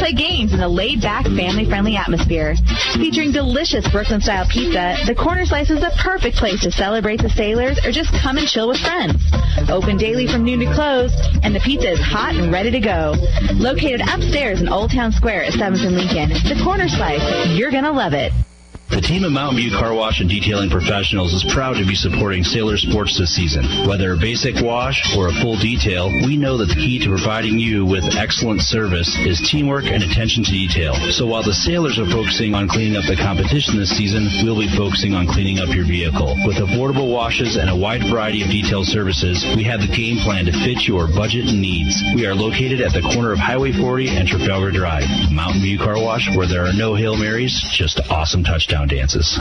play games in a laid-back, family-friendly atmosphere. Featuring delicious Brooklyn-style pizza, the Corner Slice is the perfect place to celebrate the Sailors or just come and chill with friends. Open daily from noon to close, and the pizza is hot and ready to go. Located upstairs in Old Town Square at 7th and Lincoln, the Corner Slice. You're going to love it. The team of Mountain View Car Wash and Detailing Professionals is proud to be supporting Sailor sports this season. Whether a basic wash or a full detail, we know that the key to providing you with excellent service is teamwork and attention to detail. So while the Sailors are focusing on cleaning up the competition this season, we'll be focusing on cleaning up your vehicle. With affordable washes and a wide variety of detail services, we have the game plan to fit your budget and needs. We are located at the corner of Highway 40 and Trafalgar Drive. Mountain View Car Wash, where there are no Hail Marys, just awesome touchdowns. Dances.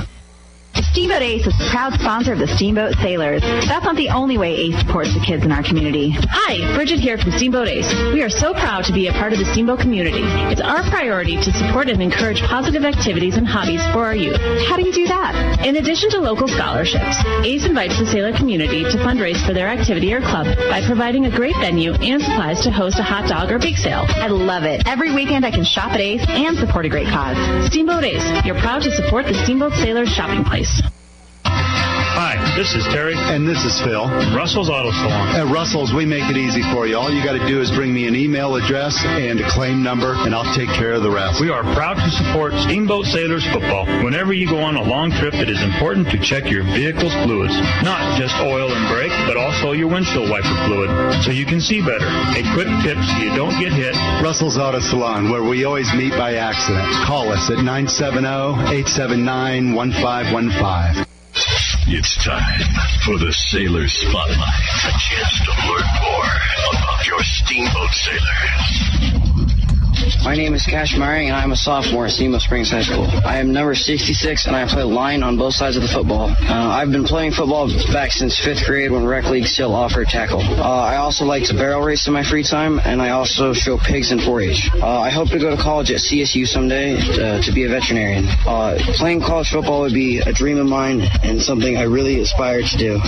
Steamboat Ace is the proud sponsor of the Steamboat Sailors. That's not the only way Ace supports the kids in our community. Hi, Bridget here from Steamboat Ace. We are so proud to be a part of the Steamboat community. It's our priority to support and encourage positive activities and hobbies for our youth. How do you do that? In addition to local scholarships, Ace invites the Sailor community to fundraise for their activity or club by providing a great venue and supplies to host a hot dog or bake sale. I love it. Every weekend I can shop at Ace and support a great cause. Steamboat Ace, you're proud to support the Steamboat Sailors shopping place. Hi, this is Terry. And this is Phil. Russell's Auto Salon. At Russell's, we make it easy for you. All you got to do is bring me an email address and a claim number, and I'll take care of the rest. We are proud to support Steamboat Sailors football. Whenever you go on a long trip, it is important to check your vehicle's fluids. Not just oil and brake, but also your windshield wiper fluid, so you can see better. A quick tip so you don't get hit. Russell's Auto Salon, where we always meet by accident. Call us at 970-879-1515. It's time for the Sailor Spotlight. A chance to learn more about your Steamboat Sailors. My name is Cash Myring, and I'm a sophomore at Steamboat Springs High School. I am number 66, and I play line on both sides of the football. I've been playing football back since 5th grade when rec league still offered tackle. I also like to barrel race in my free time, and I also show pigs in 4-H. I hope to go to college at CSU someday to be a veterinarian. Playing college football would be a dream of mine and something I really aspire to do.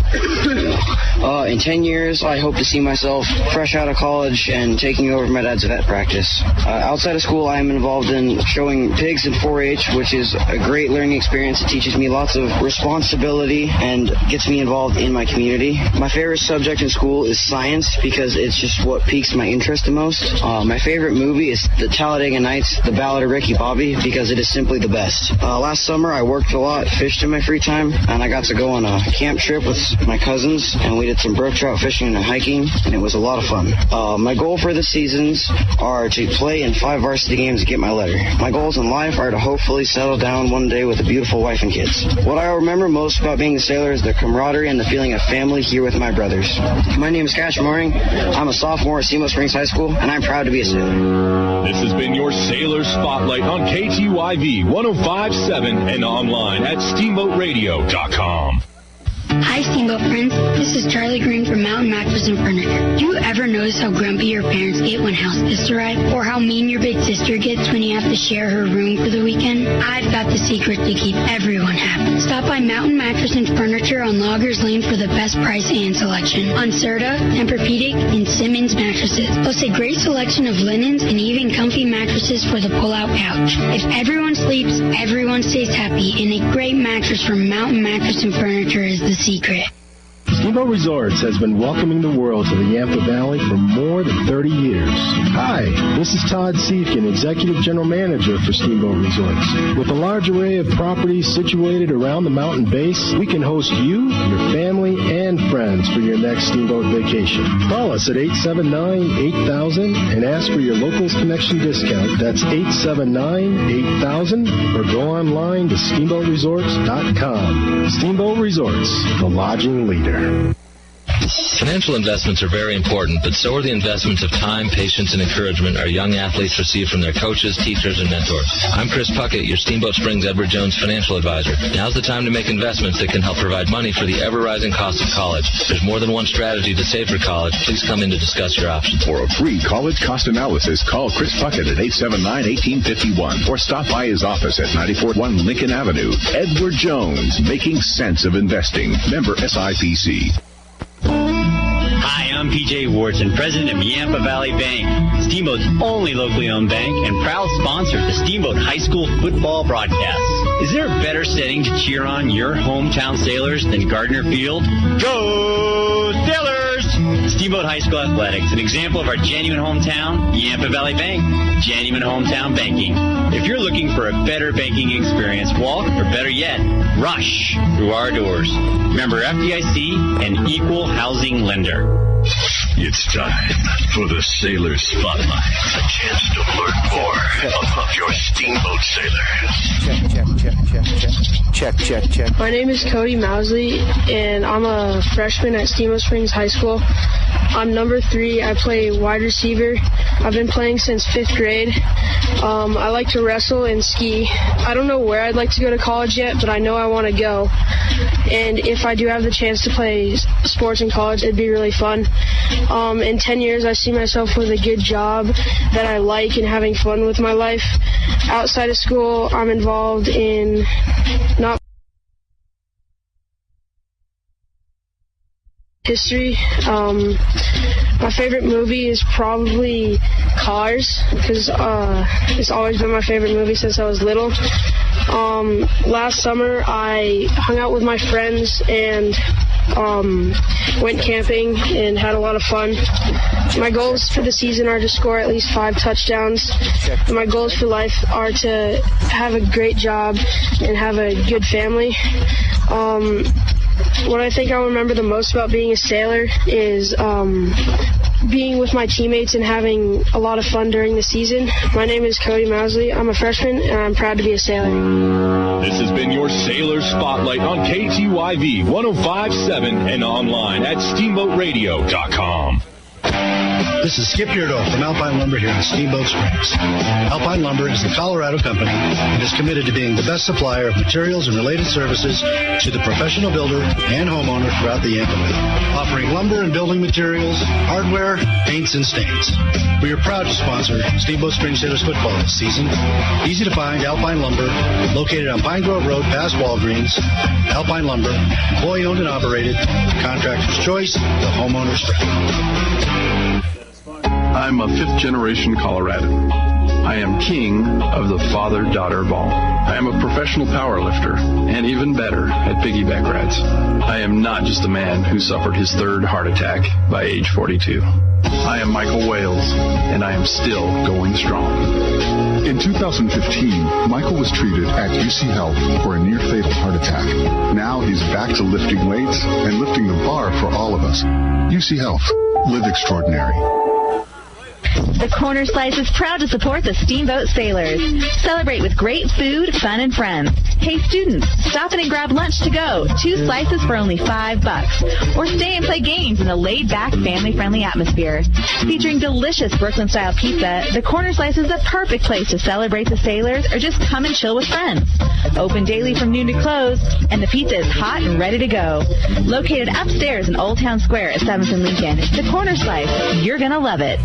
In 10 years, I hope to see myself fresh out of college and taking over my dad's vet practice. Outside of school, I am involved in showing pigs in 4-H, which is a great learning experience. It teaches me lots of responsibility and gets me involved in my community. My favorite subject in school is science because it's just what piques my interest the most. My favorite movie is The Talladega Nights, The Ballad of Ricky Bobby, because it is simply the best. Last summer, I worked a lot, fished in my free time, and I got to go on a camp trip with my cousins, and we did some brook trout fishing and hiking, and it was a lot of fun. My goal for the seasons are to play in 5 varsity games to get my letter. My goals in life are to hopefully settle down one day with a beautiful wife and kids. What I remember most about being a sailor is the camaraderie and the feeling of family here with my brothers. My name is Cash Mooring. I'm a sophomore at Steamboat Springs High School, and I'm proud to be a sailor. This has been your Sailor Spotlight on KTYV 105.7 and online at steamboatradio.com. Hi, Steamboat friends. This is Charlie Green from Mountain Mattress and Furniture. Do you ever notice how grumpy your parents get when house guests arrive? Or how mean your big sister gets when you have to share her room for the weekend? I've got the secret to keep everyone happy. Stop by Mountain Mattress and Furniture on Loggers Lane for the best price and selection on Serta, Tempur-Pedic, and Simmons mattresses. Plus a great selection of linens and even comfy mattresses for the pull-out couch. If everyone sleeps, everyone stays happy, and a great mattress from Mountain Mattress and Furniture is the secret. Steamboat Resorts has been welcoming the world to the Yampa Valley for more than 30 years. Hi, this is Todd Siefkin, Executive General Manager for Steamboat Resorts. With a large array of properties situated around the mountain base, we can host you, your family, and friends for your next Steamboat vacation. Call us at 879-8000 and ask for your Locals Connection discount. That's 879-8000 or go online to steamboatresorts.com. Steamboat Resorts, the lodging leader. Financial investments are very important, but so are the investments of time, patience, and encouragement our young athletes receive from their coaches, teachers, and mentors. I'm Chris Puckett, your Steamboat Springs Edward Jones financial advisor. Now's the time to make investments that can help provide money for the ever-rising cost of college. There's more than one strategy to save for college. Please come in to discuss your options. For a free college cost analysis, call Chris Puckett at 879-1851 or stop by his office at 941 Lincoln Avenue. Edward Jones, making sense of investing. Member SIPC. Hi, I'm I'm PJ Wardson, president of Yampa Valley Bank, Steamboat's only locally owned bank and proud sponsor of the Steamboat High School football broadcast. Is there a better setting to cheer on your hometown Sailors than Gardner Field? Go Sailors! Steamboat High School Athletics, an example of our genuine hometown, Yampa Valley Bank, genuine hometown banking. If you're looking for a better banking experience, walk, or better yet, rush through our doors. Remember FDIC and equal housing lender. It's time for the Sailor Spotlight. A chance to learn more about your Steamboat Sailors. Check. My name is Cody Mousley, and I'm a freshman at Steamboat Springs High School. I'm number 3. I play wide receiver. I've been playing since 5th grade. I like to wrestle and ski. I don't know where I'd like to go to college yet, but I know I want to go. And if I do have the chance to play sports in college, it'd be really fun. In 10 years, I see myself with a good job that I like and having fun with my life. Outside of school, I'm involved in not history. My favorite movie is probably Cars, because it's always been my favorite movie since I was little. Last summer, I hung out with my friends and went camping and had a lot of fun. My goals for the season are to score at least 5 touchdowns. And my goals for life are to have a great job and have a good family. What I think I'll remember the most about being a sailor is being with my teammates and having a lot of fun during the season. My name is Cody Mousley. I'm a freshman, and I'm proud to be a sailor. This has been your Sailor Spotlight on KTYV 105.7 and online at steamboatradio.com. This is Skip Yurdo from Alpine Lumber here in Steamboat Springs. Alpine Lumber is the Colorado company and is committed to being the best supplier of materials and related services to the professional builder and homeowner throughout the Yampa Valley, offering lumber and building materials, hardware, paints, and stains. We are proud to sponsor Steamboat Springs Sailors football this season. Easy to find Alpine Lumber, located on Pine Grove Road past Walgreens. Alpine Lumber, employee owned and operated, contractor's choice, the homeowner's friend. I'm a 5th-generation Coloradan. I am king of the father-daughter ball. I am a professional power lifter, and even better, at piggyback rides. I am not just a man who suffered his 3rd heart attack by age 42. I am Michael Wales, and I am still going strong. In 2015, Michael was treated at UC Health for a near-fatal heart attack. Now he's back to lifting weights and lifting the bar for all of us. UC Health. Live extraordinary. The Corner Slice is proud to support the Steamboat Sailors. Celebrate with great food, fun, and friends. Hey, students, stop in and grab lunch to go. 2 slices for only $5. Or stay and play games in a laid-back, family-friendly atmosphere. Featuring delicious Brooklyn-style pizza, the Corner Slice is the perfect place to celebrate the Sailors or just come and chill with friends. Open daily from noon to close, and the pizza is hot and ready to go. Located upstairs in Old Town Square at 7th and Lincoln, the Corner Slice. You're going to love it.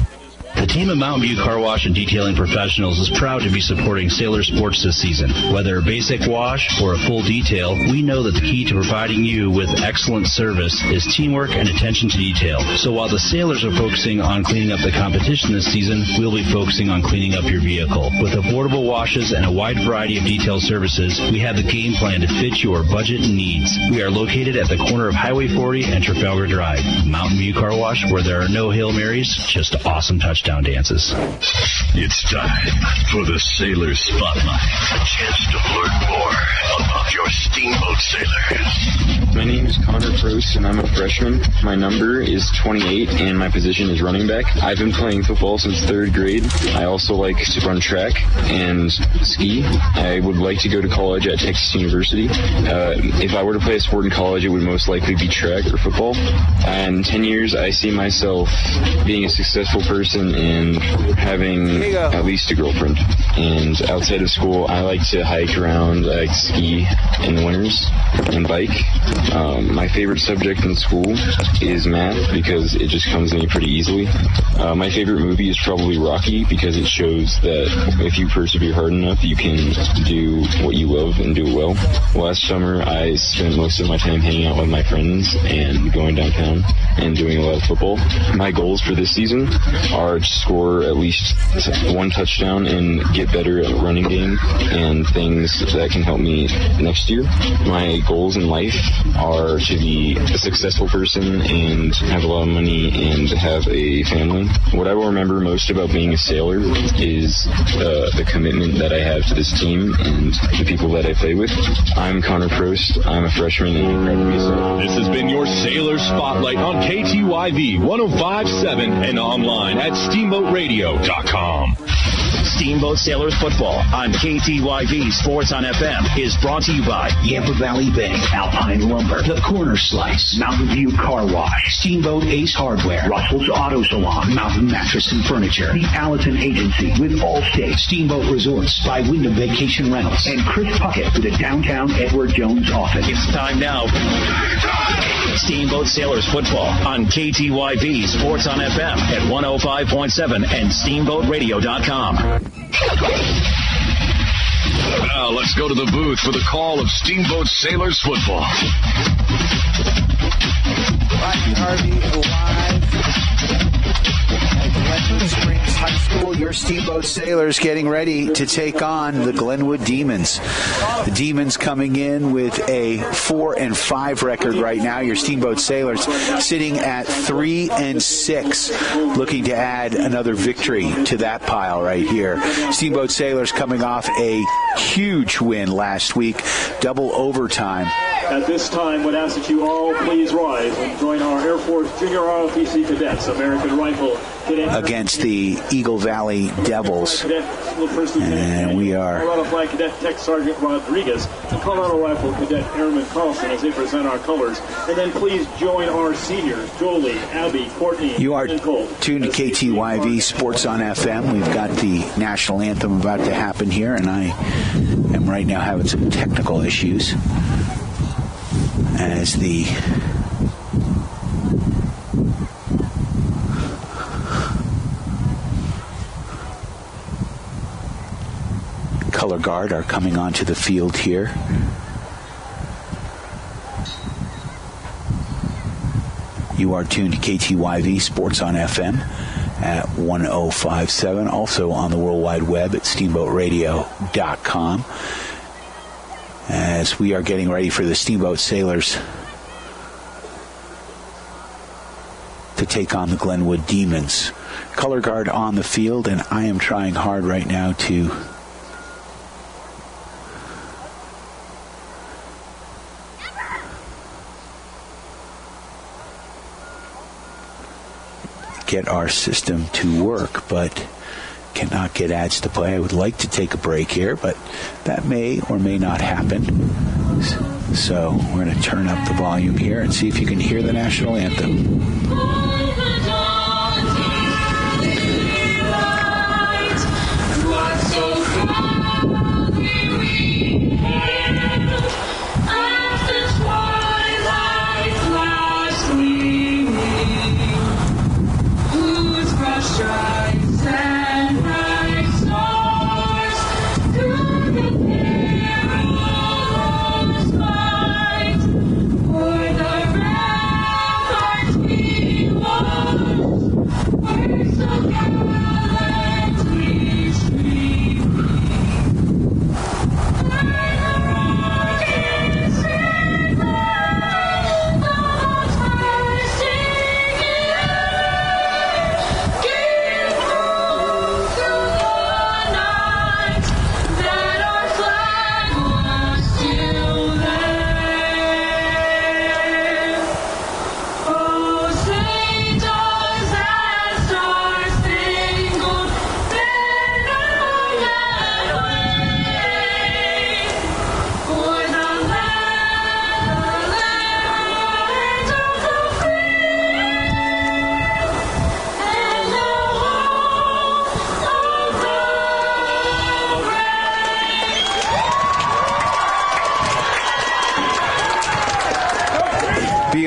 The team of Mountain View Car Wash and Detailing Professionals is proud to be supporting Sailor Sports this season. Whether a basic wash or a full detail, we know that the key to providing you with excellent service is teamwork and attention to detail. So while the Sailors are focusing on cleaning up the competition this season, we'll be focusing on cleaning up your vehicle. With affordable washes and a wide variety of detail services, we have the game plan to fit your budget and needs. We are located at the corner of Highway 40 and Trafalgar Drive. Mountain View Car Wash, where there are no Hail Marys, just awesome touchdown dances. It's time for the Sailor Spotlight. A chance to learn more about your Steamboat Sailors. My name is Connor Bruce, and I'm a freshman. My number is 28, and my position is running back. I've been playing football since 3rd grade. I also like to run track and ski. I would like to go to college at Texas University. If I were to play a sport in college, it would most likely be track or football. In 10 years, I see myself being a successful person and having at least a girlfriend. And outside of school, I like to hike around, I like to ski in the winters and bike. My favorite subject in school is math because it just comes to me pretty easily. My favorite movie is probably Rocky because it shows that if you persevere hard enough, you can do what you love and do it well. Last summer, I spent most of my time hanging out with my friends and going downtown and doing a lot of football. My goals for this season are to score at least one touchdown and get better at running game and things that can help me next year. My goals in life are to be a successful person and have a lot of money and have a family. What I will remember most about being a sailor is the commitment that I have to this team and the people that I play with. I'm Connor Prost. I'm a freshman and incredibly so. This has been your Sailor Spotlight on KTYV 105.7 and online at steamboatradio.com. Steamboat Sailors Football on KTYV Sports on FM is brought to you by Yampa Valley Bank, Alpine Lumber, The Corner Slice, Mountain View Car Wash, Steamboat Ace Hardware, Russell's Auto Salon, Mountain Mattress and Furniture, The Allerton Agency with Allstate, Steamboat Resorts by Wyndham Vacation Rentals, and Chris Puckett with the Downtown Edward Jones office. It's time now. Steamboat Sailors Football on KTYV Sports on FM at 105.7 and steamboatradio.com. Now let's go to the booth for the call of Steamboat Sailors Football. Rocky Harvey live at Glenwood Springs High School. Your Steamboat Sailors getting ready to take on the Glenwood Demons. The Demons coming in with a 4-5 record right now. Your Steamboat Sailors sitting at 3-6, looking to add another victory to that pile right here. Steamboat Sailors coming off a huge win last week, double overtime. At this time, would ask that you all please rise and join our Air Force Junior ROTC Cadets, American Rifle Cadet against the Eagle Valley Devils. And we are Colorado Flag Cadet Tech Sergeant Rodriguez and Colorado Rifle Cadet Airman Carlson as they present our colors. And then please join our seniors, Jolie, Abby, Courtney, you are and Cole. Tuned to KTYV Sports on FM. We've got the national anthem about to happen here, and I am right now having some technical issues as the color guard are coming onto the field here. You are tuned to KTYV Sports on FM at 105.7, also on the World Wide Web at steamboatradio.com, as we are getting ready for the Steamboat Sailors to take on the Glenwood Demons. Color guard on the field, and I am trying hard right now to get our system to work, but cannot get ads to play. I would like to take a break here, but that may or may not happen. So we're going to turn up the volume here and see if you can hear the national anthem. Stripes and bright stars through the perilous fight, for the ramparts we walk.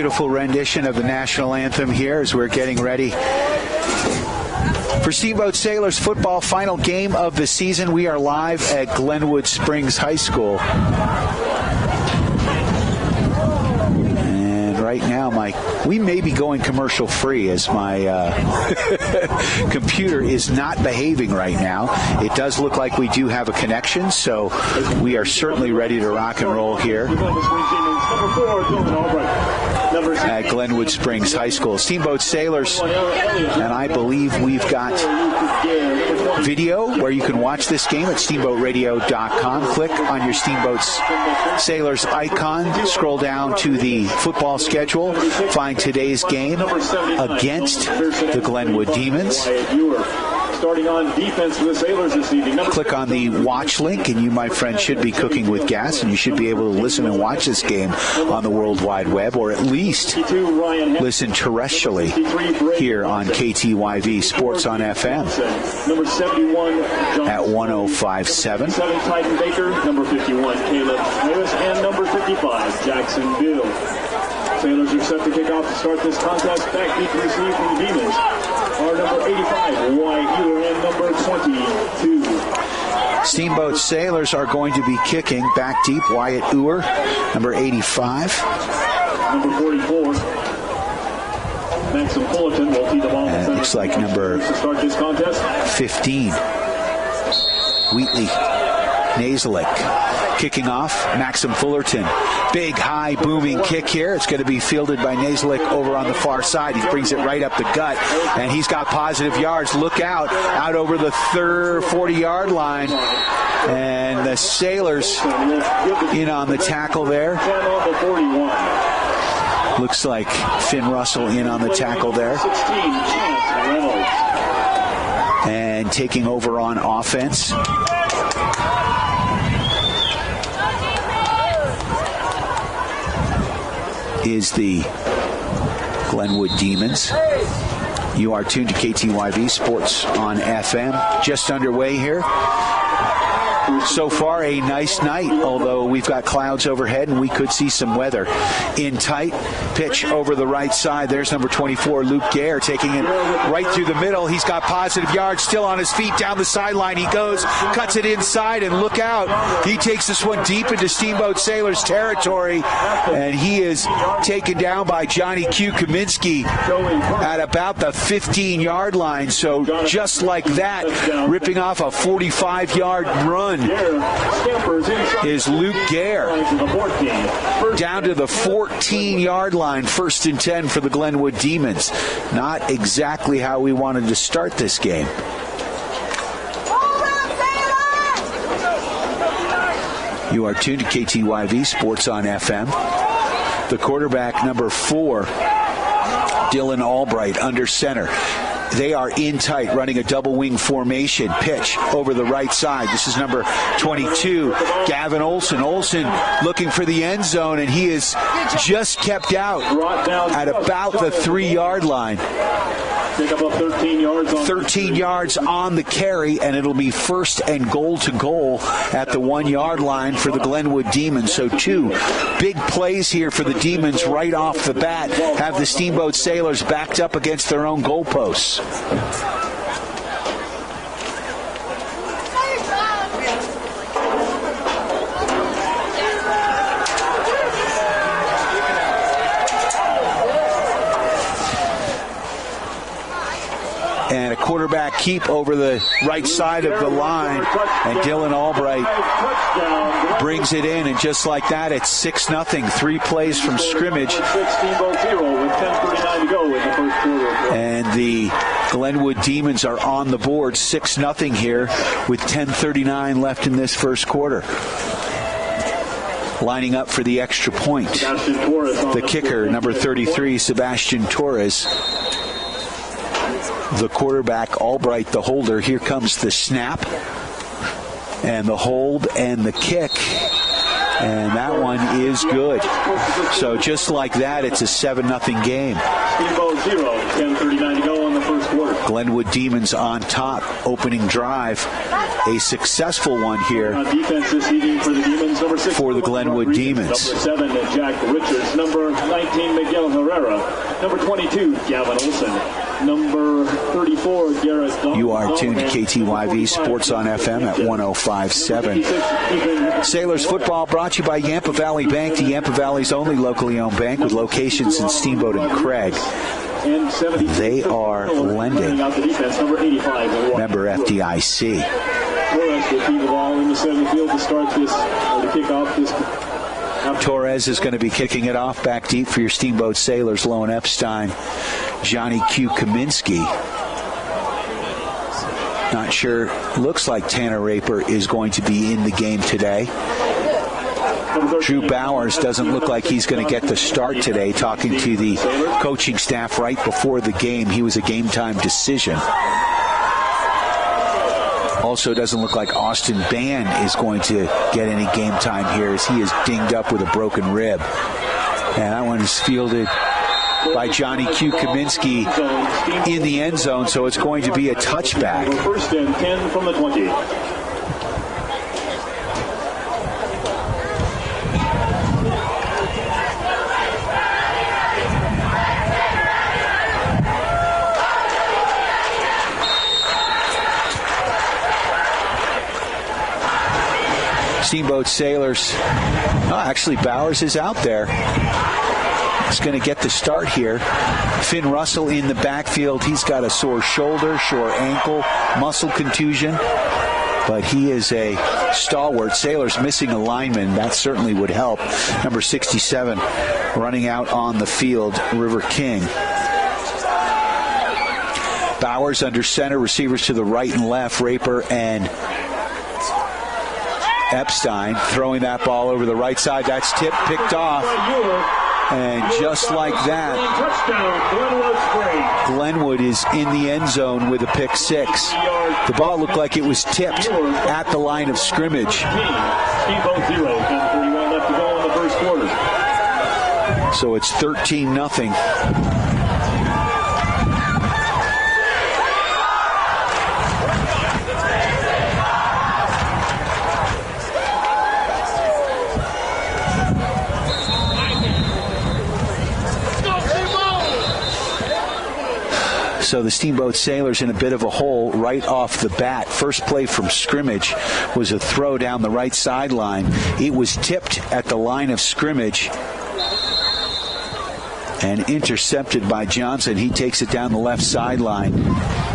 beautiful rendition of the national anthem here as we're getting ready for Steamboat Sailors football final game of the season. We are live at Glenwood Springs High School. And right now, we may be going commercial free as my computer is not behaving right now. It does look like we do have a connection, so we are certainly ready to rock and roll here at Glenwood Springs High School. Steamboat Sailors, and I believe we've got video where you can watch this game at steamboatradio.com. Click on your Steamboat Sailors icon, scroll down to the football schedule, find today's game against the Glenwood Demons. Starting on defense for the Sailors this evening. Click on the watch link, and you, my friend, should be cooking with gas, and you should be able to listen and watch this game on the World Wide Web, or at least listen terrestrially here on KTYV Sports on FM number 71, at 105.7. Titan Baker, number 51, Caleb Lewis, and number 55, Jackson Bill. Sailors are set to kick off to start this contest. Back deep to receive from the Demons are number 85, Wyatt Euler, and number 22. Steamboat Sailors are going to be kicking back deep. Wyatt Euler, number 85. Number 44, Maxim Fullerton will tee the ball. And it looks like number to start this contest. 15, Wheatley Nasalik. Kicking off, Maxim Fullerton. Big, high, booming kick here. It's going to be fielded by Nasalik over on the far side. He brings it right up the gut, and he's got positive yards. Look out over the 40-yard line. And the Sailors in on the tackle there. Looks like Finn Russell in on the tackle there. And taking over on offense is the Glenwood Demons. You are tuned to KTYV Sports on FM. Just underway here. So far, a nice night, although we've got clouds overhead and we could see some weather. In tight, pitch over the right side. There's number 24, Luke Gare, taking it right through the middle. He's got positive yards, still on his feet down the sideline. He goes, cuts it inside, and look out. He takes this one deep into Steamboat Sailors territory, and he is taken down by Johnny Q. Kaminsky at about the 15-yard line. So just like that, ripping off a 45-yard run is Luke Gare down to the 14-yard line, 1st and 10 for the Glenwood Demons. Not exactly how we wanted to start this game. You are tuned to KTYV Sports on FM. The quarterback, number 4, Dylan Albright, under center. They are in tight, running a double wing formation. Pitch over the right side. This is number 22, Gavin Olson. Olson looking for the end zone, and he is just kept out at about the 3-yard line. Pick up 13 yards on 13 yards on the carry, and it'll be 1st and goal to goal at the 1-yard line for the Glenwood Demons. So 2 big plays here for the Demons right off the bat. Have the Steamboat Sailors backed up against their own goalposts. And a quarterback keep over the right side of the line, and Dylan Albright brings it in, and just like that, it's 6-0, 3 plays from scrimmage. And the Glenwood Demons are on the board, 6-0 here with 10:39 left in this first quarter. Lining up for the extra point, the kicker, number 33, Sebastian Torres. The quarterback, Albright, the holder. Here comes the snap and the hold and the kick. And that one is good. So just like that, it's a 7-0 game. Steamboat 0, 10:39 to go on the first quarter. Glenwood Demons on top, opening drive. A successful one here Defense this evening for the Demons. Number 6 for the Glenwood Demons. Number 7, Jack Richards. Number 19, Miguel Herrera. Number 22, Gavin Olson. Number 34, Garrett Dahl. You are tuned to KTYV Sports on FM at 105.7. Sailors football brought to you by Yampa Valley Bank, the Yampa Valley's only locally owned bank with locations in Steamboat and Craig. They are lending. Member FDIC. Torres will keep the ball in the center field to start this, or to kick off this. Torres is going to be kicking it off back deep for your Steamboat Sailors. Lone Epstein, Johnny Q. Kaminsky. Not sure. Looks like Tanner Raper is going to be in the game today. Drew Bowers doesn't look like he's going to get the start today. Talking to the coaching staff right before the game, he was a game-time decision. Also doesn't look like Austin Bann is going to get any game time here as he is dinged up with a broken rib. And that one is fielded by Johnny Q. Kaminsky in the end zone, so it's going to be a touchback. First and 10 from the 20. Steamboat Sailors. Oh, actually, Bowers is out there. He's going to get the start here. Finn Russell in the backfield. He's got a sore shoulder, sore ankle, muscle contusion. But he is a stalwart. Sailors missing a lineman. That certainly would help. Number 67 running out on the field, River King. Bowers under center. Receivers to the right and left. Raper and Epstein throwing that ball over the right side. That's tipped, picked off. And just like that, Glenwood is in the end zone with a pick six. The ball looked like it was tipped at the line of scrimmage. So it's 13-0. So the Steamboat Sailors in a bit of a hole right off the bat. First play from scrimmage was a throw down the right sideline. It was tipped at the line of scrimmage and intercepted by Johnson. He takes it down the left sideline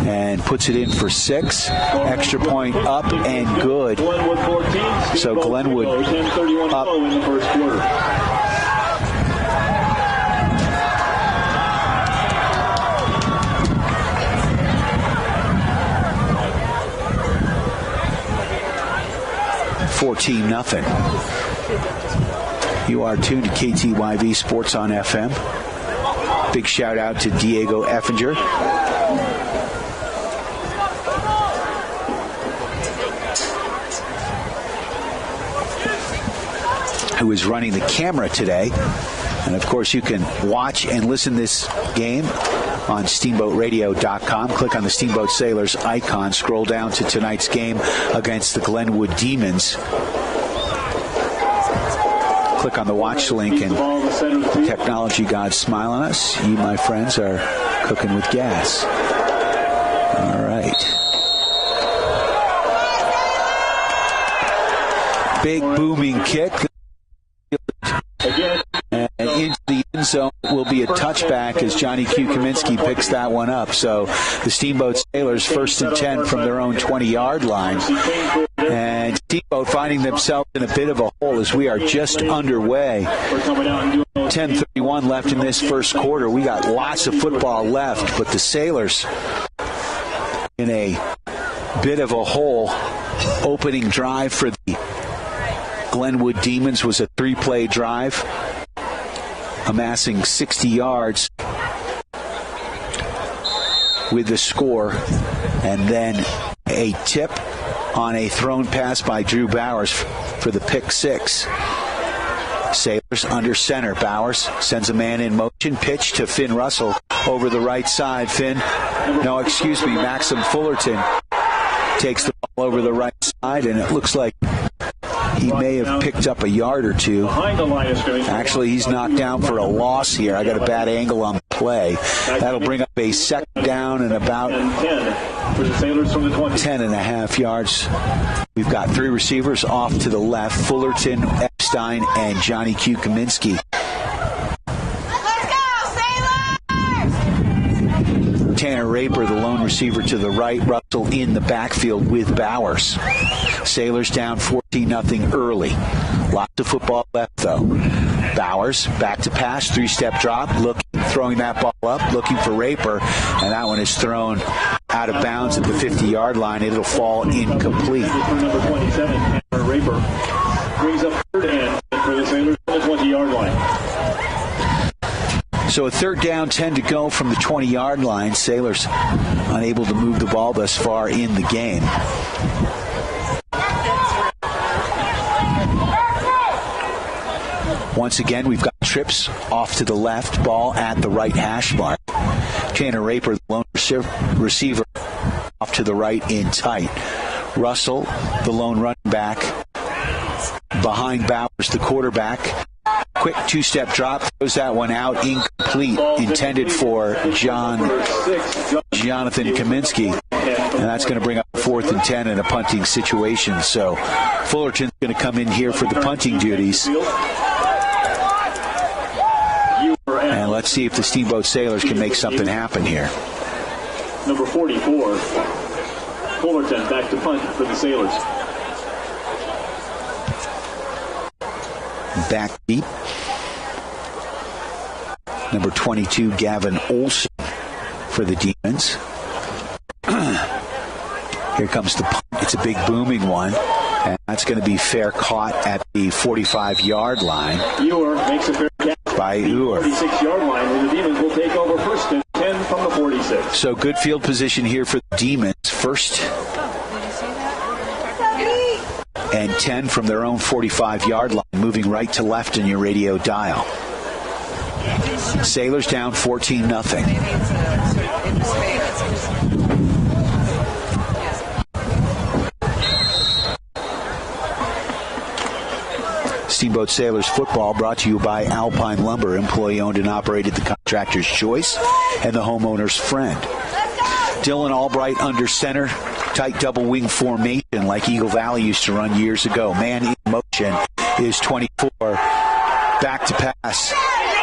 and puts it in for 6. Extra point up and good. So Glenwood up. 14-0. You are tuned to KTYV Sports on FM. Big shout out to Diego Effinger. Who is running the camera today. And of course you can watch and listen this game on SteamboatRadio.com. Click on the Steamboat Sailors icon. Scroll down to tonight's game against the Glenwood Demons. Click on the watch link, and technology gods smile on us. You, my friends, are cooking with gas. All right. Big booming kick. And into the end zone will be a touchback as Johnny Q. Kaminsky picks that one up. So the Steamboat Sailors 1st and 10 from their own 20-yard line. And Steamboat finding themselves in a bit of a hole as we are just underway. 10:31 left in this first quarter. We got lots of football left, but the Sailors in a bit of a hole. Opening drive for the Glenwood Demons was a 3-play drive, amassing 60 yards with the score, and then a tip on a thrown pass by Drew Bowers for the pick 6. Sailors under center. Bowers sends a man in motion. Pitch to Finn Russell over the right side. Finn No, excuse me, Maxim Fullerton takes the ball over the right side, and it looks like he may have picked up a yard or two. Actually, he's knocked down for a loss here. I got a bad angle on the play. That'll bring up a second down and about 10.5 yards. We've got three receivers off to the left, Fullerton, Epstein, and Johnny Q. Kaminsky. Tanner Raper, the lone receiver to the right. Russell in the backfield with Bowers. Sailors down 14-0 early. Lots of football left, though. Bowers back to pass, three-step drop, throwing that ball up, looking for Raper, and that one is thrown out of bounds at the 50-yard line. It'll fall incomplete. Number 27, Tanner Raper, brings up third and for the Sailors on the 20-yard line. So a third down, 10 to go from the 20-yard line. Sailors unable to move the ball thus far in the game. Once again, we've got trips off to the left, ball at the right hash mark. Tanner Raper, the lone receiver, off to the right in tight. Russell, the lone running back, behind Bowers, the quarterback. Quick two-step drop, throws that one out, incomplete, intended for Jonathan Kaminsky. And that's going to bring up 4th and 10 in a punting situation. So Fullerton's going to come in here for the punting duties. And let's see if the Steamboat Sailors can make something happen here. Number 44, Fullerton back to punt for the Sailors. Back deep. Number 22, Gavin Olson for the Demons. Here comes the punt. It's a big booming one. And that's going to be fair caught at the 45-yard line. Ewer makes a fair catch by Ewer. 46-yard line, where the Demons will take over first and 10 from the 46. So good field position here for the Demons. First and 10 from their own 45-yard line, moving right to left in your radio dial. Sailors down 14-0. Steamboat Sailors football brought to you by Alpine Lumber, employee owned and operated, the contractor's choice and the homeowner's friend. Dylan Albright under center, tight double wing formation like Eagle Valley used to run years ago. Man in motion is 24. Back to pass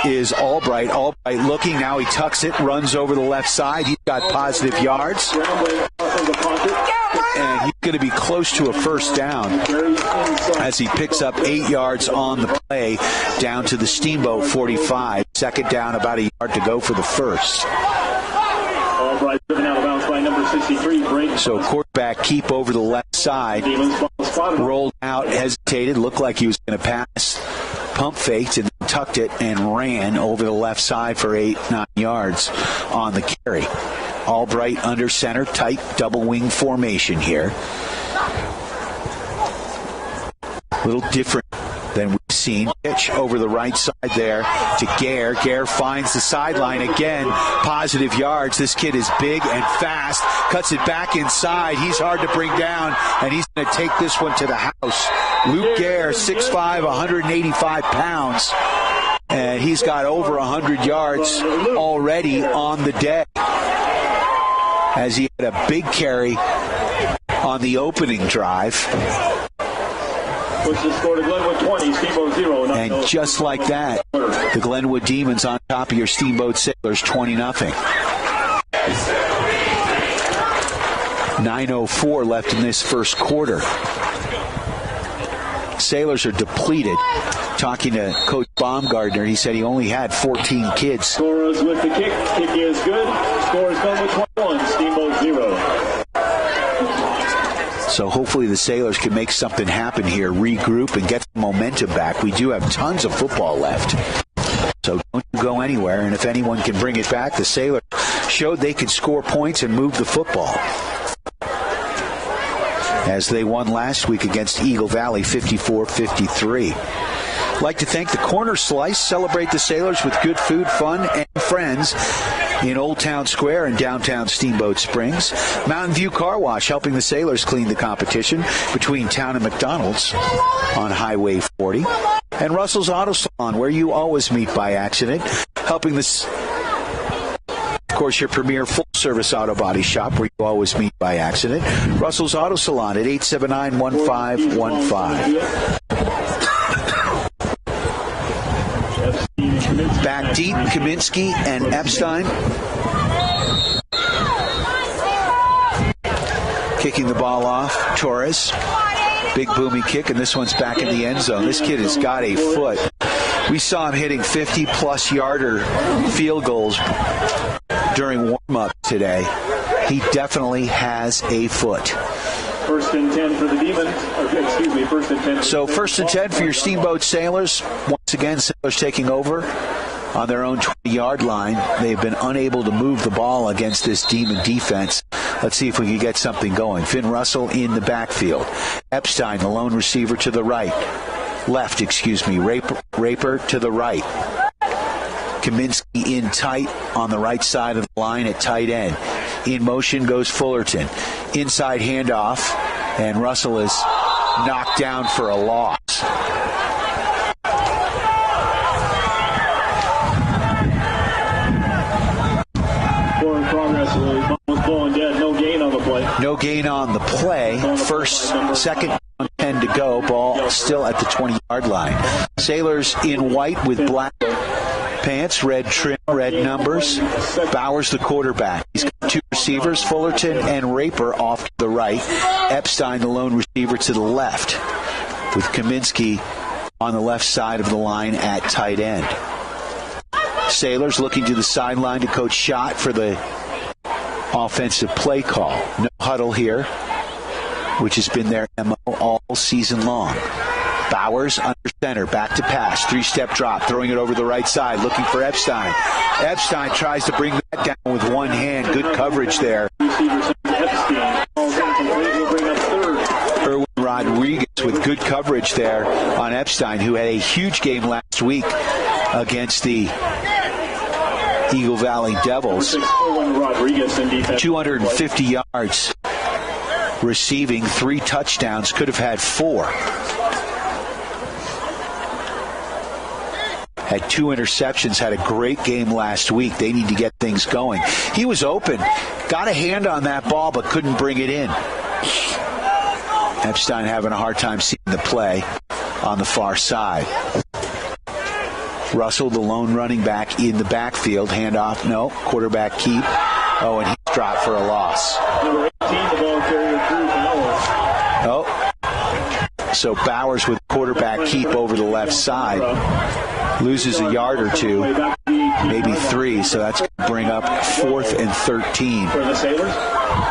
is Albright. Albright looking, now he tucks it, runs over the left side. He's got positive yards. And he's going to be close to a first down as he picks up 8 yards on the play down to the Steamboat 45. Second down, about a yard to go for the first. Albright driven out of bounds by number 63. So quarterback keep over the left side. Rolled out, hesitated, looked like he was going to pass. Pump faked and tucked it and ran over the left side for 8-9 yards on the carry. Albright under center, tight double wing formation here. A little different than we've seen. Pitch over the right side there to Gare. Gare finds the sideline again. Positive yards. This kid is big and fast. Cuts it back inside. He's hard to bring down, and he's going to take this one to the house. Luke Gare, 6'5", 185 pounds. And he's got over 100 yards already on the day, as he had a big carry on the opening drive. Puts the score to Glenwood 20, Steamboat 0. And just like that, the Glenwood Demons on top of your Steamboat Sailors, 20-0. 9:04 left in this first quarter. Sailors are depleted. Talking to Coach Baumgartner, he said he only had 14 kids. Scorers with the kick. Kick is good. Score is Glenwood 21, Steamboat 0. So hopefully the Sailors can make something happen here, regroup, and get the momentum back. We do have tons of football left. So don't go anywhere. And if anyone can bring it back, the Sailors showed they could score points and move the football, as they won last week against Eagle Valley 54-53. I'd like to thank the Corner Slice. Celebrate the Sailors with good food, fun, and friends in Old Town Square in downtown Steamboat Springs. Mountain View Car Wash helping the Sailors clean the competition between Town and McDonald's on Highway 40. And Russell's Auto Salon, where you always meet by accident, helping this, of course, your premier full-service auto body shop where you always meet by accident. Russell's Auto Salon at 879-1515. Back deep, Kaminsky and Epstein. Kicking the ball off, Torres. Big booming kick, and this one's back in the end zone. This kid has got a foot. We saw him hitting 50-plus yarder field goals during warm-up today. He definitely has a foot. First and 10 for the Demons. First and 10. So first and 10 for your Steamboat Sailors. Once again, Sailors taking over on their own 20-yard line. They've been unable to move the ball against this Demon defense. Let's see if we can get something going. Finn Russell in the backfield. Epstein, the lone receiver, to the right. Raper to the right. Kaminsky in tight on the right side of the line at tight end. In motion goes Fullerton. Inside handoff, and Russell is knocked down for a loss. Forward progress, blowing dead. No gain on the play. No gain on the play. Second 10 to go. Ball still at the 20-yard line. Sailors in white with black pants, red trim, red numbers. Bowers, the quarterback. He's got two receivers, Fullerton and Raper off to the right. Epstein, the lone receiver, to the left, with Kaminsky on the left side of the line at tight end. Sailors looking to the sideline to Coach Schott for the offensive play call. No huddle here, which has been their MO all season long. Bowers under center, back to pass, three-step drop, throwing it over the right side, looking for Epstein. Epstein tries to bring that down with one hand. Good coverage there. Erwin Rodriguez with good coverage there on Epstein, who had a huge game last week against the Eagle Valley Devils. 250 yards receiving, 3 touchdowns, could have had 4. Had 2 interceptions, had a great game last week. They need to get things going. He was open, got a hand on that ball, but couldn't bring it in. Epstein having a hard time seeing the play on the far side. Russell, the lone running back in the backfield. Handoff, no. Quarterback keep. Oh, and he's dropped for a loss. Number 18, the ball carrier through Bowers. Oh. So Bowers with quarterback keep over the left side. Loses a yard or 2, maybe 3, so that's going to bring up 4th and 13. For the Sailors,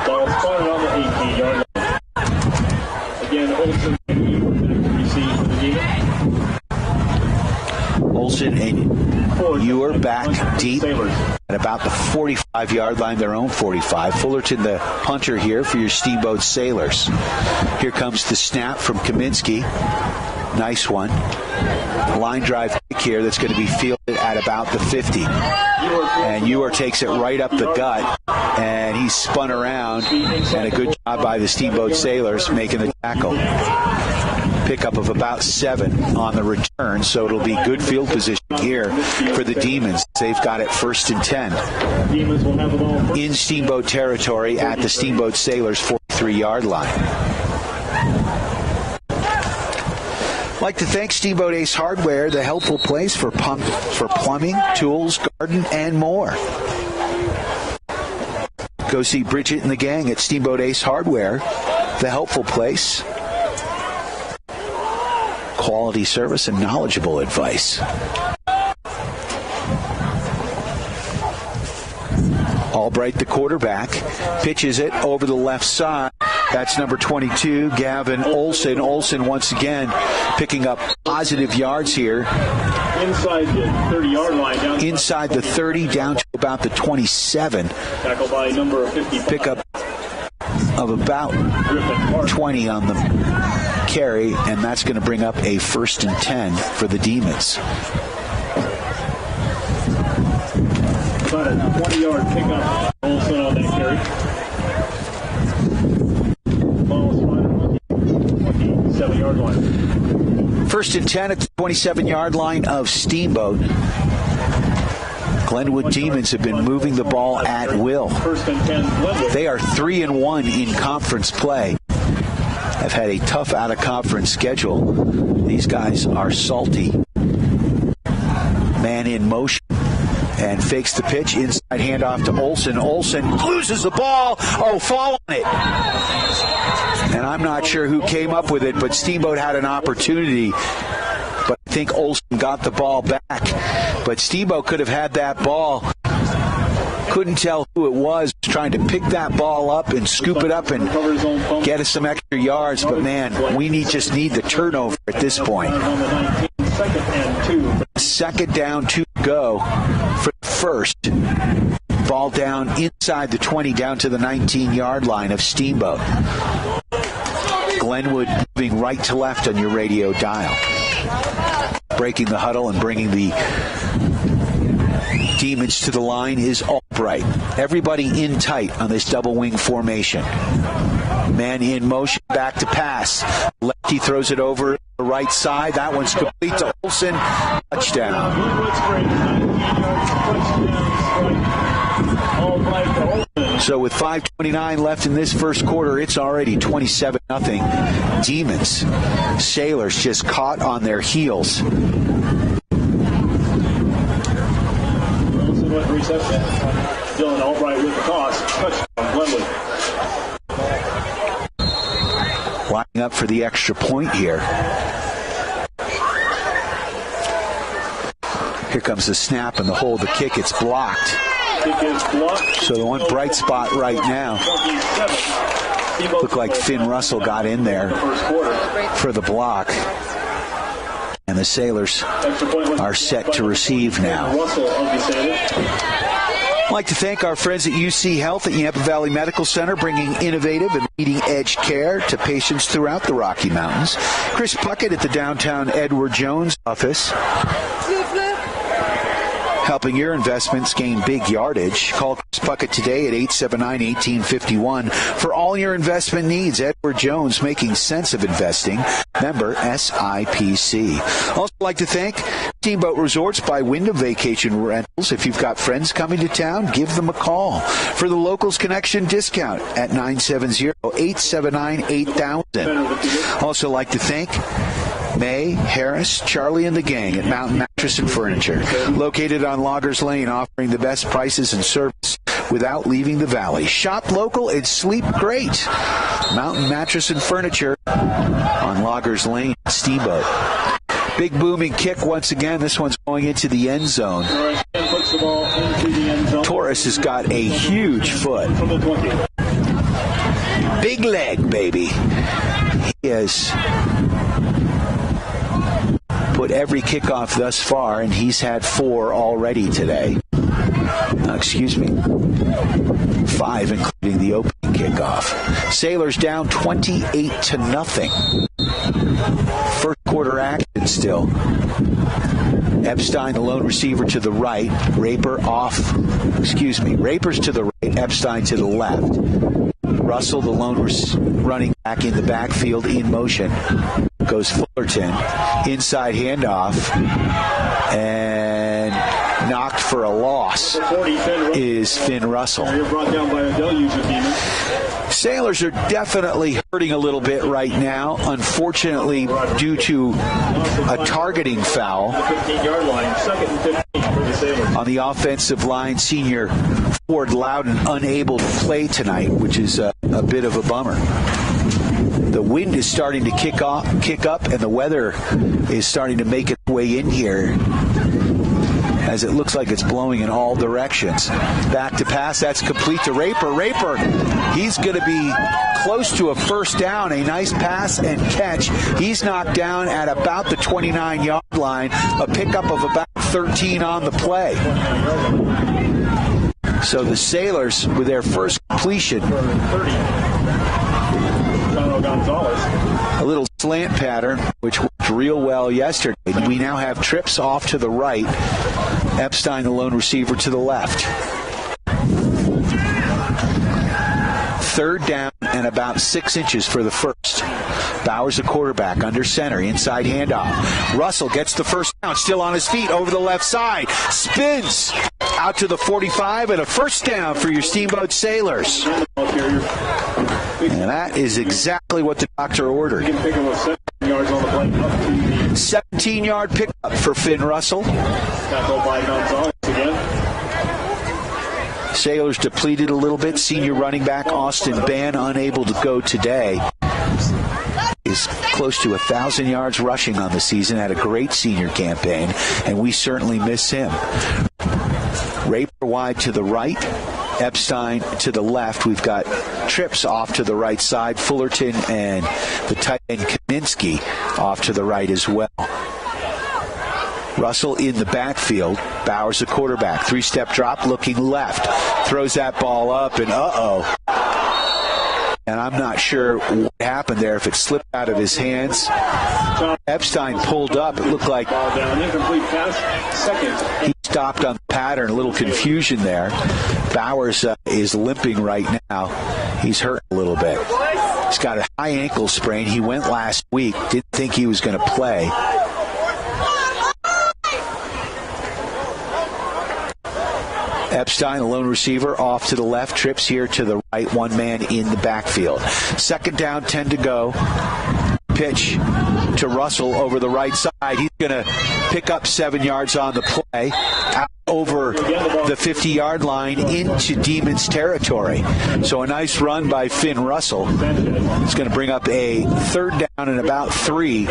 ball spotted on the 18-yard line. Again, Olsen and Ewer back to receive for the Demons. Olsen and Ewer back deep at about the 45-yard line, their own 45. Fullerton, the punter here for your Steamboat Sailors. Here comes the snap from Kaminsky. Nice one. Line drive kick here that's going to be fielded at about the 50. And Ewer takes it right up the gut, and he's spun around, and a good job by the Steamboat Sailors making the tackle. Pickup of about 7 on the return, so it'll be good field position here for the Demons. They've got it 1st and 10 in Steamboat territory at the Steamboat Sailors 43-yard line. I'd like to thank Steamboat Ace Hardware, the helpful place for plumbing, tools, garden, and more. Go see Bridget and the gang at Steamboat Ace Hardware, the helpful place. Quality service and knowledgeable advice. Albright, the quarterback, pitches it over the left side. That's number 22, Gavin Olsen. Olsen once again picking up positive yards here. Inside the 30-yard line. Inside the 30, down to about the 27. Tackled by number 55. Pickup of about 20 on the carry, and that's going to bring up a 1st and 10 for the Demons. About a 20-yard pickup. Olsen on that carry. Ball's right on the 27-yard line. First and 10 at the 27-yard line of Steamboat. Glenwood Demons have been moving the ball at will. First and 10, Glenwood. They are 3-1 in conference play. Have had a tough out-of-conference schedule. These guys are salty. Man in motion and fakes the pitch. Inside handoff to Olsen. Olsen loses the ball. Oh, fall on it. And I'm not sure who came up with it, but Steamboat had an opportunity. But I think Olsen got the ball back. But Steamboat could have had that ball. Couldn't tell who it was. Trying to pick that ball up and scoop it up and get us some extra yards. But, man, we just need the turnover at this point. Second down, 2 to go for the first. Ball down inside the 20, down to the 19-yard line of Steamboat. Glenwood moving right to left on your radio dial. Breaking the huddle and bringing the Demons to the line is Albright. Everybody in tight on this double wing formation. Man in motion, back to pass. Lefty throws it over the right side. That one's complete to Olsen. Touchdown. So with 5:29 left in this first quarter, it's already 27-0. Demons. Sailors just caught on their heels. Reception. Dylan Albright with the toss. Touchdown, Glenwood. Lining up for the extra point here. Here comes the snap and the hold. The kick, it's blocked. So the one bright spot right now. Looked like Finn Russell got in there for the block. And the Sailors are set to receive now. I'd like to thank our friends at UC Health at Yampa Valley Medical Center, bringing innovative and leading-edge care to patients throughout the Rocky Mountains. Chris Puckett at the downtown Edward Jones office, helping your investments gain big yardage. Call Chris Puckett today at 879-1851 for all your investment needs. Edward Jones, making sense of investing. Member SIPC. Also like to thank Steamboat Resorts by Wyndham Vacation Rentals. If you've got friends coming to town, give them a call for the Locals Connection discount at 970-879-8000. Also like to thank May, Harris, Charlie, and the gang at Mountain Mattress and Furniture, located on Loggers Lane, offering the best prices and service without leaving the valley. Shop local and sleep great. Mountain Mattress and Furniture on Loggers Lane, Steamboat. Big booming kick once again. This one's going into the end zone. Torres has got a huge foot. Big leg, baby. He has put every kickoff thus far, and he's had 4 already today. 5, including the opening kickoff. Sailors down 28-0. First quarter action still. Epstein, the lone receiver, to the right. Raper's to the right. Epstein to the left. Russell, the lone running back in the backfield, in motion. Goes Fullerton. Inside handoff. And knocked for a loss is Finn Russell. Sailors are definitely hurting a little bit right now, unfortunately, due to a targeting foul. On the offensive line, senior Ford Loudon unable to play tonight, which is a bit of a bummer. The wind is starting to kick up, and the weather is starting to make its way in here, as it looks like it's blowing in all directions. Back to pass, that's complete to Raper. Raper, he's going to be close to a first down. A nice pass and catch. He's knocked down at about the 29-yard line. A pickup of about 13 on the play. So the Sailors, with their first completion, Gonzalez. A little slant pattern, which worked real well yesterday. We now have trips off to the right. Epstein, the lone receiver, to the left. Third down and about 6 inches for the first. Bowers, the quarterback, under center, inside handoff. Russell gets the first down, still on his feet, over the left side. Spins out to the 45, and a first down for your Steamboat Sailors. And that is exactly what the doctor ordered. 17-yard pickup for Finn Russell. Sailors depleted a little bit. Senior running back Austin Bann unable to go today. Is close to 1,000 yards rushing on the season. Had a great senior campaign, and we certainly miss him. Raper wide to the right. Epstein to the left. We've got trips off to the right side. Fullerton and the tight end Kaminsky off to the right as well. Russell in the backfield. Bowers, the quarterback. 3-step drop, looking left. Throws that ball up, and and I'm not sure what happened there, if it slipped out of his hands. Epstein pulled up. It looked like he stopped on the pattern. A little confusion there. Bowers is limping right now. He's hurt a little bit. He's got a high ankle sprain. He went last week. Didn't think he was going to play. Epstein, a lone receiver, off to the left. Trips here to the right. One man in the backfield. Second down, 10 to go. Pitch to Russell over the right side. He's going to pick up 7 yards on the play. Out over the 50-yard line into Demons territory. So a nice run by Finn Russell. It's going to bring up a third down and about 3,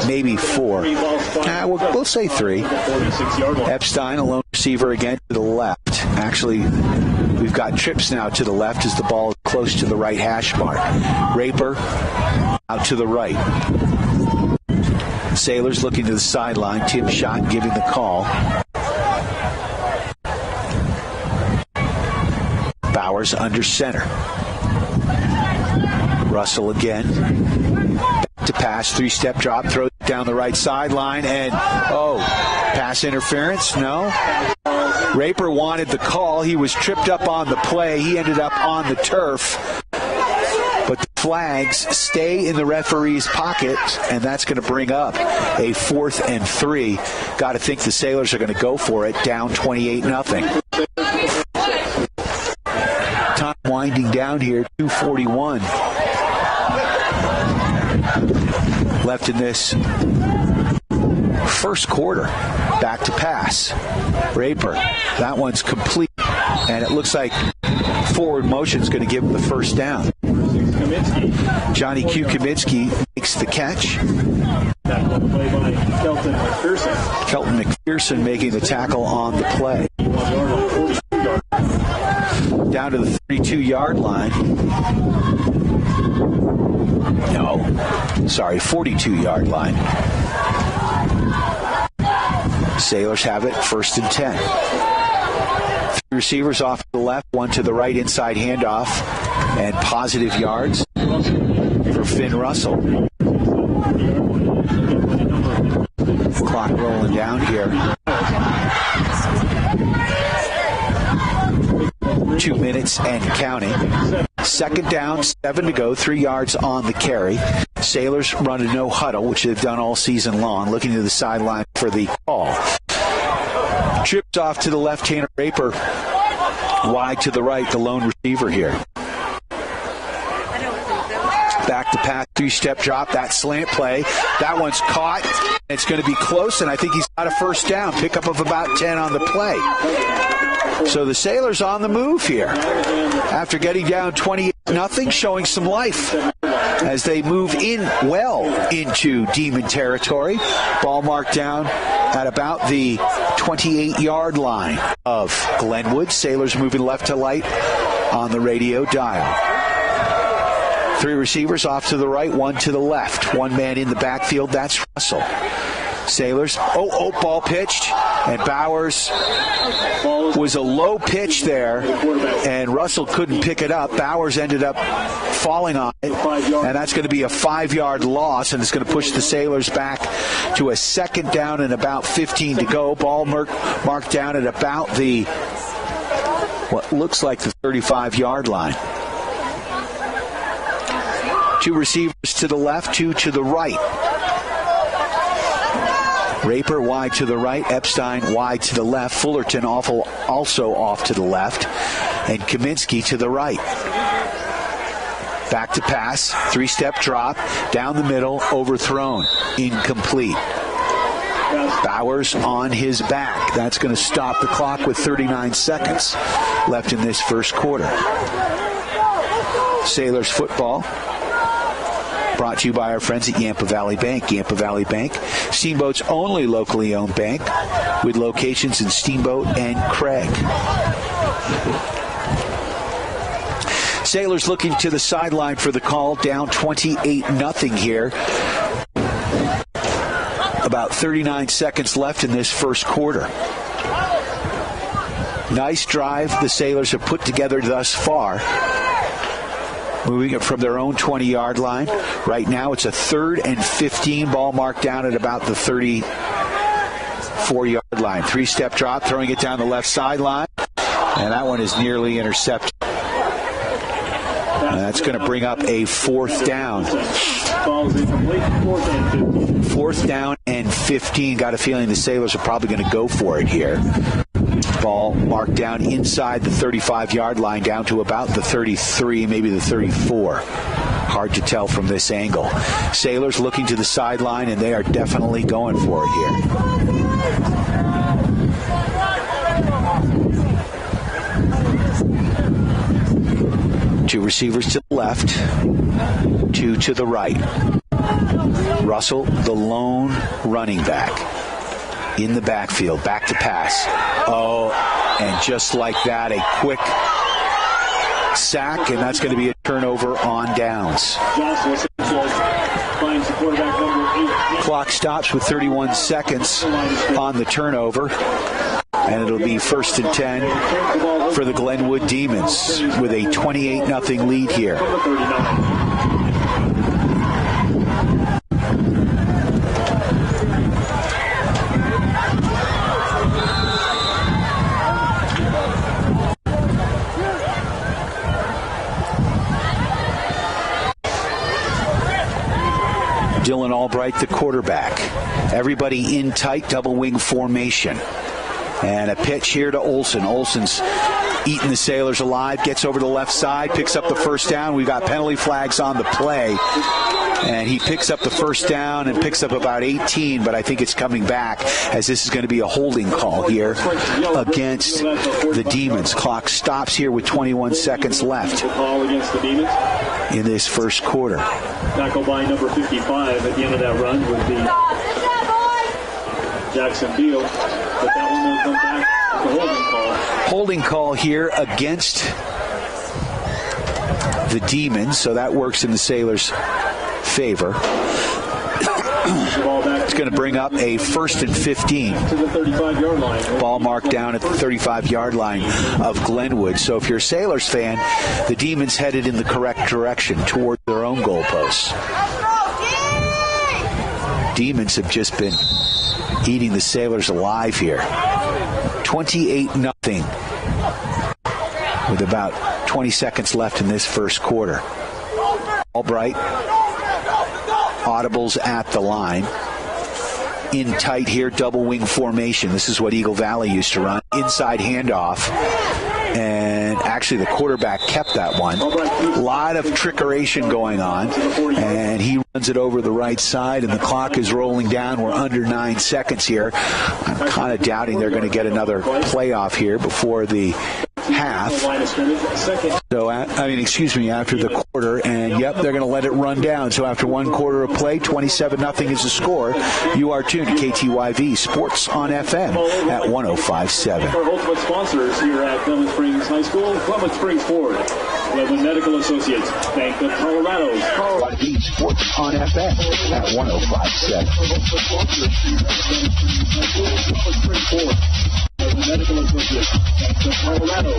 maybe 4. We'll say 3. Epstein, a lone receiver again to the left. Actually, we've got trips now to the left as the ball is close to the right hash mark. Raper out to the right. Sailors looking to the sideline. Tim Schott giving the call. Bowers under center. Russell again. Back to pass. 3-step drop. Throws down the right sideline. And, pass interference? No. Raper wanted the call. He was tripped up on the play. He ended up on the turf. But the flags stay in the referee's pocket, and that's going to bring up a 4th and 3. Got to think the Sailors are going to go for it, down 28-0. Time winding down here, 2:41 left in this first quarter. Back to pass. Raper, that one's complete, and it looks like forward motion is going to give him the first down. Johnny Q. Kaminsky makes the catch. Kelton McPherson making the tackle on the play. Down to the 32-yard line. 42-yard line. Sailors have it, 1st and 10. 3 receivers off to the left, 1 to the right, inside handoff, and positive yards for Finn Russell. Clock rolling down here. 2 minutes and counting. Second down, 7 to go, 3 yards on the carry. Sailors run a no huddle, which they've done all season long, looking to the sideline for the call. Trips off to the left, Tanner Raper. Wide to the right, the lone receiver here. Back to pass, 3-step drop, that slant play. That one's caught. It's going to be close, and I think he's got a first down. Pickup of about 10 on the play. So the Sailors on the move here. After getting down 28-0, showing some life as they move in well into Demon territory. Ball marked down at about the 28-yard line of Glenwood. Sailors moving left to right on the radio dial. 3 receivers off to the right, 1 to the left. 1 man in the backfield, that's Russell. Sailors. Ball pitched, and Bowers was a low pitch there, and Russell couldn't pick it up. Bowers ended up falling on it, and that's going to be a 5-yard loss, and it's going to push the Sailors back to a second down and about 15 to go. Ball marked down at about what looks like the 35-yard line. 2 receivers to the left, 2 to the right. Raper wide to the right, Epstein wide to the left, Fullerton also off to the left, and Kaminsky to the right. Back to pass, 3-step drop, down the middle, overthrown, incomplete. Bowers on his back. That's going to stop the clock with 39 seconds left in this first quarter. Sailors football brought to you by our friends at Yampa Valley Bank. Yampa Valley Bank, Steamboat's only locally owned bank with locations in Steamboat and Craig. Sailors looking to the sideline for the call, down 28-0 here. About 39 seconds left in this first quarter. Nice drive the Sailors have put together thus far. Moving it from their own 20-yard line. Right now it's a 3rd and 15. Ball marked down at about the 34-yard line. 3-step drop, throwing it down the left sideline. And that one is nearly intercepted. And that's going to bring up a 4th down. 4th down and 15. Got a feeling the Sailors are probably going to go for it here. Ball marked down inside the 35-yard line, down to about the 33, maybe the 34. Hard to tell from this angle. Sailors looking to the sideline, and they are definitely going for it here. Two receivers to the left, 2 to the right. Russell, the lone running back. In the backfield, back to pass. And just like that, a quick sack, and that's going to be a turnover on downs. Clock stops with 31 seconds on the turnover, and it'll be 1st and 10 for the Glenwood Demons with a 28-0 lead here. Dylan Albright, the quarterback. Everybody in tight double wing formation. And a pitch here to Olsen. Olsen's eating the Sailors alive, gets over to the left side, picks up the first down. We've got penalty flags on the play. And he picks up the first down and picks up about 18, but I think it's coming back as this is going to be a holding call here against the Demons. Clock stops here with 21 seconds left in this first quarter. Tackle by number 55 at the end of that run would be Jackson Beal, but that one will come back with the holding call. Holding call here against the Demons, so that works in the Sailors' favor. It's going to bring up a 1st and 15. To the 35-yard line. Ball marked down at the 35-yard line of Glenwood. So if you're a Sailors fan, the Demons headed in the correct direction toward their own goalposts. Demons have just been eating the Sailors alive here. 28-0 with about 20 seconds left in this first quarter. Albright audibles at the line. In tight here, double wing formation. This is what Eagle Valley used to run. Inside handoff. And actually the quarterback kept that one. A lot of trickeration going on. And he runs it over the right side, and the clock is rolling down. We're under 9 seconds here. I'm kind of doubting they're going to get another playoff here before the half. So, after the quarter, and they're going to let it run down. So after one quarter of play, 27-0 is the score. You are tuned to KTYV Sports on FM at 105.7. Our ultimate sponsors here at Glenwood Springs High School, Glenwood Springs Ford, Glenwood Medical Associates, Bank of Colorado, KTYV Sports on FM at 105.7. Medical Associates, Bank of Colorado,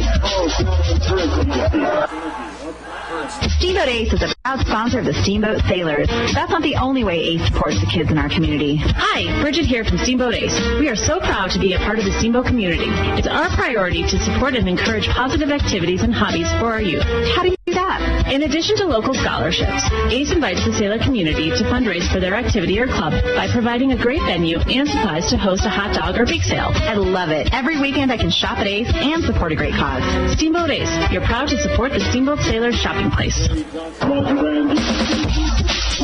Steamboat Ace is a proud sponsor of the Steamboat Sailors. That's not the only way Ace supports the kids in our community. Hi, Bridget here from Steamboat Ace. We are so proud to be a part of the Steamboat community. It's our priority to support and encourage positive activities and hobbies for our youth. How do you do that? In addition to local scholarships, Ace invites the sailor community to fundraise for their activity or club by providing a great venue and supplies to host a hot dog or bake sale. I love it. Every weekend I can shop at Ace and support a great cause. Steamboat Ace, you're proud to support the Steamboat Sailors shopping place.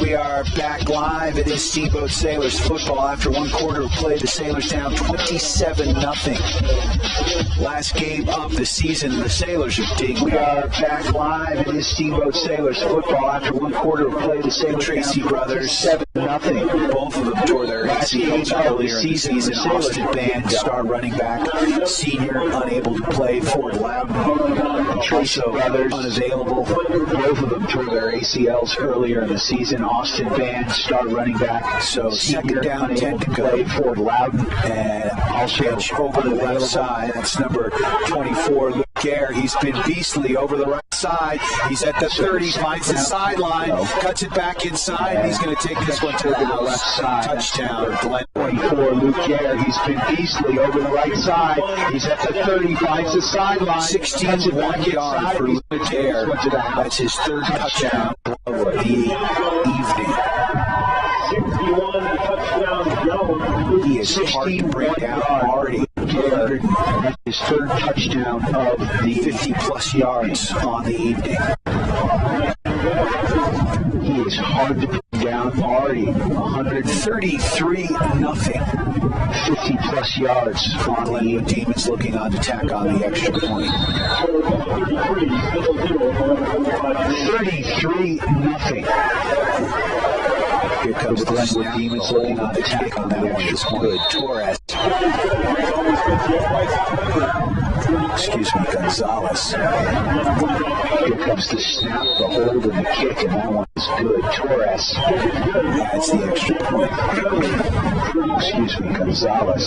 We are back live. It is Steamboat Sailors football. After one quarter of play, the Sailors down 27-0. Last game of the season, the Sailors are digging. We are back live. It is Steamboat Sailors football. After one quarter of play, the Sailors Tracy brothers 7-0. Both of them tore their ACLs earlier in the season. Austin Band, star running back, senior, unable to play. Ford Loudon, Tracy brothers unavailable. Both of them tore their ACLs earlier in the season. Austin Band, star running back. So second down, 10 to go. Ford Loudon, and also over the left side. That's number 24, Luke Gare. He's been beastly over the right side. He's at the 30, finds the sideline, cuts it back inside, and he's going to take this one to the left side. Touchdown, Glenn. 24, Luke Gare. He's been beastly over the right side. He's at the 30, finds the sideline. 16-1 yard for Luke Gare. That's his third touchdown of the evening. He is hard to bring down already. His third touchdown of the 50-plus yards on the evening. He is hard to bring down already. 133-0. 50-plus yards on the evening. Demons looking on to tack on the extra point. 33-0. Here comes Glenwood Demons looking on the tack on that one. Is good. Torres. Gonzalez. Here comes the snap, the hold, and the kick, and that one is good. Torres. That's the extra point. Gonzalez.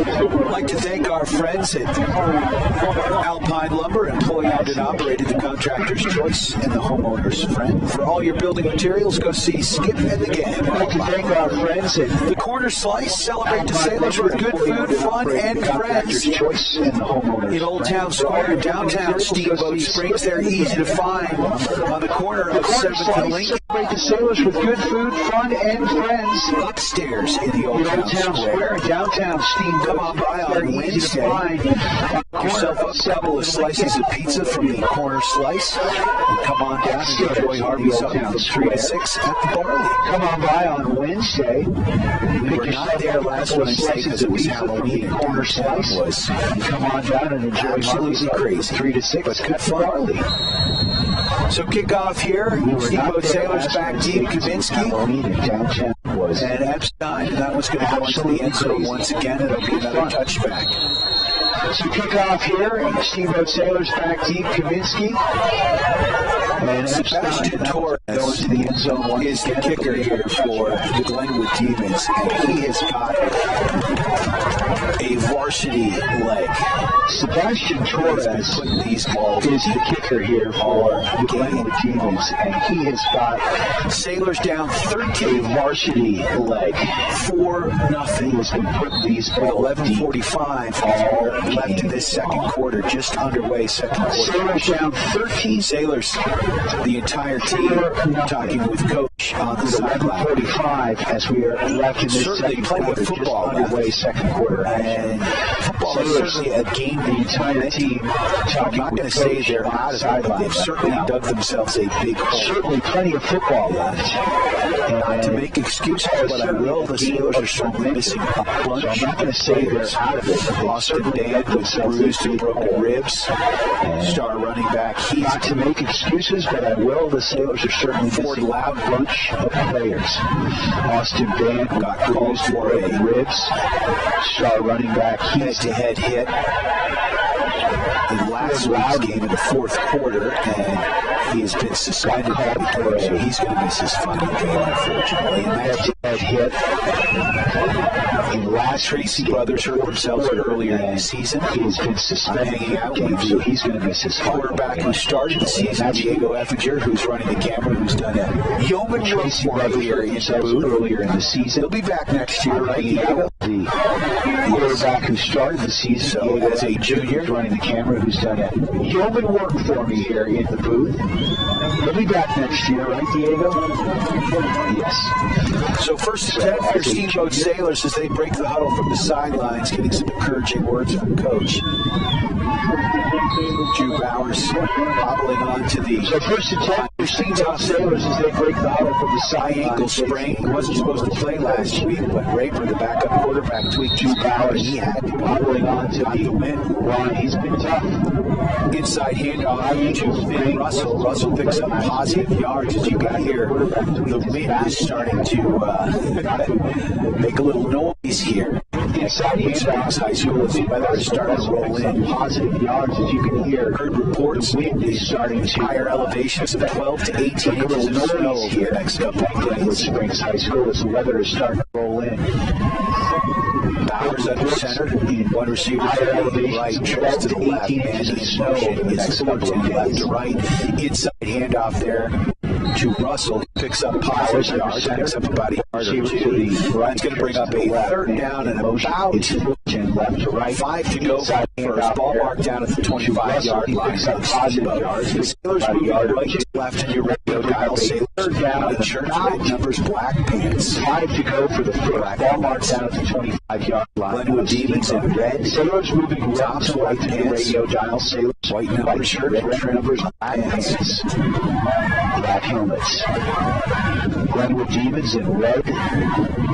I'd like to thank our friends at Alpine Lumber, employee owned and operated, the contractor's choice and the homeowner's friend. For all your building materials, go see Skip and the Gang. I'd like to thank our friends at the Corner Slice. Celebrate the Sailors with good food, fun, and friends. Choice and the homeowners. In Old Town Square, downtown Steamboat Springs, they're easy to find on the corner of 7th and Lincoln. Celebrate the Sailors with good food, fun, and friends. Upstairs in the Old Town Square, downtown Steamboat. Come on by on Wednesday. Yourself a couple of slices of pizza from the Corner Slice. And come on down and enjoy Harvey's Oven from 3 to 6 at the Barley. Come on by on Wednesday. We were not there last Wednesday because it was Halloween. Corner Slice was. Come on down and enjoy Harvey's crazy 3 to 6, but good fun. Barley. So kickoff here. Steamboat Sailors back deep. Kaminsky and Epstein. And that was going to go into the end zone once again. It'll be another touchback. So kickoff here. Steamboat Sailors back deep. Kaminsky. And Sebastian Torres goes to the end zone is the kicker here for the Glenwood Demons. And he has got a varsity leg. Sebastian Torres putting these balls is the kicker here for the Glenwood Demons. And he has got Sailors down 13 varsity leg. 4-0. He has been putting these balls 11:45 all left in this second quarter. Just underway second quarter. Sailors down 13. Sailors, the entire team, talking with Coach on the sideline. 45 as we are left in this second quarter. Just underway second quarter. And football is certainly a game the entire team. I'm not going to say they're out of it, but they've certainly dug themselves a big hole. Certainly plenty of football left. And to make excuses, but I will. The Sailors are certainly missing a bunch. I'm not going to say they're out of it. Austin Dan with bruised and broken ribs. Star running back. He's not to make excuses, but I will. The Sailors are certainly missing a loud bunch of players. Austin Dan got called for a ribs. Star running back. Head-to-head hit in last week's game in the fourth quarter, and he has been suspended, so he's going to miss his final game, unfortunately. And that hit in last Tracy Brothers hurt themselves earlier in the season. He's been suspended hanging out game, so he's going to miss his quarterback who started the season, Diego Effinger, who's running the camera, who's done a yeoman Tracy earlier in the season. He'll be back next year, right, Diego? The quarterback who started the season as a junior, running the camera, who's done a yeoman work for me here in the booth. He'll be back next year, right, Diego? Yes. So first attempt for Steamboat Sailors as they break the huddle from the sidelines, getting some encouraging words from Coach. Drew Bowers hobbling on to the... So first attempt for Steamboat Sailors as they break the huddle from the sideline. Ankle sprain. He wasn't supposed to play last week, but Raper, the backup quarterback, tweaked Drew Bowers. He had to be hobbling on to the win. Ron, he's been tough. Inside handoff to Finn Russell. Russell picks up positive yards as you got here. The wind is starting to make a little noise here. Inside Springs High School, as the weather is starting to roll in. Positive yards, as you can hear. Heard reports, wind is starting to higher elevations of 12 to 18 inches of snow here next up at Glenwood Springs High School as the weather is starting to roll in. Bowers under center, one receiver right, trips to the left, and the snow is left to right. Inside handoff there to Russell. He picks up Powers yards, picks up about a yard or two. It's going to bring up a third down and about left to right. 5 to go first. Ball marked down at the 25-yard line. Picks up positive yards. The Sailors moving right to left in your radio dial. Say third down. Shirt numbers black pants. 5 to go for the first. Ball marked down at the 25-yard line. Glenwood Demons in red. Sailors moving top to right in your radio dial. Sailors white numbers, shirt, red numbers, black pants. Black helmets. Glenwood Demons in red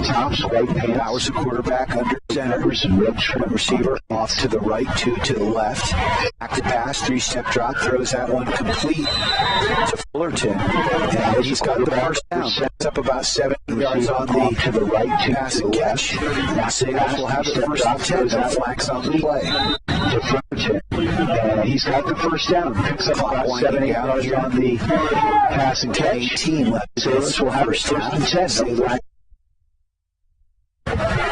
tops, white pants. Bowers, a quarterback under center. And red trim receiver off to the right, 2 to the left. Back to pass, 3-step drop, throws that one complete to Fullerton. And he's got the first down. Sets up about 7 yards on the to the right, pass and catch. Now Sailors will have the first and 10. That flags on the play. To Fullerton. He's got the first down. Picks up about 7-8 yards on the pass and catch. 18 left. Sailors will have first and 10.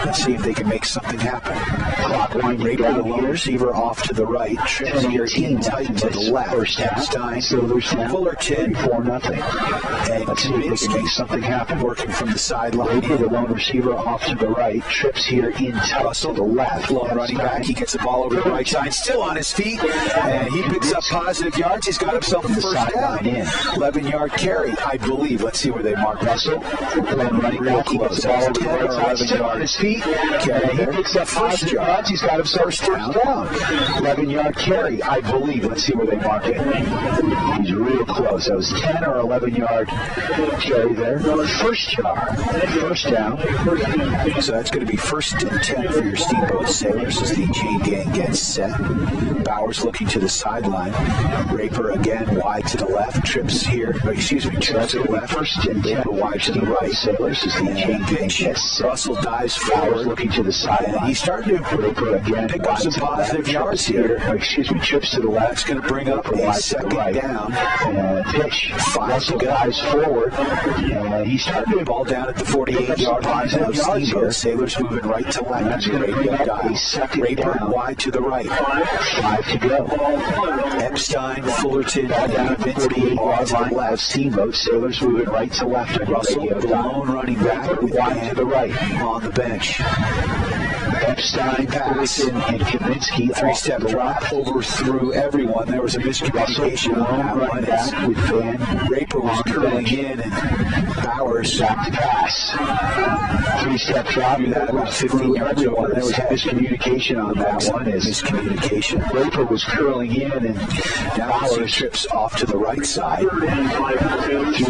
Let's see if they can make something happen. Clock winding down, the lone receiver off to the right. Trips here in tight to the left. First down, Fullerton, 4-0. And let's see if they can make something happen. Working from the sideline. The lone receiver off to the right. Trips here in tight to the left. Long running back. He gets the ball over the right side. Still on his feet. And he picks up positive yards. He's got himself a first down. 11-yard carry, I believe. Let's see where they mark Russell. Running real close. 10 or 11 yards. On his feet. Carry. He picks up first yards. He's got himself first down. 11-yard carry, I believe. Let's see where they mark it. He's real close. That was 10 or 11-yard carry there. First down. So that's going to be first and 10 for your Steamboat Sailors as the chain gang gets set. Bowers looking to the sideline. Raper again wide to the left. Trips to the left. First and 10 wide to the right. Sailors as the chain gang gets set. Russell dives forward, looking to the side, and he's starting to pick up some positive yards here. Trips to the left. It's going to bring up a second down. Pitch. Russell dives forward, and he's starting to ball down at the 48-yard line. Steamboat Sailors moving right to left. That's going to bring up a second down. Wide to the right. 5 to go. Epstein, Fullerton, down at 48 yards to the left. Steamboat Sailors moving right to left. Russell, the lone running back, wide to the right. On the bench. pitch. Epstein, Patterson, and Kaminsky. Three-step drop overthrew everyone. There was a miscommunication on that one. Back with Van. Raper was curling in, and Bowers back to pass. Three-step drop. That about 15 yards over. There was a miscommunication on that one. Miscommunication. Raper was curling in, and Bowers trips off to the right side. Threw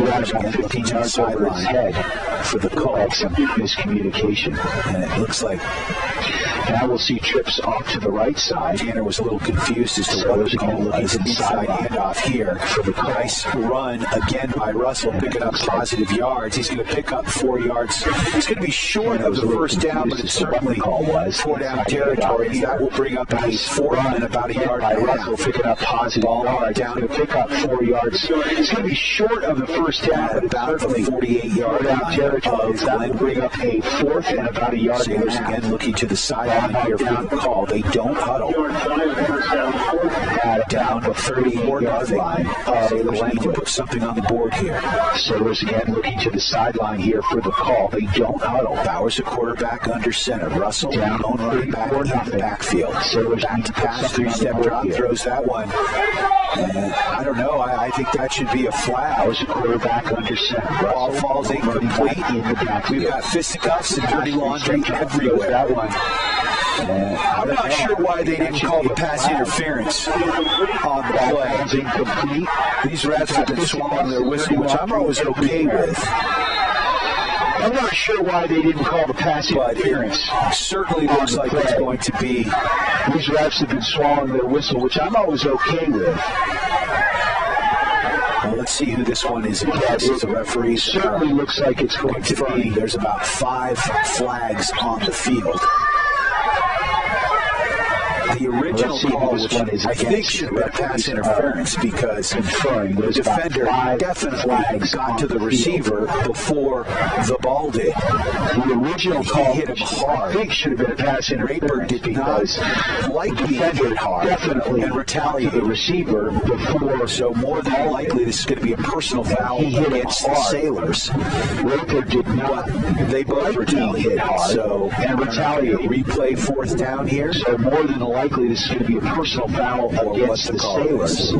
that about 15 yards over his head for the call. Some miscommunication. And it looks like now we'll see trips off to the right side. Tanner was a little confused as to whether the call was inside handoff here. For the nice run again by Russell, picking up positive yards. He's going to pick up 4 yards. It's going to be short of the first down, but it's certainly 4 down territory. That will bring up a 4 and about a yard by Russell, picking up positive yards. Down to pick up 4 yards. It's going to be short of the first down, but about the 48-yard down territory. That will bring up a 4th and about a yard. Sailors again looking to the sideline here for the call. They don't huddle. Down to 34-yard line. Sailors need to put something on the board here. Sailors again looking to the sideline here for the call. They don't huddle. Bowers a quarterback under center. Russell down on running back in the backfield. Sailors back to pass. Three-step drop. Throws that one. And I don't know. I think that should be a flag. Bowers a quarterback under center. Ball falls incomplete in the backfield. We've got fisticuffs and dirty laundry everywhere. That one. I'm not sure why they didn't call the pass interference on the play. Incomplete. These refs have been swallowing their whistle, which I'm always okay with. I'm not sure why they didn't call the pass interference. Certainly looks like it's going to be. These refs have been swallowing their whistle, which I'm always okay with. Well, let's see who this one is against. The referees certainly looks like it's going to be. There's about 5 flags on the field. The original call, which I think should have been pass interference because the defender definitely got to the receiver before the ball did. The original call hit him hard. I think should have been a pass interference. Raper did not like being hit hard, definitely, and retaliate the receiver before. So more than likely, this is going to be a personal foul against the Sailors. Raper did not. They both retaliate hard, so and retaliate. Replay 4th down here. So more than likely, this is going to be a personal foul against the Sailors.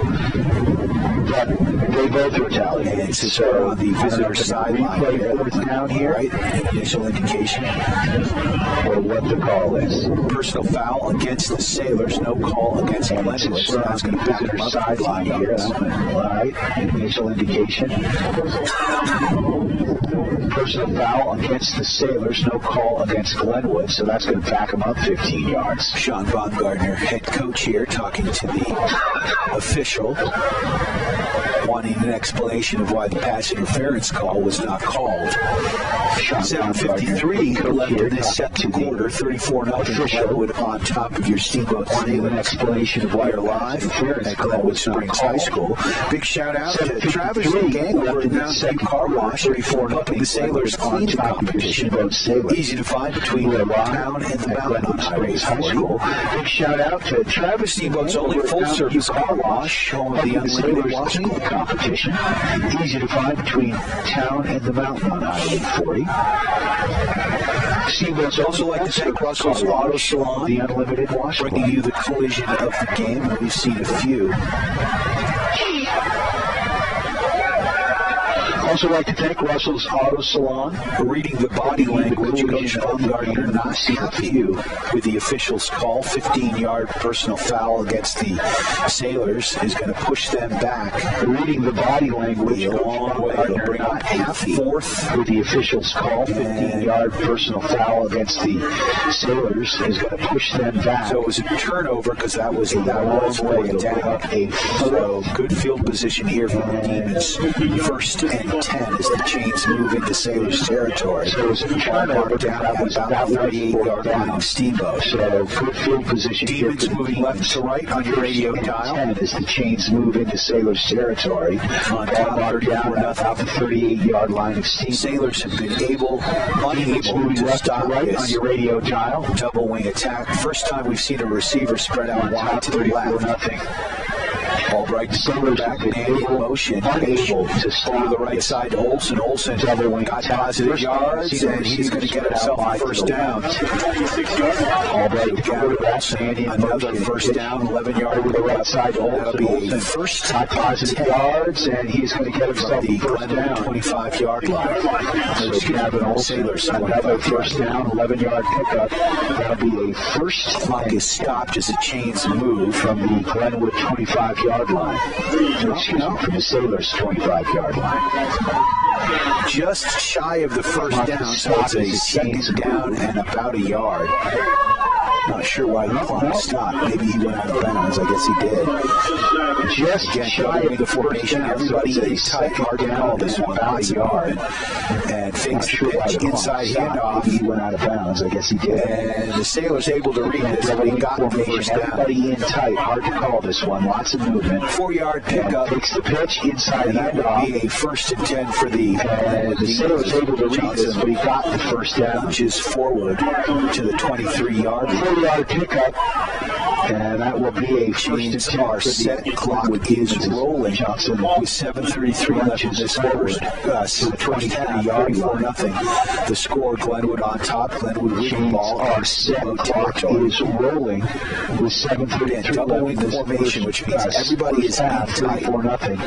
But they both retaliate. So on the visitor sideline, replay 4th down here, right? Initial indication or what the call is. Personal foul against the Sailors, no call against Glenwood. So that's going to back them up sideline here. All right, initial indication. Personal foul against the Sailors, no call against Glenwood, so that's going to back them up 15 yards. Sean Baumgartner, head coach here, talking to the official, wanting an explanation of why the pass interference call was not called. 7:53 left in this second quarter, 34-0 Glenwood on top of your Steamboat. Wanting an explanation of why you're live at Glenwood Springs High School. Big shout out to Travis and gang over at Mountain Car Wash, 34-0 the Sailors on top of your Steamboat Sailors. Easy to find between the town and the mountain on Highways High School. Big shout out to Travis, Steamboat's only full-service car wash, home of the unlimited washing competition. Easy to find between town and the mountain on Highway 40. Steamboat's also like to thank Russell's Auto Salon, the unlimited wash, bringing you the collision of the game, and we've seen a few. Also like to thank Russell's Auto Salon for reading the body language. Coach Baumgartner not happy with the official's call. 15-yard personal foul against the Sailors is going to push them back. Reading the body language a long way. They'll bring up a 4th with the official's call. 15-yard personal foul against the Sailors is going to push them back. So it was a turnover because that was a long way down. So good field position here for the Demons. 1st and 10 as the chains move into Sailors territory. So it's a turnover down at about 38-yard line of Steamboat. So good field position. Demons moving left to right on your radio dial. 10 as the chains move into Sailors territory. On top down about the 38-yard line of Steamboat. Sailors have been unable to stop right on your radio dial. Double wing attack. First time we've seen a receiver spread out wide to the left. Albright to center back and in motion. Able to slow the right side to Olsen. Olsen got positive yards, and he's going to get himself a first down. Albright got Olsen, another first down, 11-yard to the right side to Olsen. That'll be a first positive yards, and he's going to get himself the Glenwood 25-yard line. So Gavin Olsen, another first down, 11-yard pickup. That'll be a first. Clock is stopped as the chains move from the Glenwood 25-yard line. From the Sailors 25-yard line. Just shy of the first down, so it's a second down and about a yard. Not sure why the clock stopped. Maybe he went out of bounds. I guess he did. Just shy of the formation. Everybody is tight. Hard to call this one about a yard. And fakes the pitch. Inside handoff. He went out of bounds. I guess he did. And the Sailors able to read this. But he got the first down. Everybody in tight. Hard to call this one. Lots of movement. 4-yard pickup. Takes the pitch. Inside handoff. Be a 1st and 10 for the Sailors able to read this. But he got the first down. Which is forward to the 23-yard line. 4-yard pickup, and that will be a change. Our set clock is rolling. Johnson with 7:33 left in this quarter. 23 yards, 4-0. The score: Glenwood on top. Glenwood with the ball. Our set clock is rolling with 7:33 double in the formation, which means everybody is half tight. 4-0.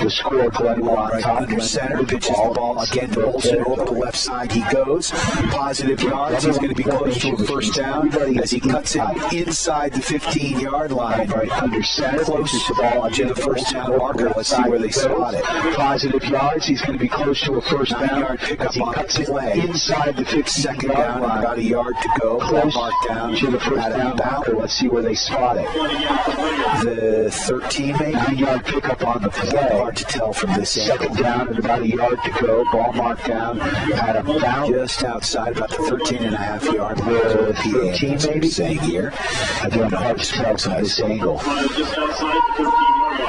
The score: Glenwood on top. Under center, pitches the ball again to Olsen over the left side. He goes positive yards. He's going to be close to a first down as he cuts it inside the 15-yard line. Right under center, closest to the ball to the first down marker. Let's see where they spot it. Positive yards. He's going to be close to a first down. As he cuts it inside the 52nd down, about a yard to go. Close down to the first down marker. Let's see where they spot it. The 13, maybe 9-yard pickup on the play. Hard to tell from this angle. Second down and about a yard to go. Ball marked down at about just outside, about the 13.5-yard line. The 13, maybe saying here. Again, hard to tell from this angle.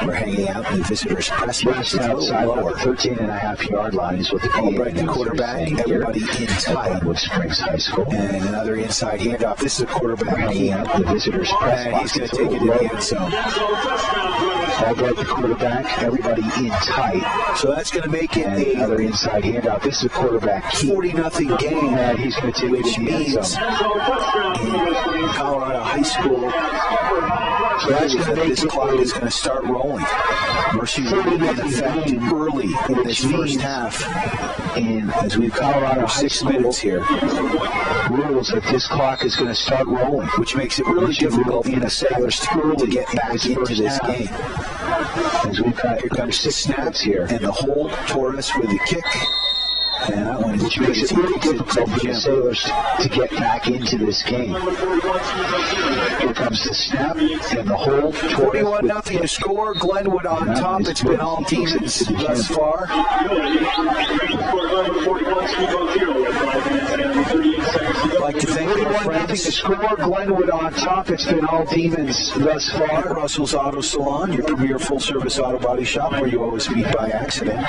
We're hanging out in the visitors' press box outside lower. 13.5-yard line is what the Albright, the quarterback, everybody in tight. Glenwood Springs High School. And another inside handoff. This is a quarterback hanging out in the visitors' press box. He's going to take it to the end zone. Albright, the quarterback, everybody in tight. So that's going to make it another inside handoff. This is a quarterback 40-0 game. And he's going to take it to the end zone. In Colorado High School. So that's going to make this clock is going to start rolling. Mercy will be in effect early in this first half. And as we've got 6 minutes here, rules that this clock is going to start rolling, which makes it really difficult for the Sailors to get back into this game. As we've got, here comes 6 snaps here, and the hold, Torres with the kick. And that one, which makes it really difficult for the Sailors to get back into this game. Here comes the snap and the hold. 41-0 to score. Glenwood on top. It's been all demons thus far. I'd like to thank 41-0 to score. Glenwood on top. It's been all demons thus far. Russell's Auto Salon, your premier full-service auto body shop where you always meet by accident.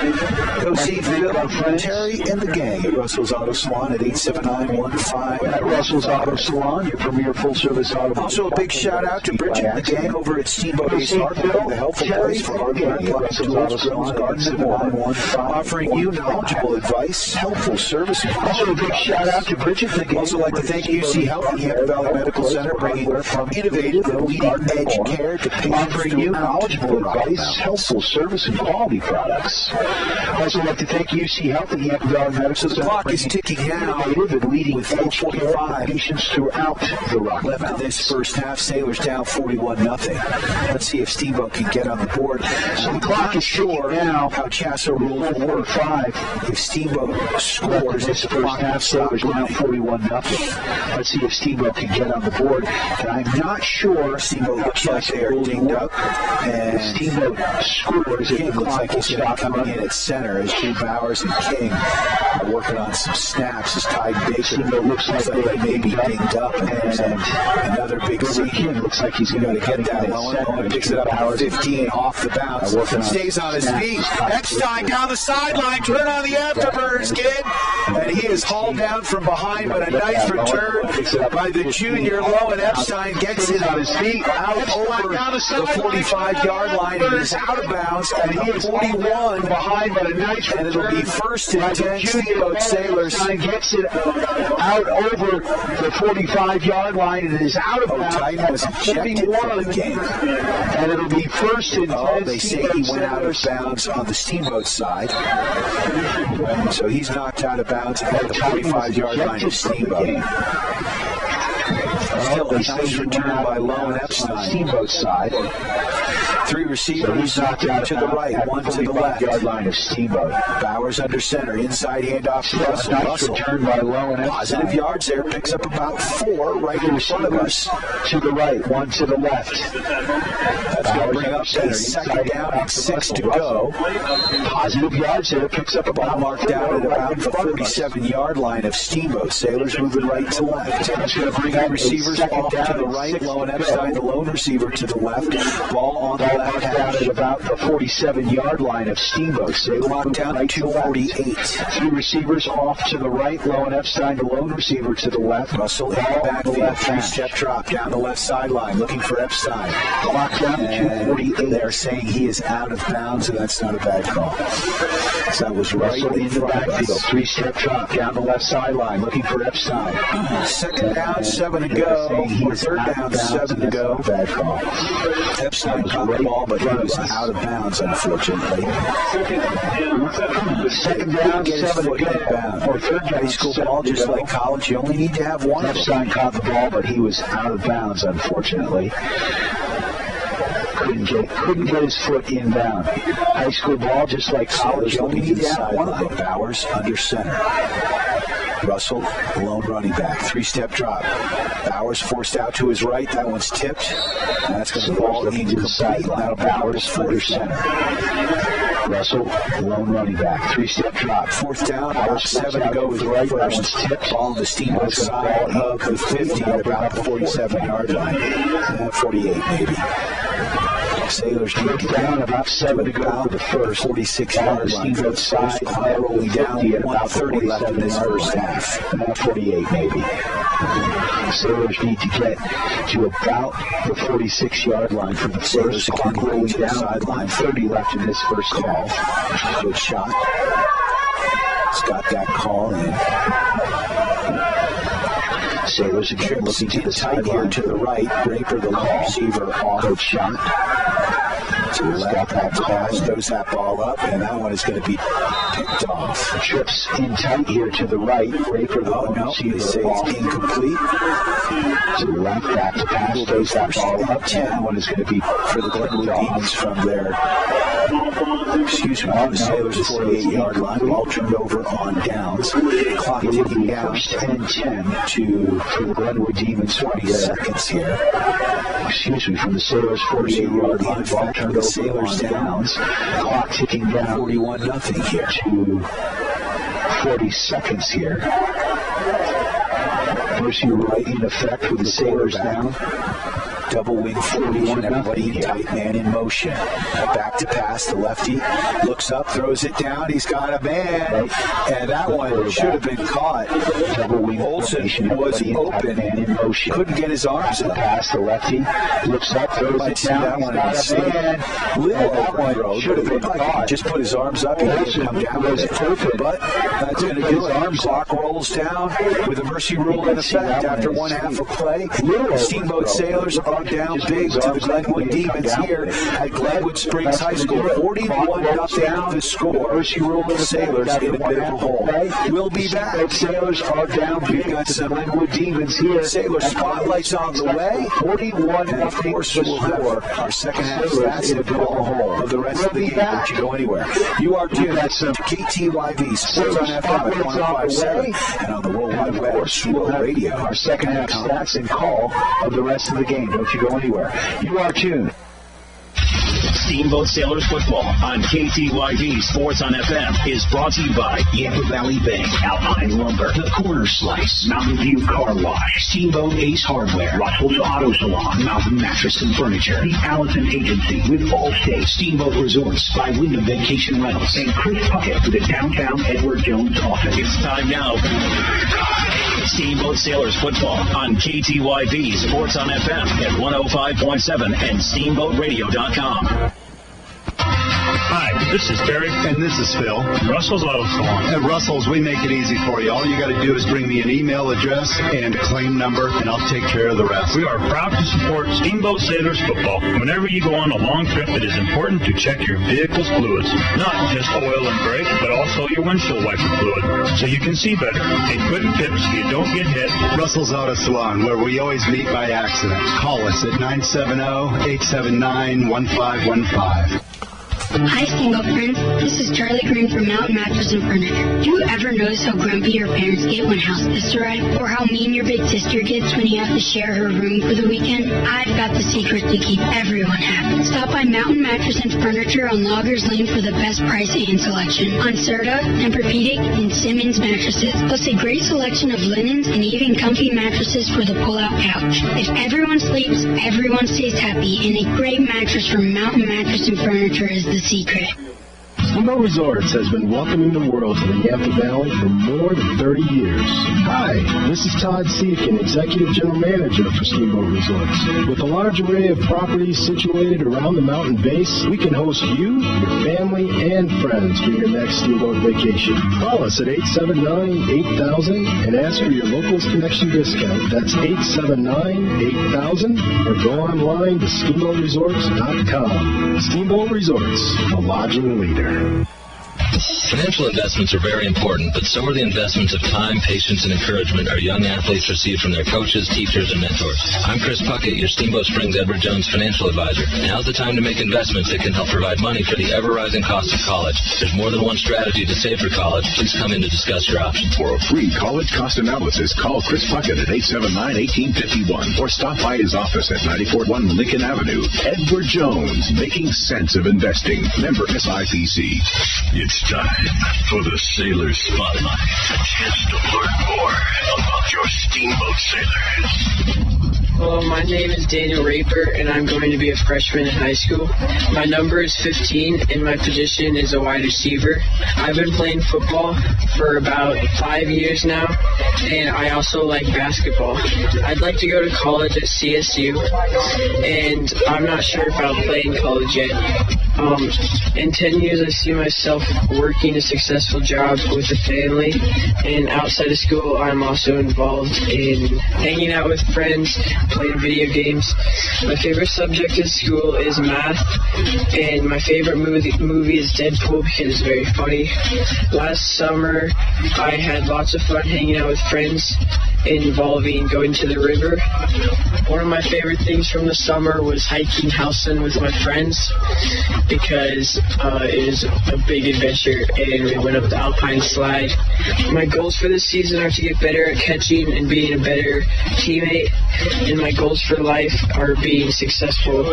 Go see Phil, Terry, and the gang at Russell's Auto Salon at 87915. At Russell's Auto Salon, your premier full-service auto body. Also a big shout-out to Bridget and the gang over at Steamboat, the helpful place for hardware, Russell's Auto Salon, Garden 7915, offering you knowledgeable advice, helpful service. Also a big shout-out to Bridget and the gang. Also like to thank UC Health and Hampton Valley Medical Center, bringing innovative and leading-edge care to patients, offering you knowledgeable advice, helpful service, and quality products. Also like to thank UC Health and Hampton Valley Medical Center. The clock is ticking now, and leading with 4:45 patients throughout the Rock. Left in this first half, Sailors down 41-0. Let's see if Steamboat can get on the board. So the clock is sure now how Chasso ruled 4-5. If Steamboat scores this first half, Sailors down 41-0. Let's see if Steamboat can get on the board. And I'm not sure. Steamboat looks like they're dinged up. And Steamboat scores. It looks like he's going to come in at center as Drew Bowers and King are working on some snaps as Ty Baker looks like they may be dinged up. And another big King looks like he's going to get that one. Owen picks it up at 15 off the bounce. Stays on his feet. Eckstein down the sideline. Turn on the afterburners, kid. And he is hauled down from behind, but a nice return by the junior. Lowen Epstein gets it on his feet out over the 45-yard line and is out of bounds at the 41 behind, but a nice return. And it'll be first and 10. Steamboat Sailors gets it out over the 45-yard line and is out of bounds. Titan was ejected from the game. And it'll be first and 10. They say he went out of bounds on the Steamboat side. So he's knocked out of bounds at the 45-yard line of Steamboat. Still a nice return by Lowen Epstein. Steamboat side. 3 receivers to the right, 1 to the left. Yard line of Steamboat. Bowers under center, inside handoff to Russell. Nice return by Lowen Epstein. Positive yards there, picks up about 4 right in front of us. To the right, 1 to the left. That's going to bring up a second down and 6 to go. Positive yards there, picks up about marked out at about the 47-yard line of Steamboat. Sailors moving right to left. That's going to bring up receivers off to the right. Lowen Epstein, the lone receiver, to the left. Ball on the left down at about the 47-yard line of Steamboat. So locked down at 248. 3 receivers off to the right. Lowen Epstein, the lone receiver, to the left. Russell in the backfield. 3-step drop down the left sideline, looking for Epstein. Locked down at 248. They're saying he is out of bounds, and that's not a bad call. So that was right in the backfield. 3-step drop down the left sideline, looking for Epstein. Second down, 7 to go. Third down, 7 to go. Bad call. Epstein caught the ball, but he was out of bounds, unfortunately. Second down, 7 to go. For third high school ball, just like college, you only need to have one. Epstein caught the ball, but he was out of bounds, unfortunately. Couldn't get his foot inbound. High school ball, just like college, you only need to have one of them. Bowers under center. Russell, lone running back. 3-step drop. Bowers forced out to his right. That one's tipped. And that's going to ball into the sideline. Now Bowers for center. Russell, lone running back. 3-step drop. 4th down. About 7 to go with the right. First tip. Ball to Steamboat side of the 50 at about the 47-yard line. 48 maybe. Sailors get down about 7 to go to the first 46-yard line. Steamboat side, rolling down at about 30 left in this first half. 48 maybe. Sailors need to get to about the 46-yard line from the first. Clock rolling down sideline. 30 left in this first half. Good shot. It's got that call in. Sailors again looking to the sideline to the right. Draper, the long receiver, off shot. To the left, that pass, throws that ball up, and that one is going to be picked off. Trips in tight here to the right. Draper, the long receiver, it's incomplete. To the left, back to pass, throws that ball up, and that one is going to be for the Glenwood Demons from their, the Sailors' 48-yard line. Ball turned over on downs. Clock ticking down. 10-10 for the Glenwood Demons. 20 seconds here. From the Sailors' 48-yard line. Ball turned over Sailors downs. Clock ticking down. 41-0 here. To 40 seconds here. Mercy right in effect with the Sailors down. Double wing 41, everybody in tight man in motion. Back to pass, the lefty looks up, throws it down, he's got a man, and that one should have been caught. Double wing Olsen was open and in motion. Couldn't get his arms up. Pass, the lefty looks up, throws it down, that one got a man. Little that one should have been caught. Just put his arms up, he didn't come down with it. But that's going to get his arm. Clock rolls down with a mercy rule in effect after 1 half of play. Steamboat Sailors are down big to the Glenwood Demons here at Glenwood Springs High School. 41-0 the score. Mercy rule the Sailors in a bit of a hole. We'll be back. Sailors are down big to the Glenwood Demons here. Sailor spotlights on the way. 41, and of course we'll have our second half stats in a bit of a hole of the rest of the game. Don't you go anywhere. You are tuned to KTYV Sports on FM at 157 and on the World Wide Web Steamboat Radio. Our second half stats and call of the rest of the game. Don't you go anywhere. You are tuned. Steamboat Sailors football on KTYV Sports on FM is brought to you by Yampa Valley Bank, Alpine Lumber, The Corner Slice, Mountain View Car Wash, Steamboat Ace Hardware, Rockville's Auto Salon, Mountain Mattress and Furniture, The Allison Agency with Allstate, Steamboat Resorts by Wyndham Vacation Rentals, and Chris Puckett for the Downtown Edward Jones office. It's time now. Steamboat Sailors football on KTYV, Sports on FM at 105.7 and SteamboatRadio.com. Hi, this is Terry. And this is Phil. Russell's Auto Salon. At Russell's, we make it easy for you. All you got to do is bring me an email address and claim number, and I'll take care of the rest. We are proud to support Steamboat Sailors football. Whenever you go on a long trip, it is important to check your vehicle's fluids. Not just oil and brake, but also your windshield wiper fluid, so you can see better. A quick tip so you don't get hit. Russell's Auto Salon, where we always meet by accident. Call us at 970-879-1515. Hi, Steamboat friends. This is Charlie Green from Mountain Mattress and Furniture. Do you ever notice how grumpy your parents get when house guests arrive? Or how mean your big sister gets when you have to share her room for the weekend? I've got the secret to keep everyone happy. Stop by Mountain Mattress and Furniture on Loggers Lane for the best price and selection on Serta, Tempur-Pedic, and Simmons mattresses. Plus a great selection of linens and even comfy mattresses for the pull-out couch. If everyone sleeps, everyone stays happy, and a great mattress from Mountain Mattress and Furniture is the secret. Steamboat Resorts has been welcoming the world to the Yampa Valley for more than 30 years. Hi, this is Todd Seifkin, Executive General Manager for Steamboat Resorts. With a large array of properties situated around the mountain base, we can host you, your family, and friends for your next Steamboat vacation. Call us at 879-8000 and ask for your Locals Connection discount. That's 879-8000, or go online to steamboatresorts.com. Steamboat Resorts, a lodging leader. Financial investments are very important, but so are the investments of time, patience, and encouragement our young athletes receive from their coaches, teachers, and mentors. I'm Chris Puckett, your Steamboat Springs Edward Jones financial advisor. Now's the time to make investments that can help provide money for the ever-rising cost of college. There's more than one strategy to save for college. Please come in to discuss your options. For a free college cost analysis, call Chris Puckett at 879-1851 or stop by his office at 941 Lincoln Avenue. Edward Jones, making sense of investing. Member SIPC. It's time for the Sailor Spotlight. A chance to learn more about your Steamboat Sailors. Hello, my name is Daniel Raper, and I'm going to be a freshman in high school. My number is 15, and my position is a wide receiver. I've been playing football for about 5 years now, and I also like basketball. I'd like to go to college at CSU, and I'm not sure if I'll play in college yet. In 10 years, I see myself working a successful job with a family, and outside of school, I'm also involved in hanging out with friends, playing video games. My favorite subject in school is math, and my favorite movie is Deadpool because it's very funny. Last summer, I had lots of fun hanging out with friends involving going to the river. One of my favorite things from the summer was hiking Howson with my friends because it was a big adventure, and we went up the Alpine slide. My goals for this season are to get better at catching and being a better teammate, and my goals for life are being successful.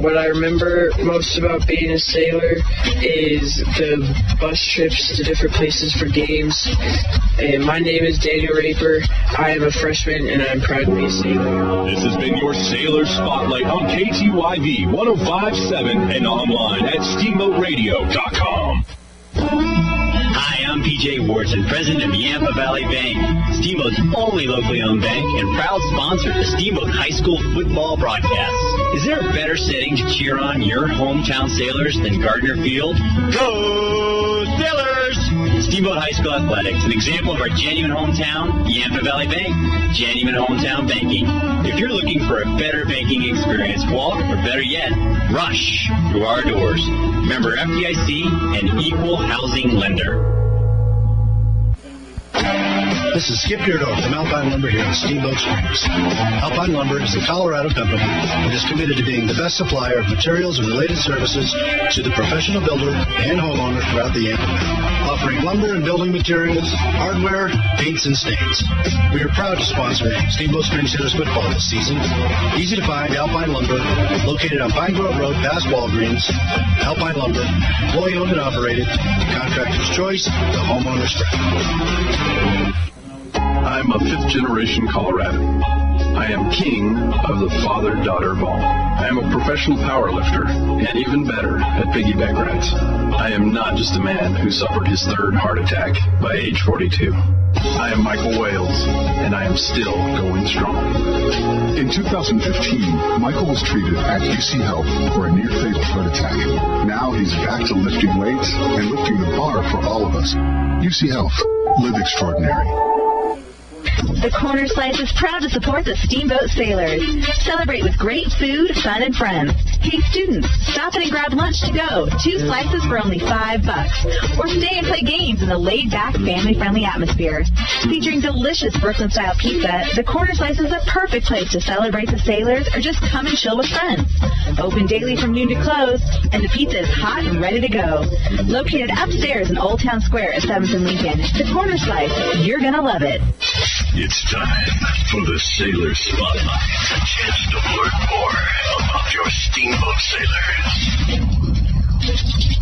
What I remember most about being a sailor is the bus trips to different places for games. And my name is Daniel Raper. I am a freshman, and I'm proud to be a sailor. This has been your Sailor Spotlight on KTYV 105.7 and online at SteamboatRadio.com. Hi, I'm PJ Wharton, president of Yampa Valley Bank, Steamboat's only locally owned bank and proud sponsor of the Steamboat High School football broadcast. Is there a better setting to cheer on your hometown Sailors than Gardner Field? Go Sailors! Steamboat High School Athletics, an example of our genuine hometown, Yampa Valley Bank, genuine hometown banking. If you're looking for a better banking experience, walk, or better yet, rush through our doors. Member FDIC and equal housing lender. This is Skip Beardo from Alpine Lumber here in Steamboat Springs. Alpine Lumber is the Colorado company that is committed to being the best supplier of materials and related services to the professional builder and homeowner throughout the Yampa Valley, offering lumber and building materials, hardware, paints, and stains. We are proud to sponsor Steamboat Springs Sailors football this season. Easy to find Alpine Lumber, located on Pine Grove Road past Walgreens. Alpine Lumber, employee owned and operated, contractor's choice, the homeowner's friend. I'm a fifth-generation Coloradan. I am king of the father-daughter ball. I am a professional power lifter, and even better, at piggyback rides. I am not just a man who suffered his third heart attack by age 42. I am Michael Wales, and I am still going strong. In 2015, Michael was treated at UC Health for a near-fatal heart attack. Now he's back to lifting weights and lifting the bar for all of us. UC Health. Live extraordinary. The Corner Slice is proud to support the Steamboat Sailors. Celebrate with great food, fun, and friends. Hey, students, stop in and grab lunch to go. 2 slices for only $5. Or stay and play games in the laid-back, family-friendly atmosphere. Featuring delicious Brooklyn-style pizza, the Corner Slice is a perfect place to celebrate the Sailors or just come and chill with friends. Open daily from noon to close, and the pizza is hot and ready to go. Located upstairs in Old Town Square at 7th and Lincoln, the Corner Slice, you're going to love it. It's time for the Sailor Spotlight. A chance to learn more about your Steamboat Sailors.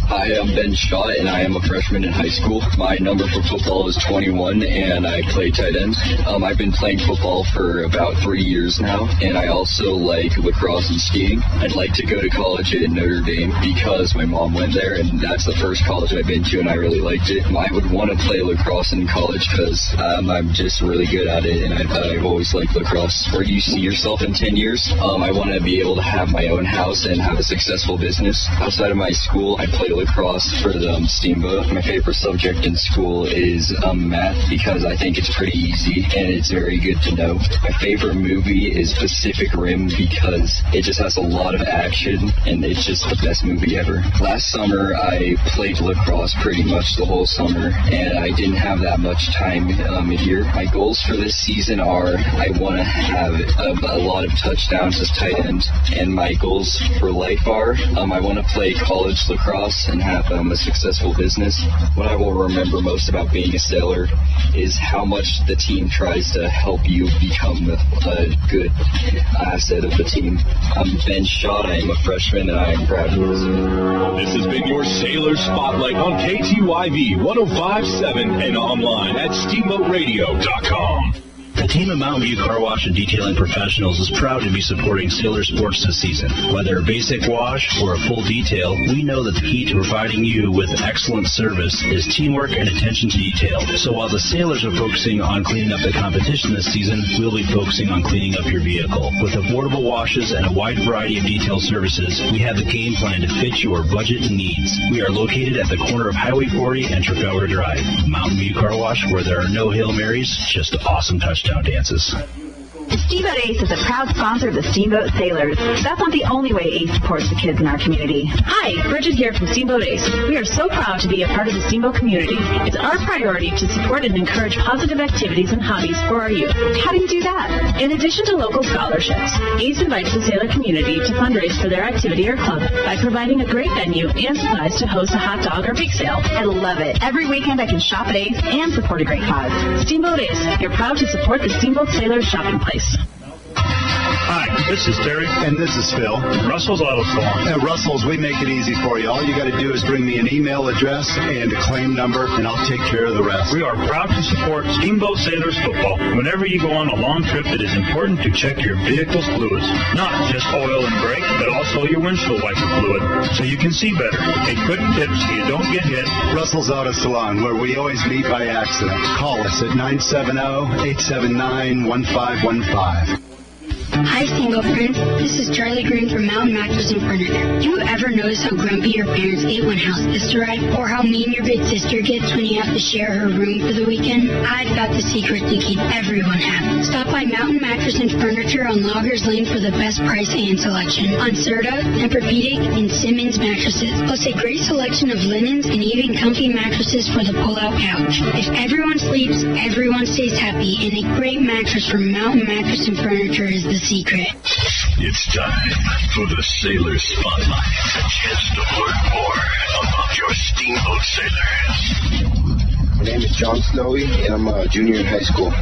Hi, I'm Ben Schott, and I am a freshman in high school. My number for football is 21, and I play tight end. I've been playing football for about 3 years now, and I also like lacrosse and skiing. I'd like to go to college at Notre Dame because my mom went there, and that's the first college I've been to, and I really liked it. I would want to play lacrosse in college because I'm just really good at it, and I've always liked lacrosse. Where do you see yourself in 10 years? I want to be able to have my own house and have a successful business. Outside of my school, I play lacrosse for the Steamboat. My favorite subject in school is math because I think it's pretty easy and it's very good to know. My favorite movie is Pacific Rim because it just has a lot of action and it's just the best movie ever. Last summer, I played lacrosse pretty much the whole summer and I didn't have that much time here. My goals for this season are I want to have a lot of touchdowns as tight end, and my goals for life are I want to play college lacrosse and have a successful business. What I will remember most about being a Sailor is how much the team tries to help you become a good asset of the team. I'm Ben Schott. I am a freshman, and I am proud of this. This has been your Sailor Spotlight on KTYV 105.7 and online at SteamboatRadio.com. The team of Mountain View Car Wash and Detailing Professionals is proud to be supporting Sailor sports this season. Whether a basic wash or a full detail, we know that the key to providing you with excellent service is teamwork and attention to detail. So while the Sailors are focusing on cleaning up the competition this season, we'll be focusing on cleaning up your vehicle. With affordable washes and a wide variety of detail services, we have the game plan to fit your budget and needs. We are located at the corner of Highway 40 and Trafalgar Drive. Mountain View Car Wash, where there are no Hail Marys, just awesome touchdowns. Dances. Steamboat Ace is a proud sponsor of the Steamboat Sailors. That's not the only way Ace supports the kids in our community. Hi, Bridget here from Steamboat Ace. We are so proud to be a part of the Steamboat community. It's our priority to support and encourage positive activities and hobbies for our youth. How do you do that? In addition to local scholarships, Ace invites the Sailor community to fundraise for their activity or club by providing a great venue and supplies to host a hot dog or bake sale. I love it. Every weekend I can shop at Ace and support a great cause. Steamboat Ace, you're proud to support the Steamboat Sailors shopping place. Hi, this is Terry. And this is Phil. Russell's Auto Salon. At Russell's, we make it easy for you. All you got to do is bring me an email address and a claim number, and I'll take care of the rest. We are proud to support Steamboat Sailors football. Whenever you go on a long trip, it is important to check your vehicle's fluids. Not just oil and brake, but also your windshield wiper fluid, so you can see better. A quick tip so you don't get hit. Russell's Auto Salon, where we always meet by accident. Call us at 970-879-1515. Hi, single friends. This is Charlie Green from Mountain Mattress and Furniture. Do you ever notice how grumpy your parents get when house guests arrive? Or how mean your big sister gets when you have to share her room for the weekend? I've got the secret to keep everyone happy. Stop by Mountain Mattress and Furniture on Loggers Lane for the best price and selection on Serta, Tempur-Pedic, and Simmons mattresses. Plus a great selection of linens and even comfy mattresses for the pull-out couch. If everyone sleeps, everyone stays happy, and a great mattress from Mountain Mattress and Furniture is the secret. It's time for the Sailor Spotlight. A chance to learn more about your Steamboat Sailors. My name is John Snowy, and I'm a junior in high school.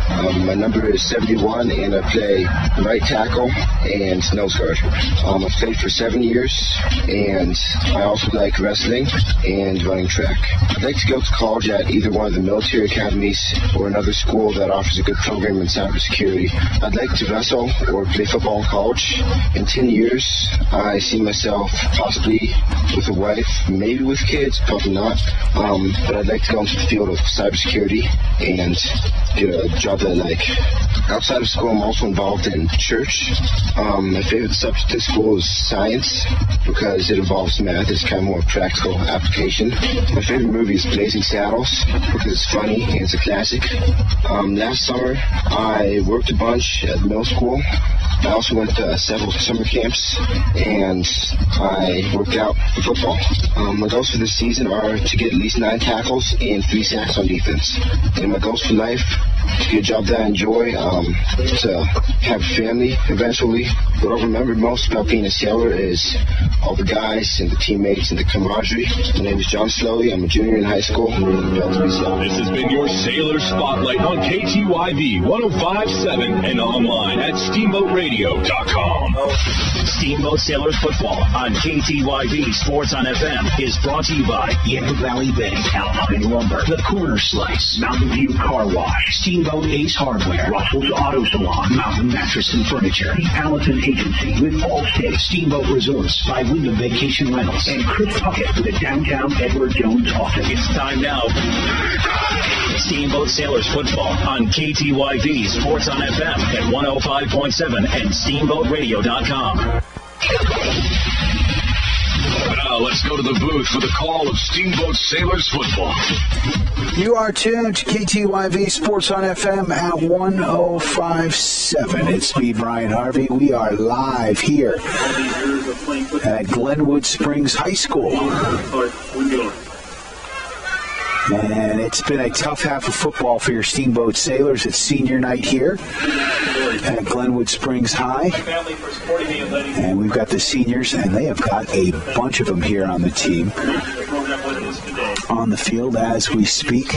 My number is 71, and I play right tackle and nose guard. I've played for 7 years, and I also like wrestling and running track. I'd like to go to college at either one of the military academies or another school that offers a good program in cybersecurity. I'd like to wrestle or play football in college. In 10 years, I see myself possibly with a wife, maybe with kids, probably not. But I'd like to go into the field of cybersecurity and get a job that I like. Outside of school, I'm also involved in church. My favorite subject in school is science because it involves math. It's kind of more practical application. My favorite movie is Blazing Saddles because it's funny and it's a classic. Last summer, I worked a bunch at middle school. I also went to several summer camps, and I worked out for football. My goals for this season are to get at least 9 tackles and 3 sacks on defense. And my goals for life, to get a job that I enjoy, to have a family eventually. What I remember most about being a sailor is all the guys and the teammates and the camaraderie. My name is John Slowey. I'm a junior in high school. This has been your Sailor Spotlight on KTYV 105.7 and online at SteamboatRadio.com. Steamboat Sailors Football on KTYV Sports on FM is brought to you by Yampa Valley Bank, Alpine Lumber, The Corner Slice, Mountain View Car Wash, Steamboat Ace Hardware, Russell's Auto Salon, Mountain Mattress and Furniture, the Allison Agency with Allstate, Steamboat Resorts by Wyndham Vacation Rentals, and Chris Puckett for the downtown Edward Jones office. It's time now. Steamboat Sailors Football on KTYV Sports on FM at 105.7 and SteamboatRadio.com. Now let's go to the booth for the call of Steamboat Sailors Football. You are tuned to KTYV Sports on FM at 105.7. It's me, Brian Harvey. We are live here at Glenwood Springs High School. And it's been a tough half of football for your Steamboat Sailors. It's senior night here at Glenwood Springs High. And we've got the seniors, and they have got a bunch of them here on the team, on the field as we speak.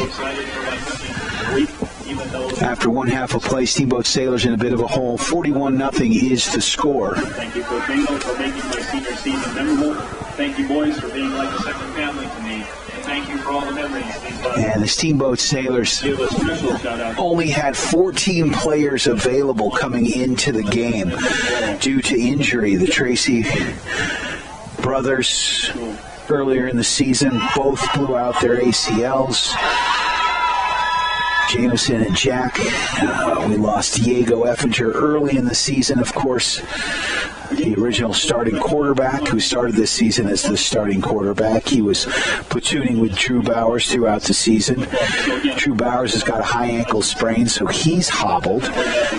After one half of play, Steamboat Sailors in a bit of a hole. 41-0 is the score. Thank you, Coach Engel, for making my senior season memorable. Thank you, boys, for being like a second family to me. Thank you for all the memories. And the Steamboat Sailors only had 14 players available coming into the game due to injury. The Tracy brothers earlier in the season both blew out their ACLs. Jameson and Jack. We lost Diego Effinger early in the season, of course. The original starting quarterback who started this season as the starting quarterback. He was platooning with Drew Bowers throughout the season. Drew Bowers has got a high ankle sprain, so he's hobbled.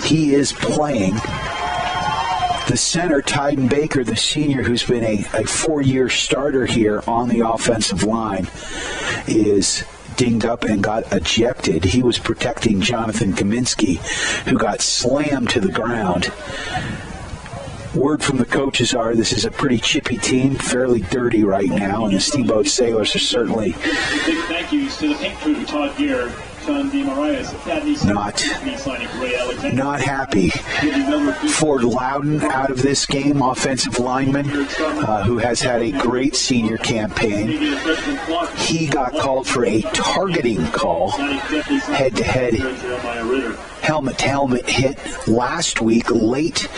He is playing. The center, Tyden Baker, the senior who's been a 4-year starter here on the offensive line, is dinged up and got ejected. He was protecting Jonathan Kaminsky, who got slammed to the ground. Word from the coaches are this is a pretty chippy team, fairly dirty right now, and the Steamboat Sailors are certainly thank you to the Pink Crew, Todd Gear, Sean DeMarias, not happy. Ford Loudon out of this game, offensive lineman, who has had a great senior campaign. He got called for a targeting call, head-to-head, helmet-to-helmet hit last week, late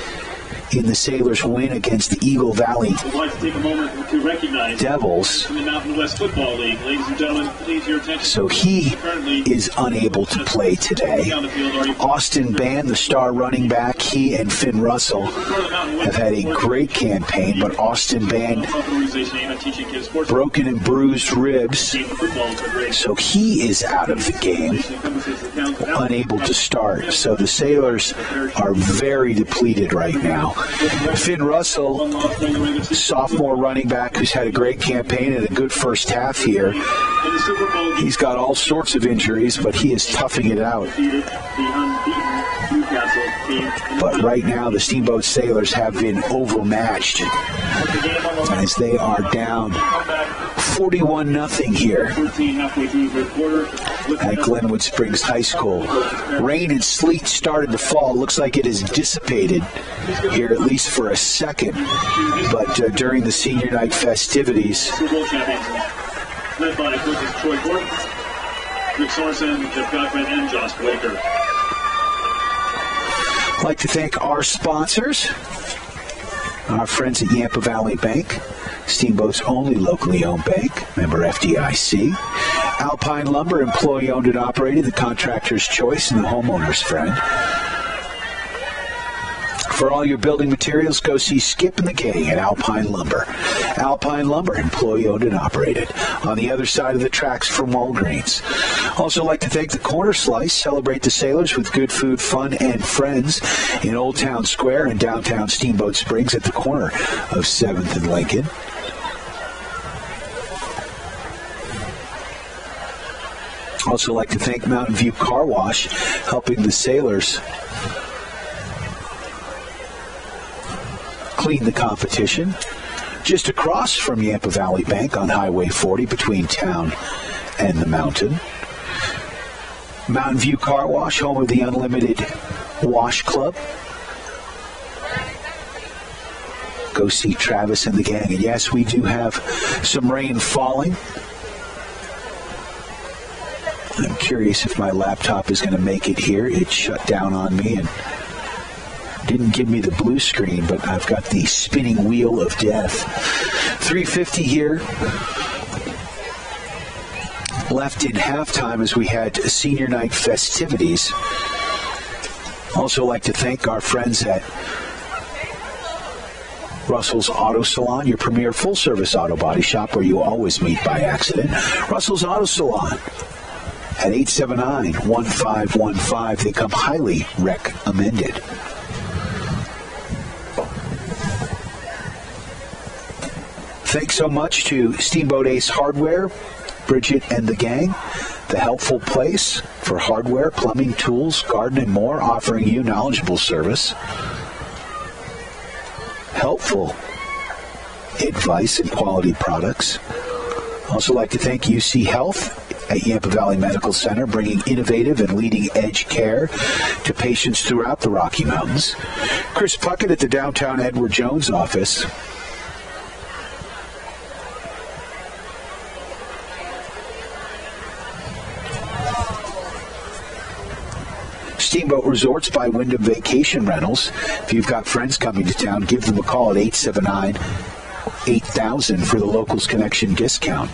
in the Sailors' win against the Eagle Valley I'd like to take a moment to recognize Devils. in the Mountain West Football League. Ladies and gentlemen, please your attention. So he is unable to play today. Austin Band, the star running back, he and Finn Russell have had a great campaign, but Austin Band broken and bruised ribs, so he is out of the game, unable to start. So the Sailors are very depleted right now. Finn Russell, sophomore running back who's had a great campaign and a good first half here. He's got all sorts of injuries, but he is toughing it out. But right now, the Steamboat Sailors have been overmatched as they are down 41-0 here at Glenwood Springs High School. Rain and sleet started to fall. Looks like it has dissipated here, at least for a second. But during the senior night festivities, led by coaches Troy Gordon, Rick Sorensen, Jeff Gottfried, and Josh Blaker. I'd like to thank our sponsors, our friends at Yampa Valley Bank, Steamboat's only locally owned bank, member FDIC. Alpine Lumber, employee-owned and operated, the contractor's choice and the homeowner's friend. For all your building materials, go see Skip and the gang at Alpine Lumber. Alpine Lumber, employee-owned and operated. On the other side of the tracks from Walgreens. Also like to thank the Corner Slice. Celebrate the Sailors with good food, fun, and friends in Old Town Square and downtown Steamboat Springs at the corner of 7th and Lincoln. Also like to thank Mountain View Car Wash, helping the Sailors clean the competition. Just across from Yampa Valley Bank on Highway 40 between town and the mountain. Mountain View Car Wash, home of the Unlimited Wash Club. Go see Travis and the gang. And yes, we do have some rain falling. I'm curious if my laptop is going to make it here. It shut down on me and didn't give me the blue screen, but I've got the spinning wheel of death. 3:50 here. Left in halftime as we had senior night festivities. Also like to thank our friends at Russell's Auto Salon, your premier full-service auto body shop where you always meet by accident. Russell's Auto Salon at 879-1515. They come highly recommended. Thanks so much to Steamboat Ace Hardware, Bridget and the gang, the helpful place for hardware, plumbing, tools, garden, and more, offering you knowledgeable service, helpful advice, and quality products. Also like to thank UC Health at Yampa Valley Medical Center, bringing innovative and leading-edge care to patients throughout the Rocky Mountains. Chris Puckett at the downtown Edward Jones office. Steamboat Resorts by Wyndham Vacation Rentals. If you've got friends coming to town, give them a call at 879-8000 for the Locals Connection discount.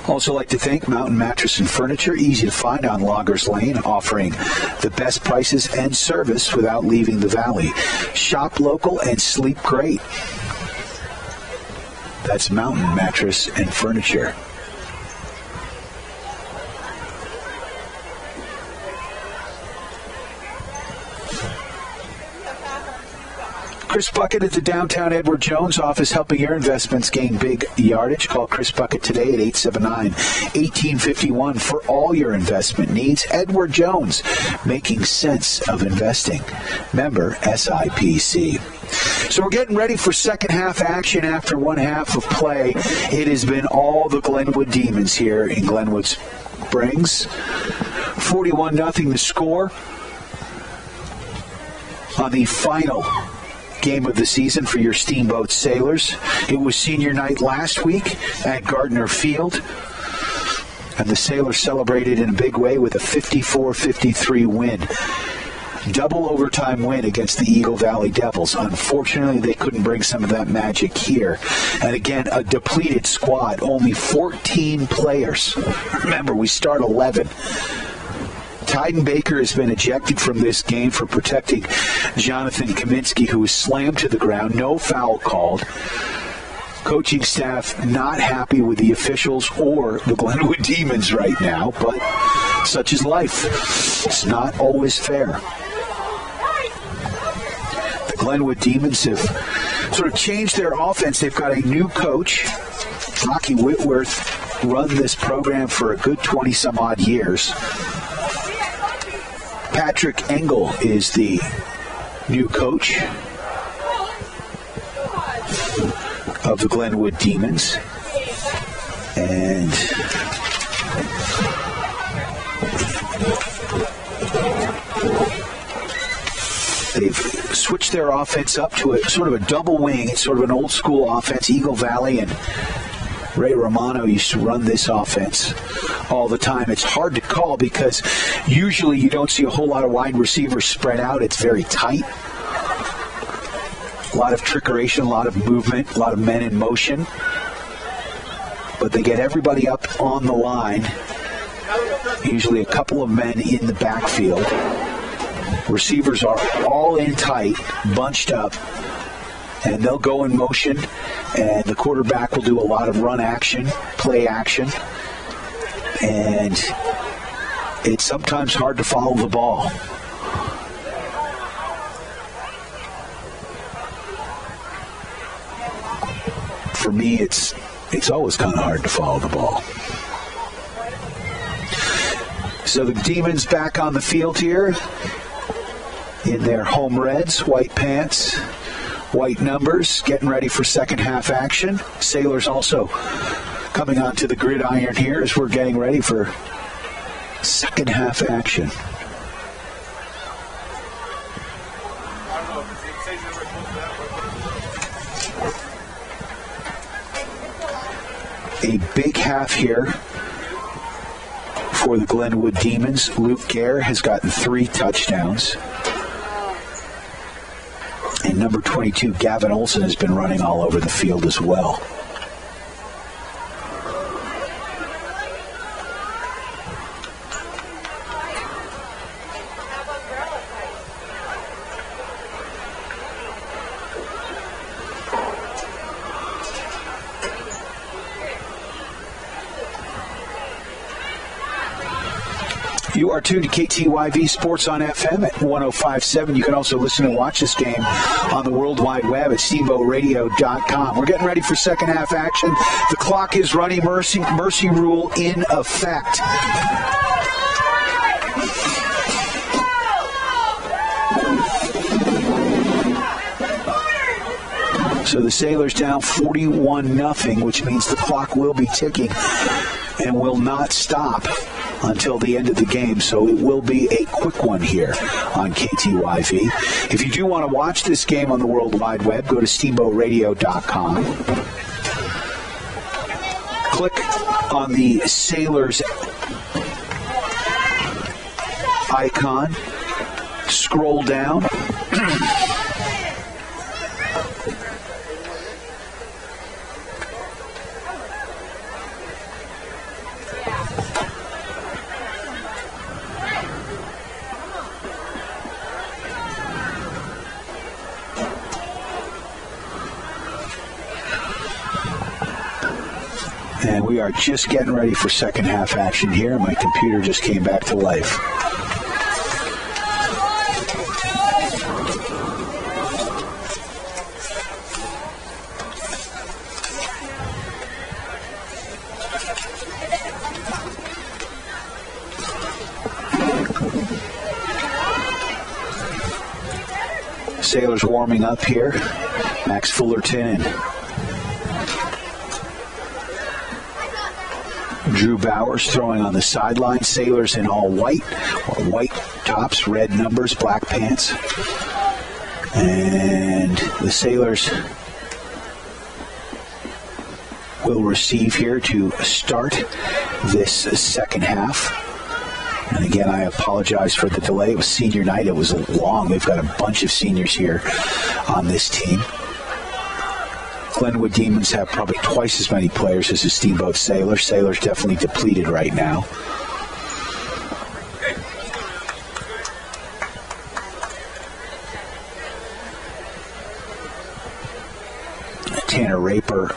Also like to thank Mountain Mattress and Furniture, easy to find on Loggers Lane, offering the best prices and service without leaving the valley. Shop local and sleep great. That's Mountain Mattress and Furniture. Chris Puckett at the downtown Edward Jones office, helping your investments gain big yardage. Call Chris Puckett today at 879-1851 for all your investment needs. Edward Jones, making sense of investing. Member SIPC. So we're getting ready for second half action after one half of play. It has been all the Glenwood Demons here in Glenwood Springs. 41-0 the score on the final game of the season for your Steamboat Sailors. It was senior night last week at Gardner Field, and the Sailors celebrated in a big way with a 54-53 win. Double overtime win against the Eagle Valley Devils. Unfortunately, they couldn't bring some of that magic here. And again, a depleted squad, only 14 players. Remember, we start 11. Tyden Baker has been ejected from this game for protecting Jonathan Kaminsky, who was slammed to the ground. No foul called. Coaching staff not happy with the officials or the Glenwood Demons right now, but such is life. It's not always fair. The Glenwood Demons have sort of changed their offense. They've got a new coach. Rocky Whitworth run this program for a good 20-some-odd years. Patrick Engel is the new coach of the Glenwood Demons. And they've switched their offense up to a sort of a double wing. It's sort of an old school offense. Eagle Valley and Ray Romano used to run this offense all the time. It's hard to call because usually you don't see a whole lot of wide receivers spread out. It's very tight. A lot of trickeration, a lot of movement, a lot of men in motion. but they get everybody up on the line, usually a couple of men in the backfield. Receivers are all in tight, bunched up, and they'll go in motion, and the quarterback will do a lot of run action, play action, and it's sometimes hard to follow the ball. For me, it's always kind of hard to follow the ball. So the Demons back on the field here in their home reds, white pants, white numbers, getting ready for second half action. Sailors also coming onto the gridiron here as we're getting ready for second half action. A big half here for the Glenwood Demons. Luke Gare has gotten 3 touchdowns. And number 22, Gavin Olson, has been running all over the field as well. You are tuned to KTYV Sports on FM at 105.7. You can also listen and watch this game on the World Wide Web at steamboatradio.com. We're getting ready for second half action. The clock is running. Mercy rule in effect. So the Sailors down 41-0, which means the clock will be ticking and will not stop until the end of the game, so it will be a quick one here on KTYV. If you do want to watch this game on the World Wide Web, go to steamboatradio.com. Click on the Sailors icon, scroll down. And we are just getting ready for second half action here. My computer just came back to life. Sailors warming up here. Max Fullerton and Drew Bowers throwing on the sideline. Sailors in all white, or white tops, red numbers, black pants. And the Sailors will receive here to start this second half. And again, I apologize for the delay. It was senior night. It was long. We've got a bunch of seniors here on this team. Glenwood Demons have probably twice as many players as the Steamboat Sailors. Sailors definitely depleted right now. Tanner Raper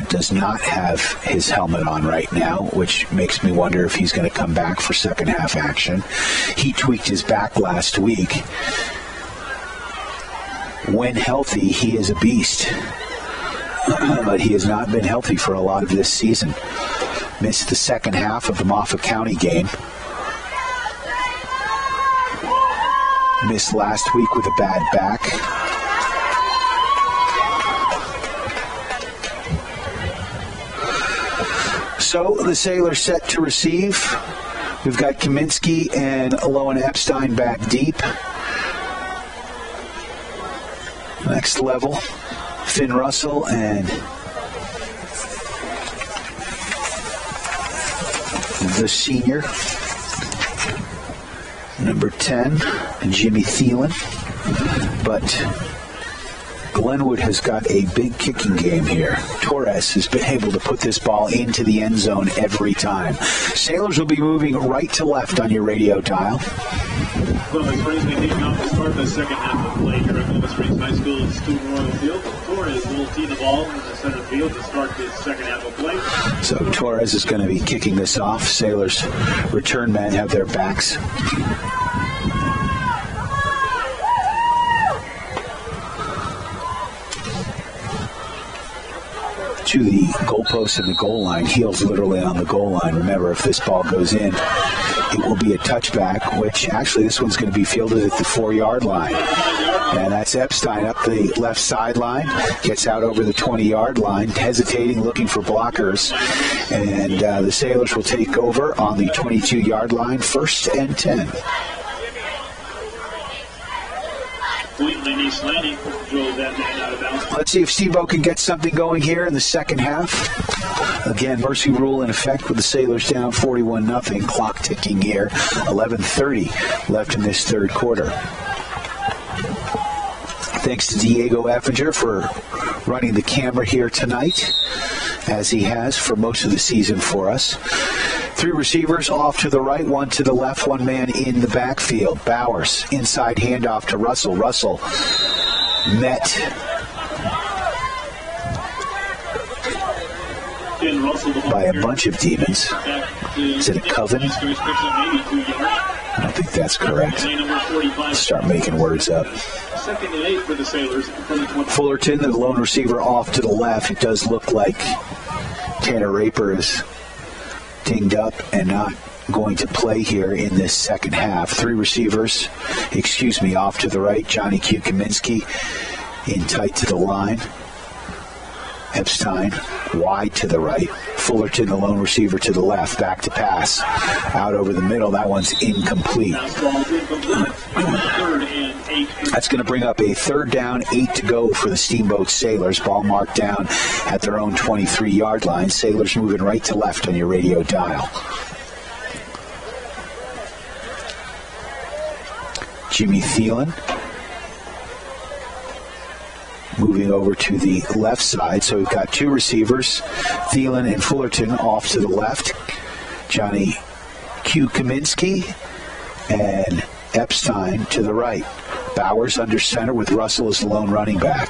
does not have his helmet on right now, which makes me wonder if he's going to come back for second half action. He tweaked his back last week. When healthy, he is a beast. But he has not been healthy for a lot of this season. Missed the second half of the Moffat County game. Missed last week with a bad back. So the Sailors set to receive. We've got Kaminsky and Lowen Epstein back deep. Next level, Finn Russell and the senior, number 10, Jimmy Thielen. But Glenwood has got a big kicking game here. Torres has been able to put this ball into the end zone every time. Sailors will be moving right to left on your radio dial. Columbus Springs may kick off to start the second half of play here at Columbus Springs High School at Student Royal Field. Torres will tee the ball in the center field to start the second half of play. So Torres is going to be kicking this off. Sailors return men have their backs to the goalpost and the goal line. Heels literally on the goal line. Remember, if this ball goes in, it will be a touchback, which actually this one's going to be fielded at the 4-yard line. And that's Epstein up the left sideline, gets out over the 20-yard line, hesitating, looking for blockers. And the Sailors will take over on the 22-yard line, 1st and 10. Let's see if Steamboat can get something going here in the second half. Again, mercy rule in effect with the Sailors down 41-0. Clock ticking here. 11:30 left in this third quarter. Thanks to Diego Effinger for running the camera here tonight, as he has for most of the season for us. 3 receivers off to the right, 1 to the left, 1 man in the backfield. Bowers, inside handoff to Russell. Russell met by a bunch of demons. Is it a coven? I don't think that's correct. Start making words up. Fullerton, the lone receiver, off to the left. It does look like Tanner Raper is dinged up and not going to play here in this second half. 3 receivers, off to the right. Johnny Q. Kaminsky in tight to the line. Epstein wide to the right. Fullerton, the lone receiver, to the left. Back to pass. Out over the middle. That one's incomplete. That's going to bring up a 3rd down, 8 to go for the Steamboat Sailors. Ball marked down at their own 23-yard line. Sailors moving right to left on your radio dial. Jimmy Thielen moving over to the left side. So we've got 2 receivers, Thielen and Fullerton, off to the left. Johnny Q. Kaminsky and Epstein to the right. Bowers under center with Russell as the lone running back.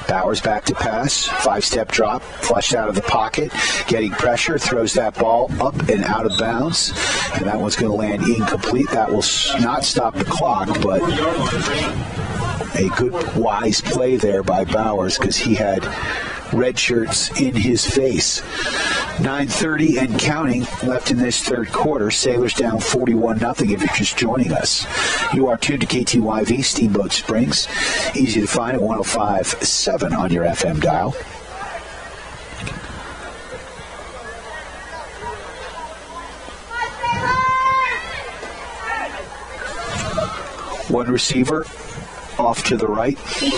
Bowers back to pass, 5-step drop, flushed out of the pocket, getting pressure, throws that ball up and out of bounds, and that one's going to land incomplete. That will not stop the clock, but a good, wise play there by Bowers because he had red shirts in his face. 9:30 and counting left in this third quarter. Sailors down 41-0 if you're just joining us. You are tuned to KTYV Steamboat Springs. Easy to find at 105.7 on your FM dial. One receiver off to the right. It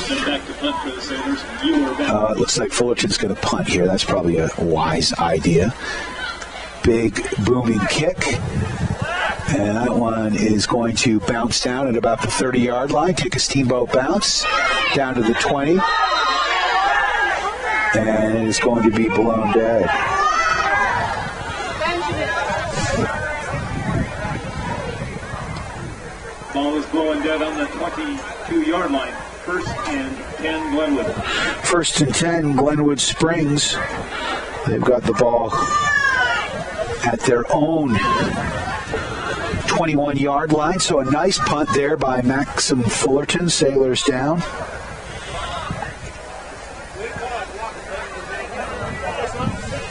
looks like Fullerton's going to punt here. That's probably a wise idea. Big booming kick. And that one is going to bounce down at about the 30-yard line. Take a Steamboat bounce down to the 20. And it is going to be blown dead. Ball is blowing dead on the 22-yard line. 1st and 10, Glenwood. 1st and 10, Glenwood Springs. They've got the ball at their own 21-yard line. So a nice punt there by Maxim Fullerton. Sailors down.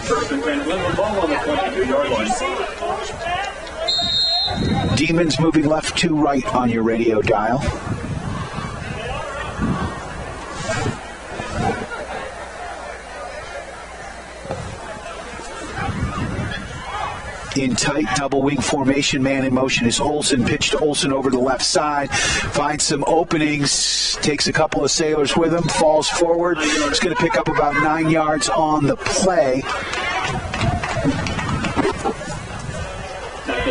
First and 10, Glenwood, ball on the 22-yard line. Demons moving left to right on your radio dial. In tight double wing formation, man in motion is Olsen. Pitch to Olsen over the left side. Finds some openings. Takes a couple of Sailors with him. Falls forward. He's going to pick up about 9 yards on the play.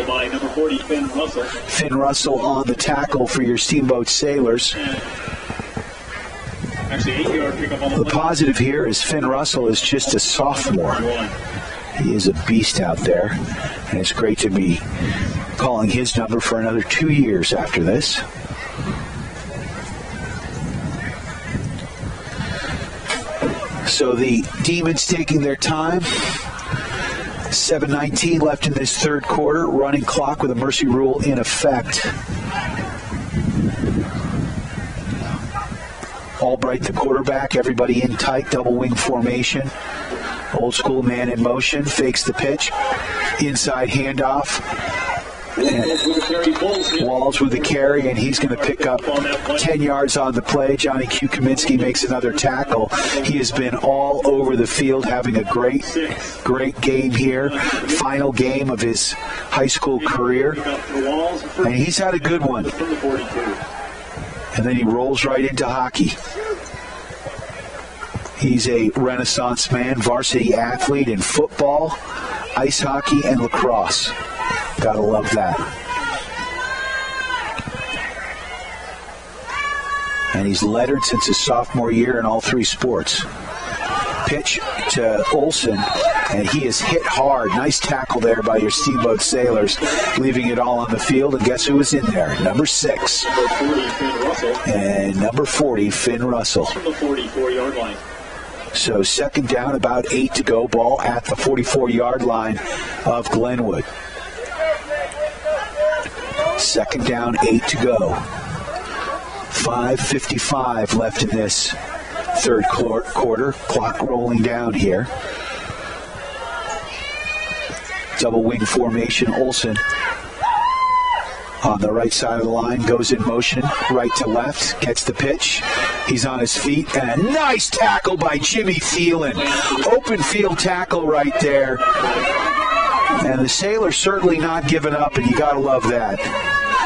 tackle by number 40, Finn Russell. Finn Russell on the tackle for your Steamboat Sailors. Actually, 8-yard pickup on the positive here is Finn Russell is just a sophomore. He is a beast out there, and it's great to be calling his number for another 2 years after this. So the Demons taking their time. 7:19 left in this third quarter. Running clock with a mercy rule in effect. Albright, the quarterback. Everybody in tight, double wing formation. Old school man in motion. Fakes the pitch. Inside handoff. Walls with the carry, and he's going to pick up 10 yards on the play. Johnny Q. Kaminsky makes another tackle. He has been all over the field, having a great game here. Final game of his high school career. And he's had a good one. And then he rolls right into hockey. He's a Renaissance man, varsity athlete in football, ice hockey, and lacrosse. Gotta love that. And he's lettered since his sophomore year in all three sports. Pitch to Olsen, and he is hit hard. Nice tackle there by your Steamboat Sailors, leaving it all on the field. And guess who was in there? Number 6. And number 40, Finn Russell. From the 44-yard line. So second down, about 8 to go. Ball at the 44-yard line of Glenwood. Second down, 8 to go. 5:55 left in this third quarter. Clock rolling down here. Double wing formation. Olsen on the right side of the line, goes in motion, right to left, gets the pitch. He's on his feet, and a nice tackle by Jimmy Thielen. Open field tackle right there. And the Sailors certainly not giving up, and you got to love that.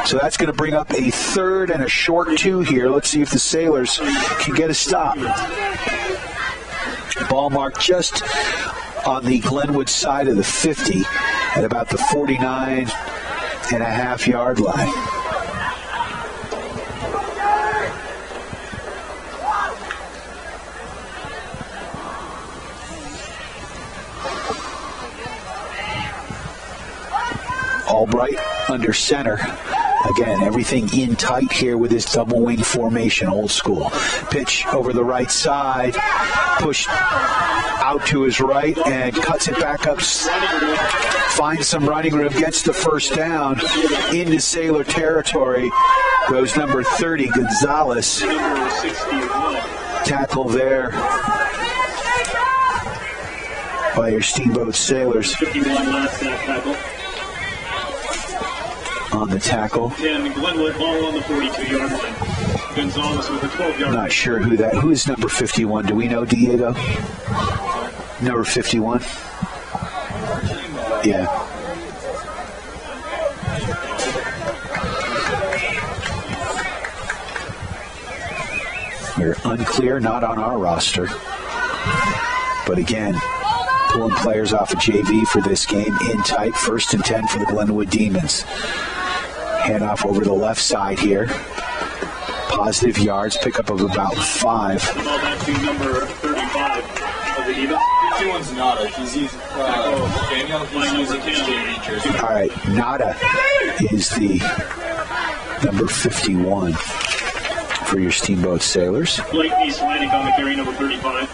So that's going to bring up a third and a short 2 here. Let's see if the Sailors can get a stop. Ball marked just on the Glenwood side of the 50 at about the 49.5-yard line. Albright under center. Again, everything in tight here with his double wing formation, old school. Pitch over the right side, pushed out to his right, and cuts it back up. Finds some running room, gets the first down into Sailor territory. Goes number 30, Gonzalez. Tackle there by your Steamboat Sailors. 51 last tackle. On the tackle. 10, Glenwood, ball on the 42-yard line. Gonzalez with a 12-yard. Not sure who is number 51. Do we know, Diego? Number 51? Yeah. We're unclear, not on our roster. But again, pulling players off of JV for this game in tight. 1st and 10 for the Glenwood Demons. Handoff over the left side here. Positive yards, pickup of about 5. Ball back to number 35 of the Demons. 51's Nada. He's using Daniel. He's using his JV jersey. All right, Nada is the number 51 for your Steamboat Sailors. Blake East Atlantic on the carry, number 35.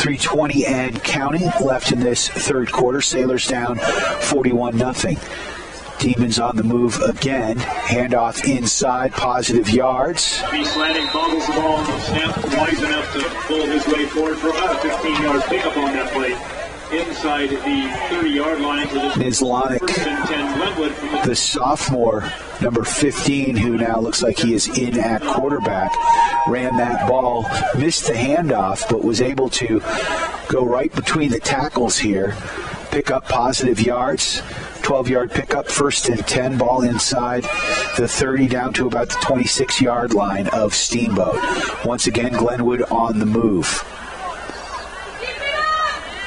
3:20 and counting left in this third quarter. Sailors down 41-0. Demons on the move again. Handoff inside, positive yards. East Atlantic bobbles the ball, snap, wise enough to pull his way forward for about a 15-yard pickup on that play. Inside the 30-yard line for this Nislonic, 10 Glenwood. the sophomore, number 15, who now looks like he is in at quarterback, ran that ball, missed the handoff, but was able to go right between the tackles here, pick up positive yards. 12-yard pickup, 1st and 10, ball inside the 30 down to about the 26-yard line of Steamboat. Once again, Glenwood on the move.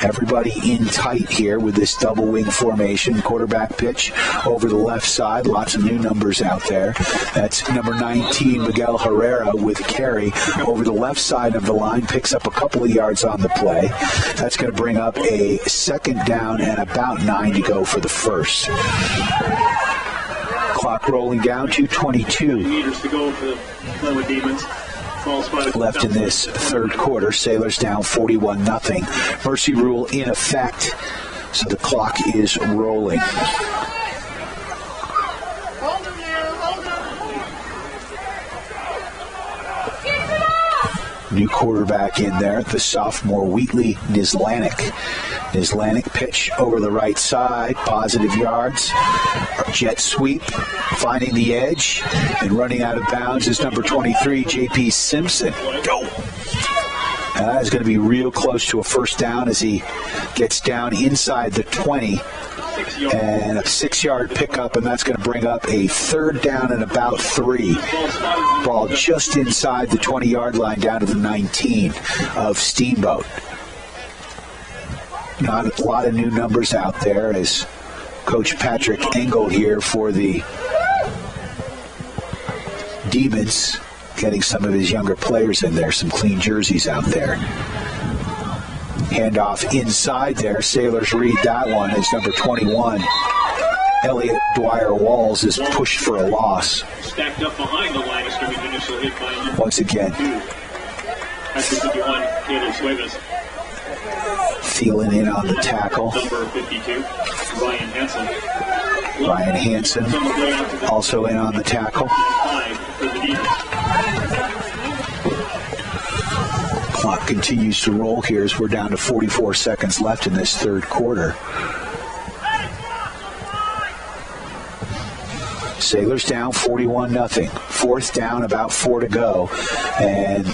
Everybody in tight here with this double wing formation. Quarterback pitch over the left side. Lots of new numbers out there. That's number 19, Miguel Herrera, with carry over the left side of the line. Picks up a couple of yards on the play. That's going to bring up a 2nd down and about 9 to go for the first. Clock rolling down to 22. Meters to go for the Glenwood Demons. Left in this third quarter. Sailors down 41-0. Mercy rule in effect, so the clock is rolling. New quarterback in there, the sophomore Wheatley Nislanik. Nislanik pitch over the right side, positive yards. Jet sweep, finding the edge, and running out of bounds is number 23, J.P. Simpson. Go! That is going to be real close to a first down as he gets down inside the 20. And a 6-yard pickup, and that's going to bring up a 3rd down and about 3. Ball just inside the 20-yard line down to the 19 of Steamboat. Not a lot of new numbers out there as Coach Patrick Engel here for the Demons, getting some of his younger players in there, some clean jerseys out there. Handoff inside there. Sailors read that one as number 21, Elliot Dwyer-Walls, is pushed for a loss. Stacked up behind the line of scrimmage, initial hit by once again. After 51, Caleb Suevas. Thielen in on the tackle. Number 52, Ryan Hansen. Ryan Hansen also in on the tackle. 5 for the Demons. Clock continues to roll here as we're down to 44 seconds left in this third quarter. Sailors down 41-0. 4th down, about 4 to go. And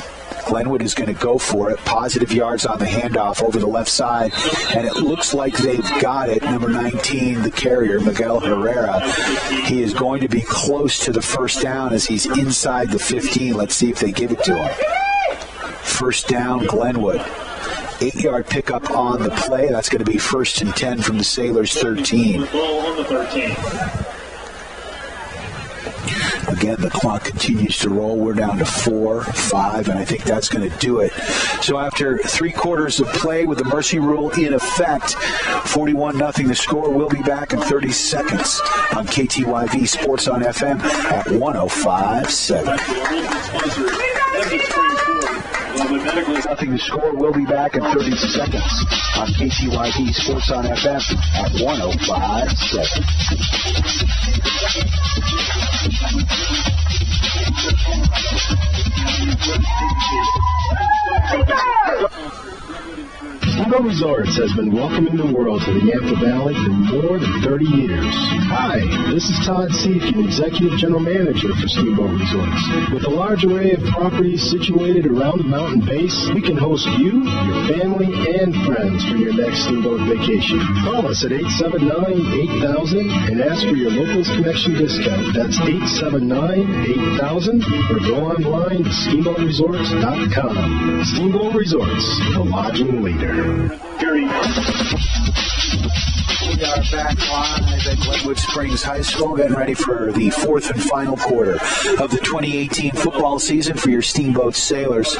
Glenwood is going to go for it. Positive yards on the handoff over the left side. And it looks like they've got it. Number 19, the carrier, Miguel Herrera. He is going to be close to the first down as he's inside the 15. Let's see if they give it to him. First down, Glenwood. 8-yard pickup on the play. That's going to be 1st and 10 from the Sailors' 13. Again, the clock continues to roll. We're down to 4, 5, and I think that's going to do it. So after 3 quarters of play with the mercy rule in effect, 41-0 the score. We'll be back in 30 seconds on KTYV Sports on FM at 105.7. The score. We'll be back in 30 seconds on KTYV Sports on FM at 105.7. Steamboat Resorts has been welcoming the world to the Yampa Valley for more than 30 years. Hi, this is Todd Seifkin, Executive General Manager for Steamboat Resorts. With a large array of properties situated around the mountain base, we can host you, your family, and friends for your next Steamboat vacation. Call us at 879-8000 and ask for your Locals Connection discount. That's 879-8000 or go online to steamboatresorts.com. Steamboat Resorts, the lodging leader. We are back live at Glenwood Springs High School, getting ready for the 4th and final quarter of the 2018 football season for your Steamboat Sailors,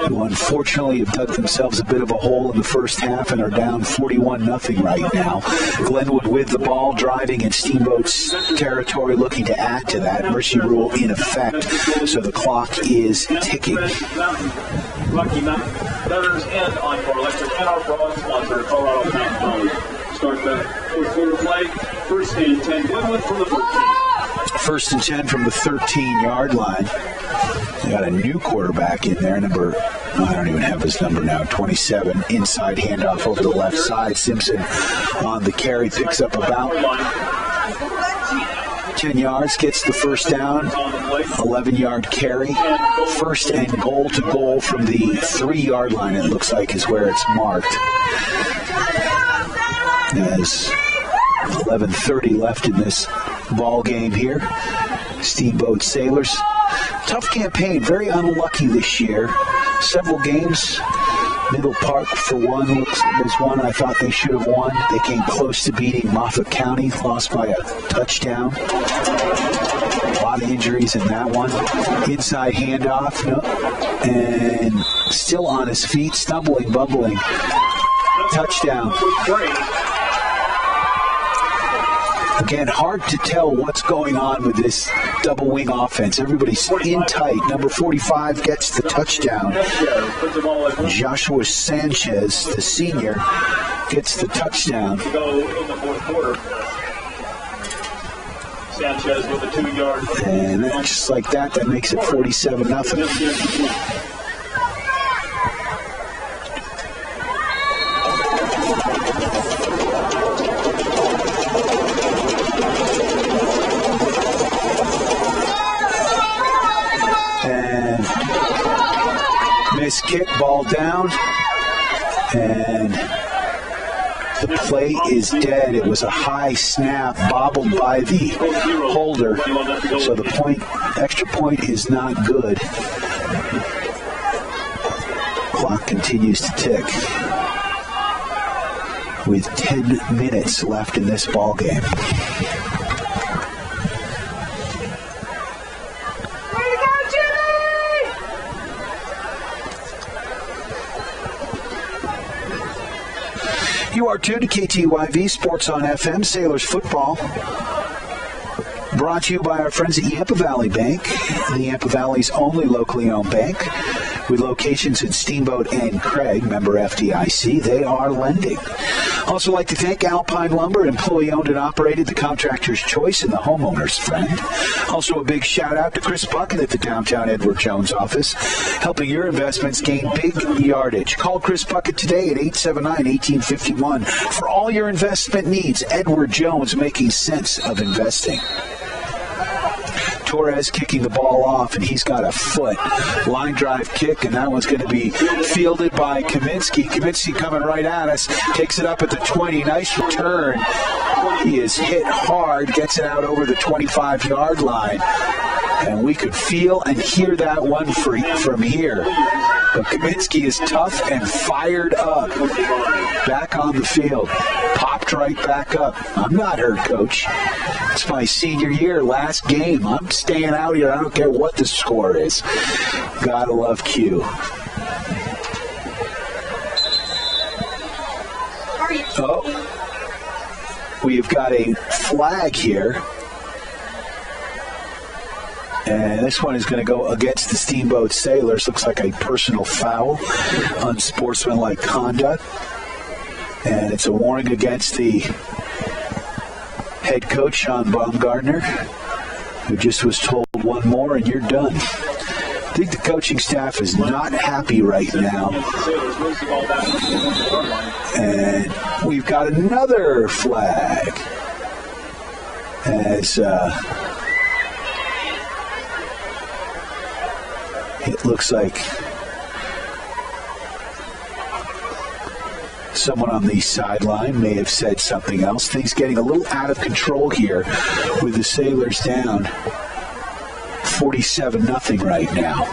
who unfortunately have dug themselves a bit of a hole in the first half and are down 41-0 right now. Glenwood with the ball, driving in Steamboat's territory, looking to add to that. Mercy rule in effect, so the clock is ticking. Rocky Mountain Veterans and Encore Electric and our broad sponsor, Colorado Mountain College. Start the 4th quarter play. 1st and 10, Glenwood from the 13. 1st and 10 from the 13-yard line. They got a new quarterback in there, I don't even have his number now, 27. Inside handoff over the left side. Simpson on the carry, picks up about 10 yards, gets the first down, 11-yard carry. 1st and goal to goal from the 3-yard line, it looks like, is where it's marked. As 11:30 left in this ball game here. Steamboat Sailors. Tough campaign, very unlucky this year. Several games. Middle Park, for one, was one I thought they should have won. They came close to beating Moffat County, lost by a touchdown. A lot of injuries in that one. Inside handoff, and still on his feet, stumbling, bumbling. Touchdown. Again, hard to tell what's going on with this double wing offense. Everybody's in tight. Number 45 gets the touchdown. Joshua Sanchez, the senior, gets the touchdown. Sanchez with a 2-yard. And just like that makes it 47-0. Kick, ball down, and the play is dead. It was a high snap, bobbled by the holder, so the extra point is not good. Clock continues to tick with 10 minutes left in this ball game. You are tuned to KTYV Sports on FM, Sailors Football. Brought to you by our friends at Yampa Valley Bank, the Yampa Valley's only locally owned bank, with locations in Steamboat and Craig, member FDIC. They are lending. Also like to thank Alpine Lumber, employee-owned and operated, the contractor's choice and the homeowner's friend. Also a big shout-out to Chris Puckett at the downtown Edward Jones office, helping your investments gain big yardage. Call Chris Puckett today at 879-1851 for all your investment needs. Edward Jones, making sense of investing. Torres kicking the ball off, and he's got a foot. Line drive kick, and that one's going to be fielded by Kaminsky. Kaminsky coming right at us, takes it up at the 20. Nice return. He is hit hard, gets it out over the 25-yard line. And we could feel and hear that one from here. But Kaminsky is tough and fired up. Back on the field. Popped right back up. I'm not hurt, Coach. It's my senior year, last game. I'm staying out here. I don't care what the score is. Gotta love Q. Oh, we've got a flag here. And this one is going to go against the Steamboat Sailors. Looks like a personal foul, unsportsmanlike conduct. And it's a warning against the head coach, Sean Baumgartner, who just was told one more and you're done. I think the coaching staff is not happy right now. And we've got another flag as it looks like someone on the sideline may have said something else. Things getting a little out of control here with the Sailors down 47-0 right now.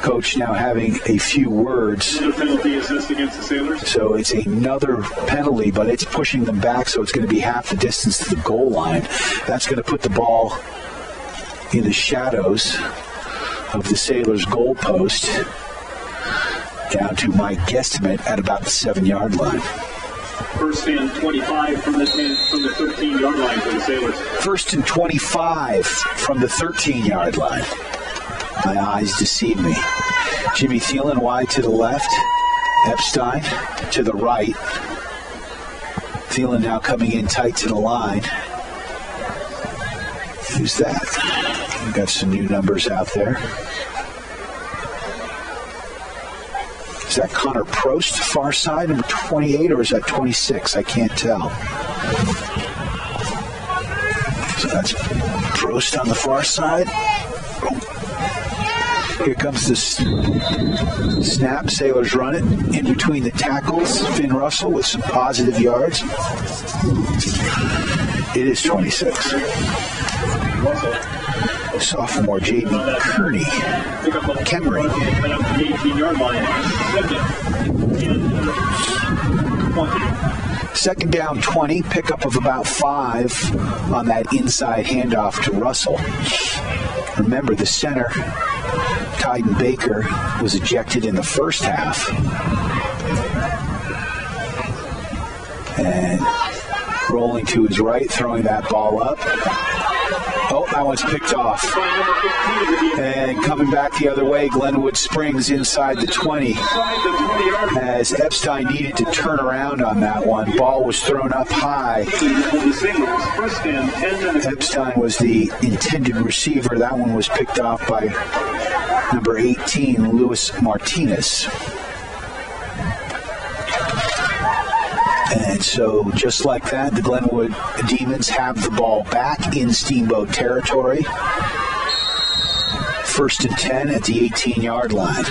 Coach now having a few words. Another penalty is this against the Sailors. So it's another penalty, but it's pushing them back, so it's going to be half the distance to the goal line. That's going to put the ball in the shadows of the Sailors' goal post, down to my guesstimate at about the 7-yard line. First and 25 from the 13-yard line for the Sailors. First and 25 from the 13-yard line. My eyes deceive me. Jimmy Thielen wide to the left. Epstein to the right. Thielen now coming in tight to the line. Who's that? We've got some new numbers out there. Is that Connor Prost, far side, number 28, or is that 26? I can't tell. So that's Prost on the far side. Here comes the snap. Sailors run it in between the tackles. Finn Russell with some positive yards. It is 26. Sophomore Jaden Kemery. Second down 20, pickup of about 5 on that inside handoff to Russell. Remember, the center, Tyden Baker, was ejected in the first half. And rolling to his right, throwing that ball up. Oh, that one's picked off. And coming back the other way, Glenwood Springs inside the 20 as Epstein needed to turn around on that one. Ball was thrown up high. Epstein was the intended receiver. That one was picked off by number 18, Luis Martinez. And so, just like that, the Glenwood Demons have the ball back in Steamboat territory. 1st and 10 at the 18-yard line.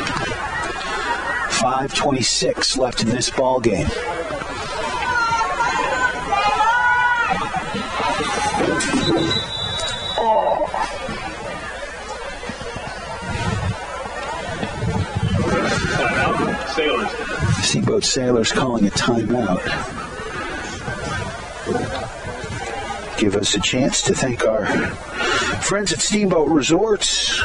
5:26 left in this ball game. Steamboat Sailors calling a timeout. Give us a chance to thank our friends at Steamboat Resorts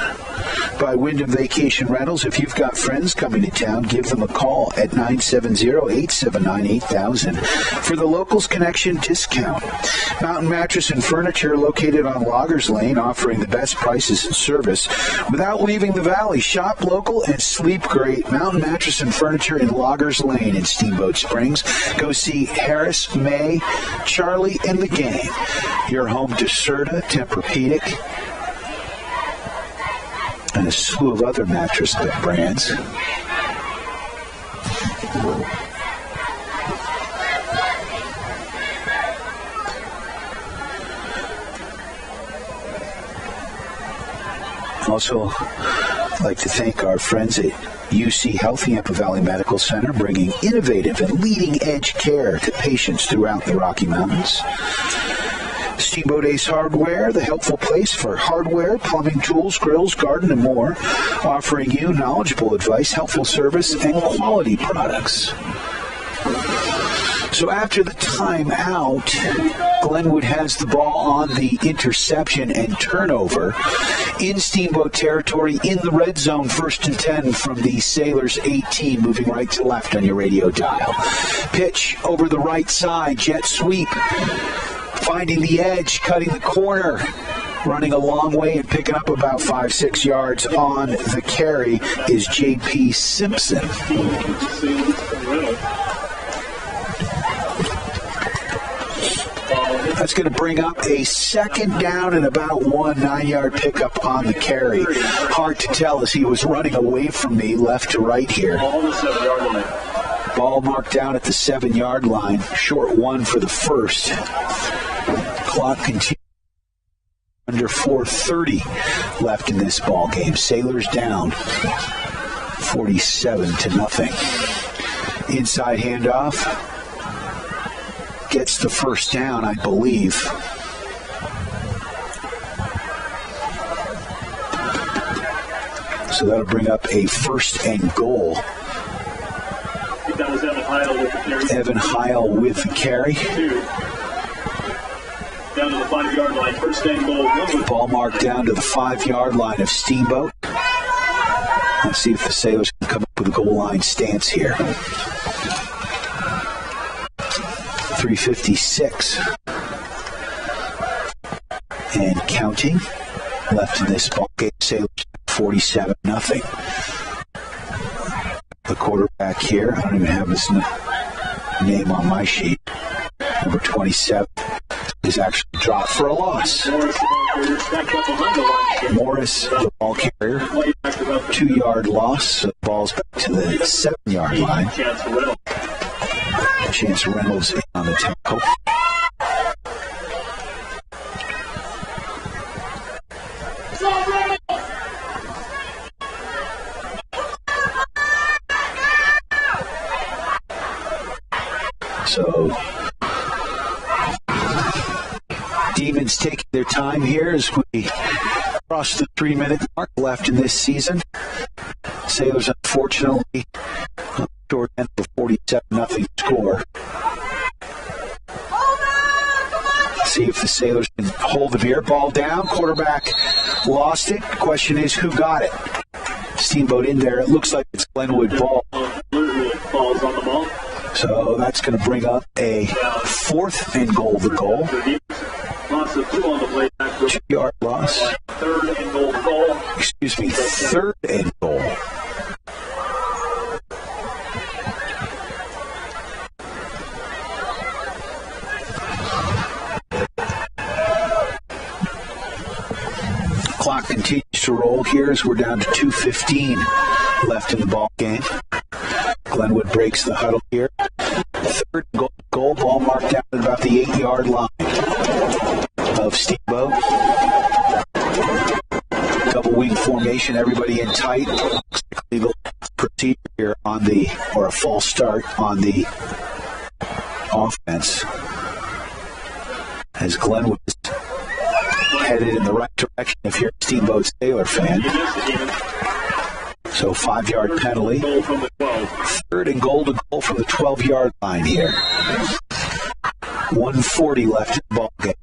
by Wyndham Vacation Rentals. If you've got friends coming to town, give them a call at 970-879-8000 for the Locals Connection discount. Mountain Mattress and Furniture located on Loggers Lane, offering the best prices and service without leaving the valley. Shop local and sleep great. Mountain Mattress and Furniture in Loggers Lane in Steamboat Springs. Go see Harris, May, Charlie, and the gang. Your home to Serta, Tempur-Pedic, and a slew of other mattress brands. Also, I'd like to thank our friends at UC Health, Yampa Valley Medical Center, bringing innovative and leading-edge care to patients throughout the Rocky Mountains. Steamboat Ace Hardware, the helpful place for hardware, plumbing, tools, grills, garden, and more, offering you knowledgeable advice, helpful service, and quality products. So after the timeout, Glenwood has the ball on the interception and turnover in Steamboat territory in the red zone. 1st and 10 from the Sailors 18, moving right to left on your radio dial. Pitch over the right side, jet sweep. Finding the edge, cutting the corner, running a long way and picking up about 5-6 yards on the carry is J.P. Simpson. That's going to bring up a 2nd down and about 1 9-yard pickup on the carry. Hard to tell as he was running away from me left to right here. Ball marked down at the 7-yard line. Short 1 for the first. Clock continues. Under 4:30 left in this ball game. Sailors down 47-0. Inside handoff. Gets the first down, I believe. So that'll bring up a 1st and goal. That was Evan Heil with the carry. Down to the 5-yard line. 1st and goal. Ball marked down to the 5-yard line of Steamboat. Let's see if the Sailors can come up with a goal line stance here. 3:56. And counting. Left in this ball game. Sailors 47-0. The quarterback here, I don't even have his name on my sheet. Number 27 is actually dropped for a loss. Morris, the ball carrier, 2-yard loss. So the ball's back to the 7-yard line. Chance Reynolds in on the tackle. So Demons taking their time here as we cross the 3-minute mark left in this season. Sailors, unfortunately, short end of a 47-0 score. See if the Sailors can hold the beer. Ball down. Quarterback lost it. Question is, who got it? Steamboat in there. It looks like it's Glenwood ball. Falls on the ball. So that's going to bring up a 4th and goal. The goal. Loss of 2 on the play. 2-yard loss. 3rd and goal. Excuse me, 3rd and goal. Clock continues to roll here as we're down to 2:15 left in the ball game. Glenwood breaks the huddle here. 3rd goal, ball marked down at about the 8-yard line of Steamboat. Double wing formation, everybody in tight. Legal procedure here on or a false start on the offense. As Glenwood is headed in the right direction if you're a Steamboat Sailor fan. So 5-yard penalty. 3rd and goal to goal from the 12-yard line here. 1:40 left in the ball game.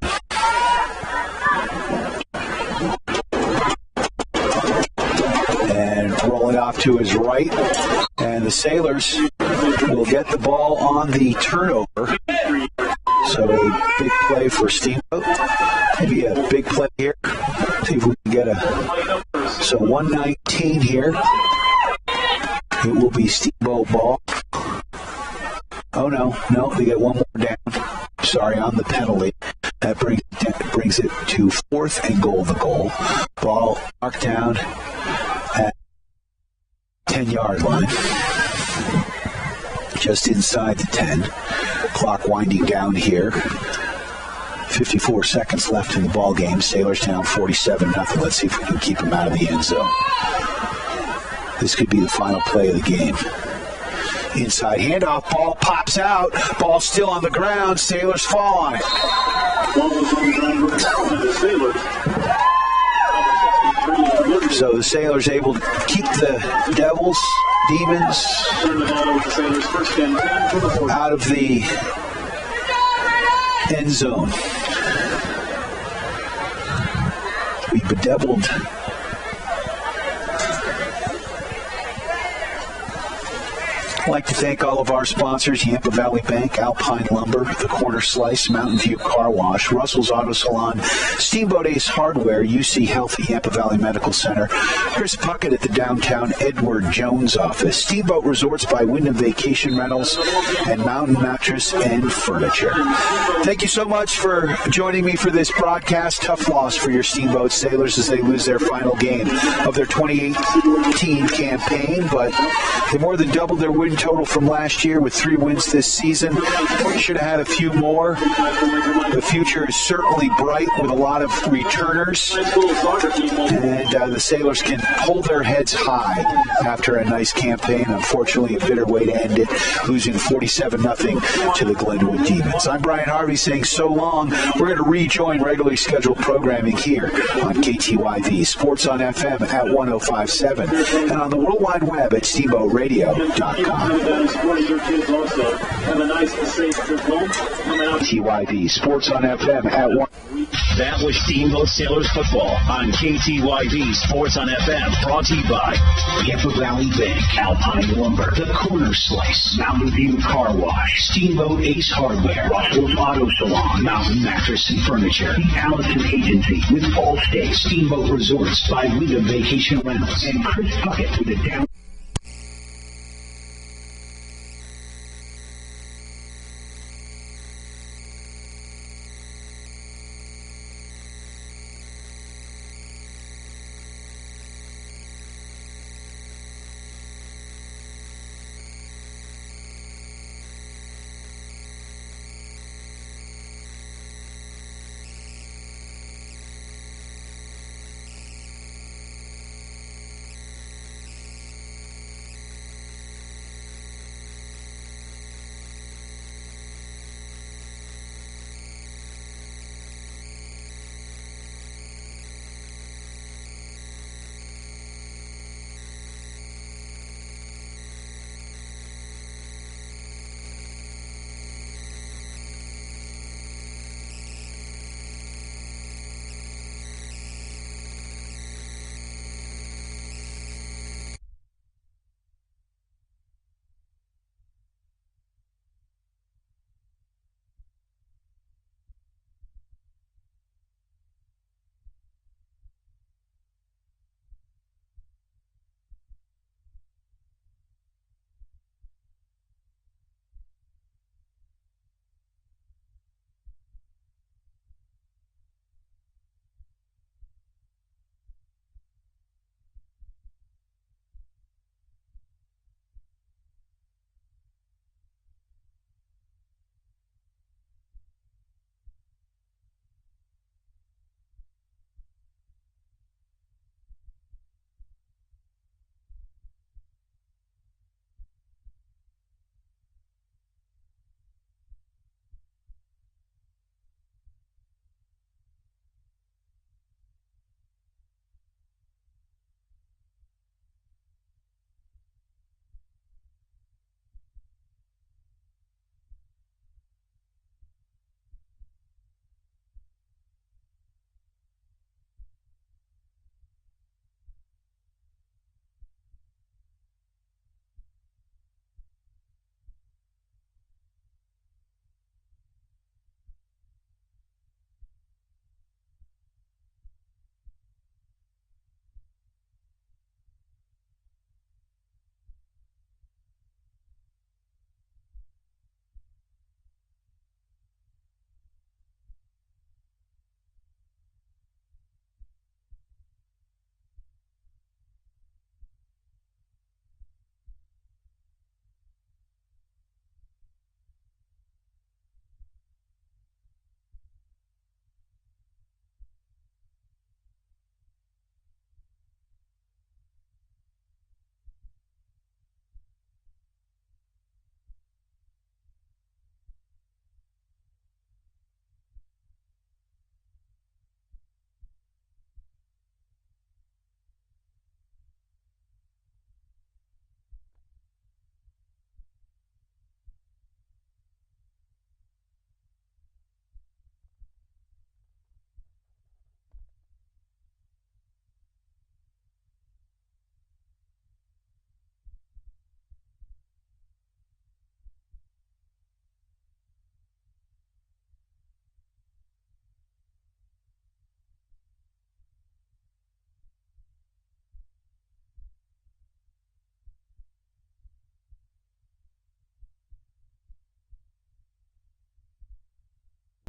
And rolling off to his right. And the Sailors will get the ball on the turnover. So a big play for Steamboat. Maybe a big play here. See if we can get so 119 here. It will be Steamboat ball. Oh no, they get one more down. Sorry, on the penalty. That brings it to 4th and goal. The goal. Ball marked down at 10-yard line. Just inside the 10. Clock winding down here. 54 seconds left in the ball game. Sailors down 47-0. Let's see if we can keep them out of the end zone. This could be the final play of the game. Inside handoff, ball pops out. Ball still on the ground. Sailors fall on it. So the Sailors able to keep the Demons out of the end zone. We bedeviled I'd like to thank all of our sponsors, Yampa Valley Bank, Alpine Lumber, The Corner Slice, Mountain View Car Wash, Russell's Auto Salon, Steamboat Ace Hardware, UC Health at Yampa Valley Medical Center, Chris Puckett at the downtown Edward Jones office, Steamboat Resorts by Wyndham Vacation Rentals, and Mountain Mattress and Furniture. Thank you so much for joining me for this broadcast. Tough loss for your Steamboat Sailors as they lose their final game of their 2018 campaign, but they more than doubled their win total from last year with 3 wins this season. Should have had a few more. The future is certainly bright with a lot of returners, and the Sailors can hold their heads high after a nice campaign. Unfortunately, a bitter way to end it, losing 47-0 to the Glenwood Demons. I'm Brian Harvey saying so long. We're going to rejoin regularly scheduled programming here on KTYV, Sports on FM at 105.7, and on the World Wide Web at SteamboatRadio.com. KTYV, Sports on FM at 1. That was Steamboat Sailors football on KTYV Sports on FM, brought to you by Yampa Valley Bank, Alpine Lumber, The Corner Slice, Mountain View Car Wash, Steamboat Ace Hardware, Russell's Auto Salon, Mountain Mattress and Furniture, The Allison Agency with Allstate, Steamboat Resorts by Wyndham Vacation Rentals, and Chris Puckett with the down.